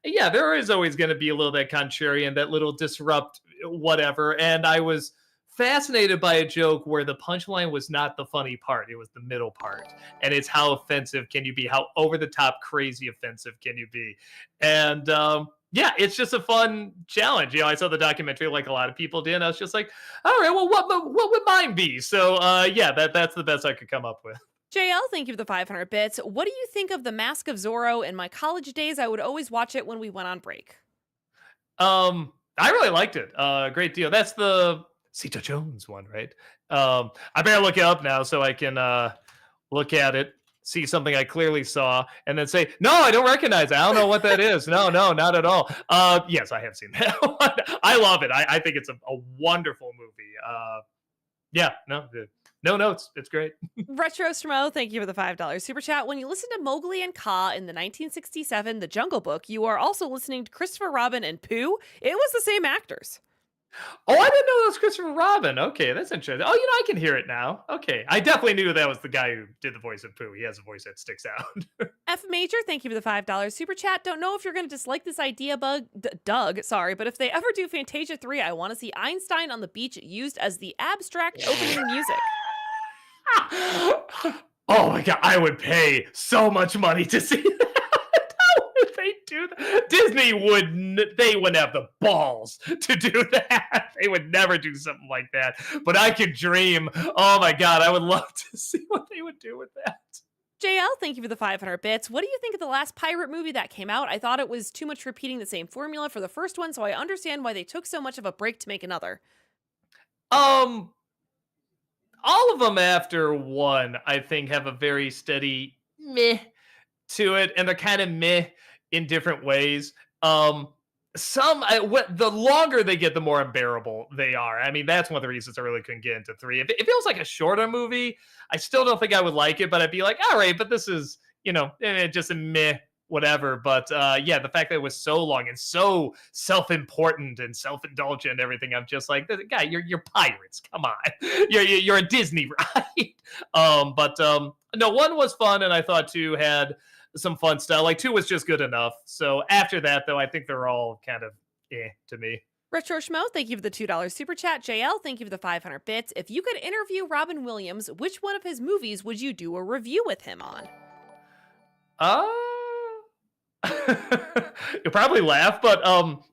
yeah, there is always going to be a little that contrarian, that little disrupt whatever. And I was fascinated by a joke where the punchline was not the funny part; it was the middle part. And it's how offensive can you be? How over the top, crazy offensive can you be? And yeah, it's just a fun challenge. I saw the documentary like a lot of people did. And I was just like, all right, well, what would mine be? So yeah, that's the best I could come up with. JL, thank you for the 500 bits. What do you think of The Mask of Zorro? In my college days, I would always watch it when we went on break. I really liked it. Great deal. That's the Sita Jones one, right? I better look it up now so I can look at it, see something I clearly saw, and then say, no, I don't recognize it. I don't know what that is. No, not at all. Yes, I have seen that one. I love it. I think it's a wonderful movie. Yeah, no notes. It's great. Retro Smo, thank you for the $5 super chat. When you listen to Mowgli and Kaa in the 1967 The Jungle Book, you are also listening to Christopher Robin and Pooh. It was the same actors. Oh, I didn't know that was Christopher Robin. Okay, that's interesting. Oh, I can hear it now. Okay, I definitely knew that was the guy who did the voice of Pooh. He has a voice that sticks out. F Major, thank you for the $5 super chat. Don't know if you're going to dislike this idea, Doug, sorry, but if they ever do Fantasia 3, I want to see Einstein on the beach used as the abstract opening music. Oh my god, I would pay so much money to see that. How would they do that? Disney wouldn't have the balls to do that. They would never do something like that. But I could dream. Oh my god, I would love to see what they would do with that. JL, thank you for the 500 bits. What do you think of the last pirate movie that came out? I thought it was too much repeating the same formula for the first one, so I understand why they took so much of a break to make another. All of them after one, I think, have a very steady meh to it, and they're kind of meh in different ways. The longer they get, the more unbearable they are. I mean, that's one of the reasons I really couldn't get into 3. If it was like a shorter movie, I still don't think I would like it, but I'd be like, all right, but this is, just a meh whatever. But yeah, the fact that it was so long and so self-important and self-indulgent and everything, I'm just like, guy, you're pirates. Come on, you're a Disney, right? But no, 1 was fun, and I thought 2 had some fun stuff. Like 2 was just good enough. So after that, though, I think they're all kind of to me. Retro Schmo, thank you for the $2 super chat. JL, thank you for the 500 bits. If you could interview Robin Williams, which one of his movies would you do a review with him on? You'll probably laugh, but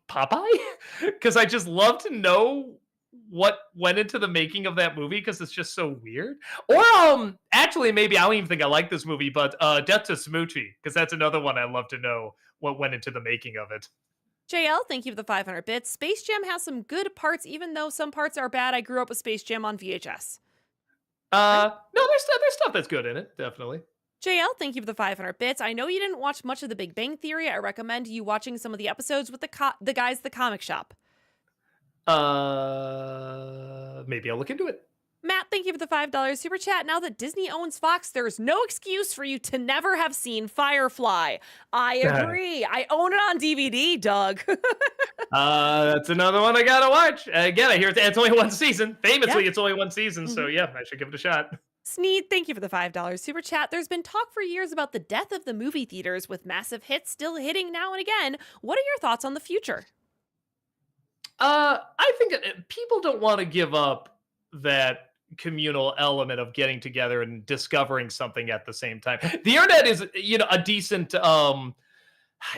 Popeye, because I just love to know what went into the making of that movie, because it's just so weird. Or actually, maybe I don't even think I like this movie, but Death to Smoochie, because that's another one I love to know what went into the making of it. JL, thank you for the 500 bits. Space Jam has some good parts, even though some parts are bad. I grew up with Space Jam on VHS. No, there's stuff that's good in it, definitely. JL, thank you for the 500 bits. I know you didn't watch much of The Big Bang Theory. I recommend you watching some of the episodes with the guys at the comic shop. Maybe I'll look into it. Matt, thank you for the $5 super chat. Now that Disney owns Fox, there's no excuse for you to never have seen Firefly. I agree. I own it on DVD, Doug. That's another one I gotta watch. Again, I hear it's only 1 season. Famously, It's only 1 season. So yeah, I should give it a shot. Sneed, thank you for the $5 super chat. There's been talk for years about the death of the movie theaters, with massive hits still hitting now and again. What are your thoughts on the future? I think people don't want to give up that communal element of getting together and discovering something at the same time. The internet is, a decent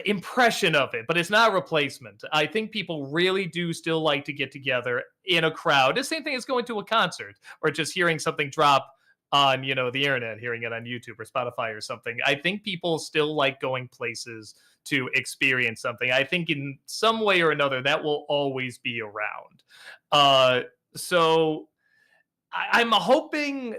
impression of it, but it's not a replacement. I think people really do still like to get together in a crowd. The same thing as going to a concert or just hearing something drop on, the internet, hearing it on YouTube or Spotify or something. I think people still like going places to experience something. I think in some way or another that will always be around. So I'm hoping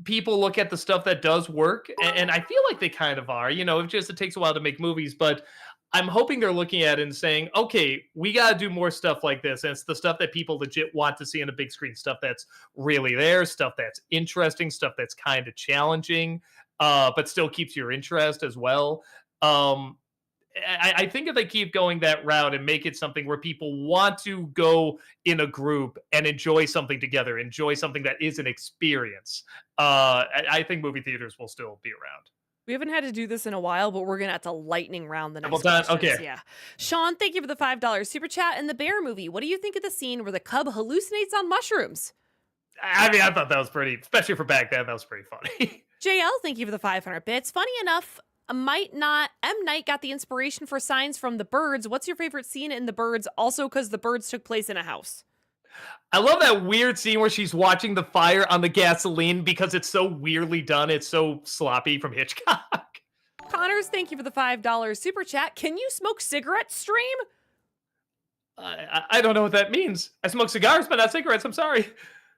people look at the stuff that does work, and I feel like they kind of are. It takes a while to make movies, but I'm hoping they're looking at it and saying, okay, we got to do more stuff like this. And it's the stuff that people legit want to see on a big screen, stuff that's really there, stuff that's interesting, stuff that's kind of challenging, but still keeps your interest as well. I think if they keep going that route and make it something where people want to go in a group and enjoy something together, enjoy something that is an experience, I think movie theaters will still be around. We haven't had to do this in a while, but we're going to have to lightning round the next Couple times? questions. Okay. Yeah. Sean, thank you for the $5 super chat. In the Bear movie, what do you think of the scene where the cub hallucinates on mushrooms? I mean, I thought that was pretty, especially for back then, that was pretty funny. JL, thank you for the 500 bits. Funny enough, M. Night got the inspiration for Signs from The Birds. What's your favorite scene in The Birds? Also, because The Birds took place in a house. I love that weird scene where she's watching the fire on the gasoline because it's so weirdly done. It's so sloppy from Hitchcock. Connors, thank you for the $5 super chat. Can you smoke cigarettes, stream? I don't know what that means. I smoke cigars, but not cigarettes. I'm sorry.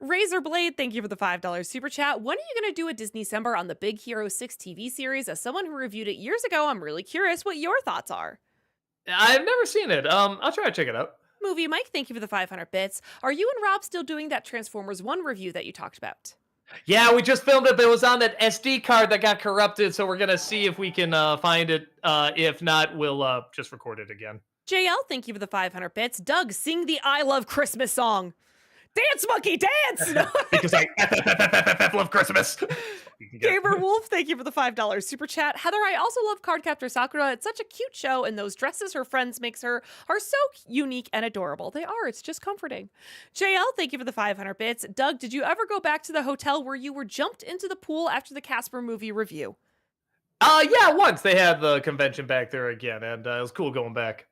Razorblade, thank you for the $5 super chat. When are you going to do a Disney-cember on the Big Hero 6 TV series? As someone who reviewed it years ago, I'm really curious what your thoughts are. I've never seen it. I'll try to check it out. Movie Mike, thank you for the 500 bits. Are you and Rob still doing that Transformers 1 review that you talked about? Yeah, we just filmed it, but it was on that SD card that got corrupted, so we're going to see if we can find it. If not, we'll just record it again. JL, thank you for the 500 bits. Doug, sing the I Love Christmas song. Dance, monkey, dance! Because I love Christmas. Gamer Wolf, thank you for the $5 super chat. Heather, I also love Cardcaptor Sakura. It's such a cute show, and those dresses her friends makes her are so unique and adorable. They are. It's just comforting. JL, thank you for the 500 bits. Doug, did you ever go back to the hotel where you were jumped into the pool after the Casper movie review? Yeah, once they had the convention back there again, and it was cool going back.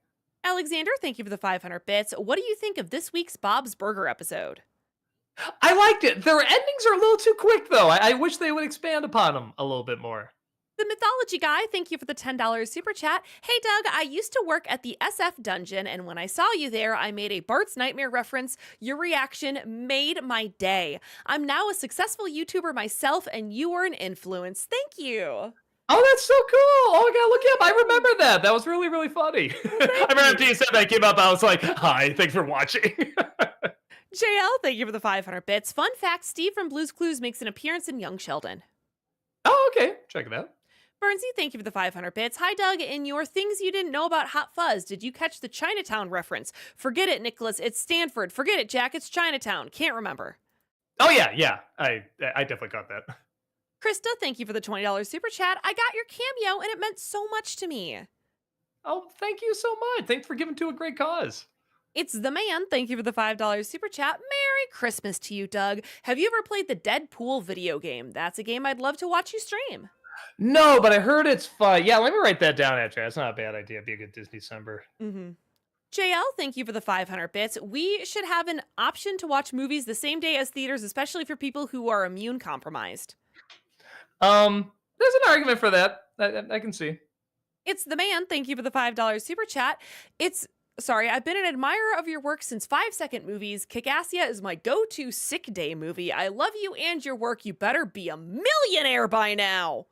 Alexander, thank you for the 500 bits. What do you think of this week's Bob's Burger episode? I liked it. Their endings are a little too quick, though. I wish they would expand upon them a little bit more. The Mythology Guy, thank you for the $10 super chat. Hey, Doug, I used to work at the SF Dungeon, and when I saw you there, I made a Bart's Nightmare reference. Your reaction made my day. I'm now a successful YouTuber myself, and you were an influence. Thank you. Oh, that's so cool. Oh, I gotta look it up. I remember that. That was really, really funny. I remember after you said that came up, I was like, hi, thanks for watching. JL, thank you for the 500 bits. Fun fact, Steve from Blue's Clues makes an appearance in Young Sheldon. Oh, okay. Check it out. Bernsey, thank you for the 500 bits. Hi, Doug. In your Things You Didn't Know About Hot Fuzz, did you catch the Chinatown reference? Forget it, Nicholas. It's Stanford. Forget it, Jack. It's Chinatown. Can't remember. Oh, yeah. I definitely caught that. Krista, thank you for the $20 super chat. I got your cameo, and it meant so much to me. Oh, thank you so much. Thanks for giving to a great cause. It's the man. Thank you for the $5 super chat. Merry Christmas to you, Doug. Have you ever played the Deadpool video game? That's a game I'd love to watch you stream. No, but I heard it's fun. Yeah, let me write that down, actually. That's not a bad idea. It'd be a good Disney-cember. Mm-hmm. JL, thank you for the 500 bits. We should have an option to watch movies the same day as theaters, especially for people who are immune compromised. There's an argument for that. I can see. It's the man. Thank you for the $5 super chat. I've been an admirer of your work since 5-second movies. Kick-Assia is my go-to sick day movie. I love you and your work. You better be a millionaire by now.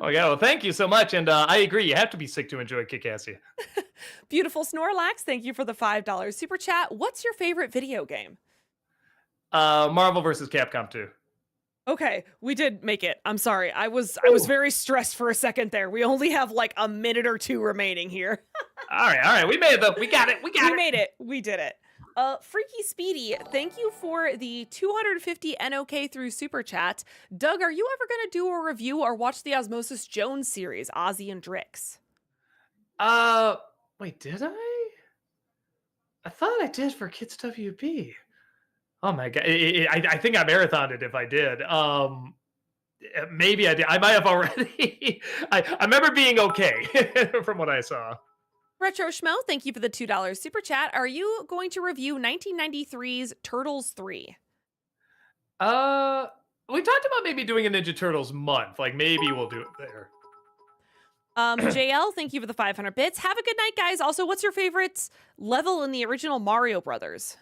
Oh, yeah. Well, thank you so much. And I agree. You have to be sick to enjoy Kick-Assia. Beautiful Snorlax, thank you for the $5 super chat. What's your favorite video game? Marvel vs. Capcom 2. Okay, we did make it. I'm sorry. I was very stressed for a second there. We only have like a minute or two remaining here. All right. We made it though. We got it. We made it. We did it. Freaky Speedy, thank you for the 250 NOK through Super Chat. Doug, are you ever going to do a review or watch the Osmosis Jones series, Ozzy and Drix? Wait, did I? I thought I did for Kids WB. Oh my god, I think I marathoned it if I did. Maybe I did. I might have already. I remember being okay from what I saw. Retro Schmo, thank you for the $2 Super Chat. Are you going to review 1993's Turtles 3? We talked about maybe doing a Ninja Turtles month. Like maybe we'll do it there. JL, thank you for the 500 bits. Have a good night, guys. Also, what's your favorite level in the original Mario Brothers?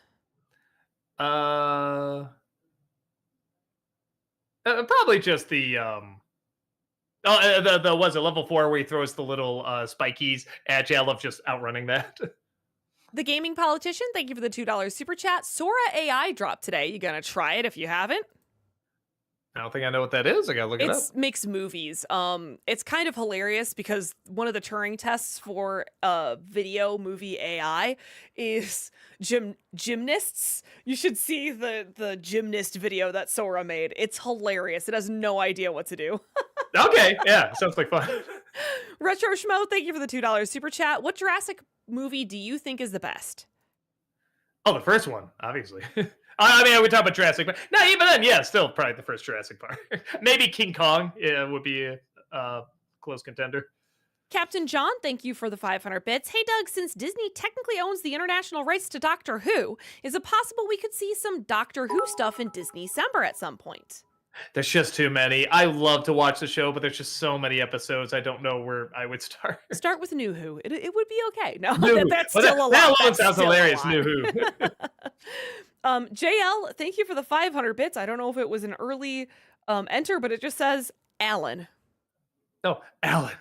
Probably just the was it level 4 where he throws the little spikies at you? I love just outrunning that. The Gaming Politician, thank you for the $2 Super Chat. Sora AI dropped today. You gonna try it if you haven't? I don't think I know what that is. I gotta look it up. It's mixed movies. It's kind of hilarious because one of the Turing tests for video movie AI is gymnasts. You should see the gymnast video that Sora made. It's hilarious. It has no idea what to do. Okay, yeah, sounds like fun. Retro Schmo, thank you for the $2 Super Chat. What Jurassic movie do you think is the best? Oh, the first one, obviously. I mean, we talk about Jurassic Park. No, even then, yeah, still probably the first Jurassic Park. Maybe King Kong would be a close contender. Captain John, thank you for the 500 bits. Hey, Doug, since Disney technically owns the international rights to Doctor Who, is it possible we could see some Doctor Who stuff in Disney-cember at some point? There's just too many. I love to watch the show, but there's just so many episodes. I don't know where I would start. Start with New Who. It would be okay. No, that's well, still a lot. That alone sounds hilarious, New Who. JL, thank you for the 500 bits. I don't know if it was an early enter, but it just says Alan. No, Alan.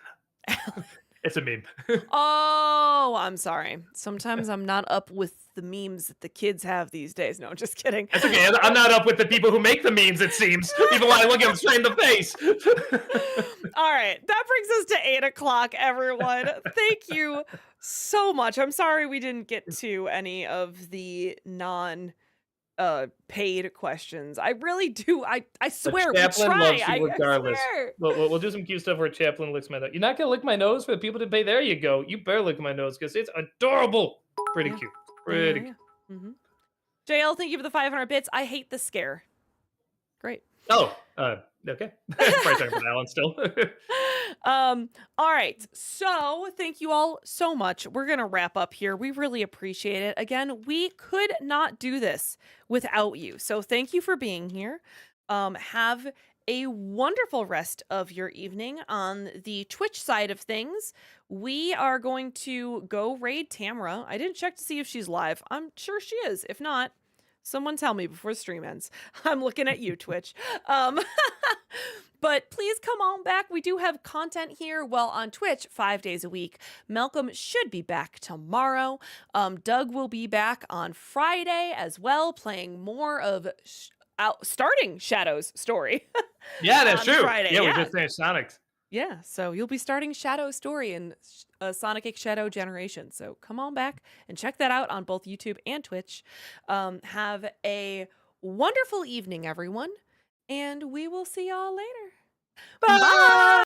It's a meme. Oh, I'm sorry. Sometimes I'm not up with the memes that the kids have these days. No, just kidding. That's okay. I'm not up with the people who make the memes, it seems. People want to look at them straight in the face. All right. That brings us to 8 o'clock, everyone. Thank you so much. I'm sorry we didn't get to any of the paid questions. I really do. I swear we try. I regardless. swear. We'll do some cute stuff where Chaplin licks my nose. You're not gonna lick my nose for the people to pay. There you go. You better lick my nose because it's adorable. Pretty cute. Pretty cute. Mm-hmm. JL, thank you for the 500 bits. I hate the scare. Great. Oh, okay. Probably talking about Alan still. All right. So thank you all so much. We're going to wrap up here. We really appreciate it. Again, we could not do this without you. So thank you for being here. Have a wonderful rest of your evening. On the Twitch side of things, we are going to go raid Tamara. I didn't check to see if she's live. I'm sure she is. If not, someone tell me before the stream ends. I'm looking at you, Twitch. But please come on back. We do have content here, well, on Twitch 5 days a week. Malcolm should be back tomorrow. Doug will be back on Friday as well, playing more of starting Shadow's story. Yeah, that's true. Friday. Yeah, we just finished Sonic. Yeah, so you'll be starting Shadow's story in Sonic X Shadow Generation. So come on back and check that out on both YouTube and Twitch. Have a wonderful evening, everyone, and we will see y'all later. Bye! Bye!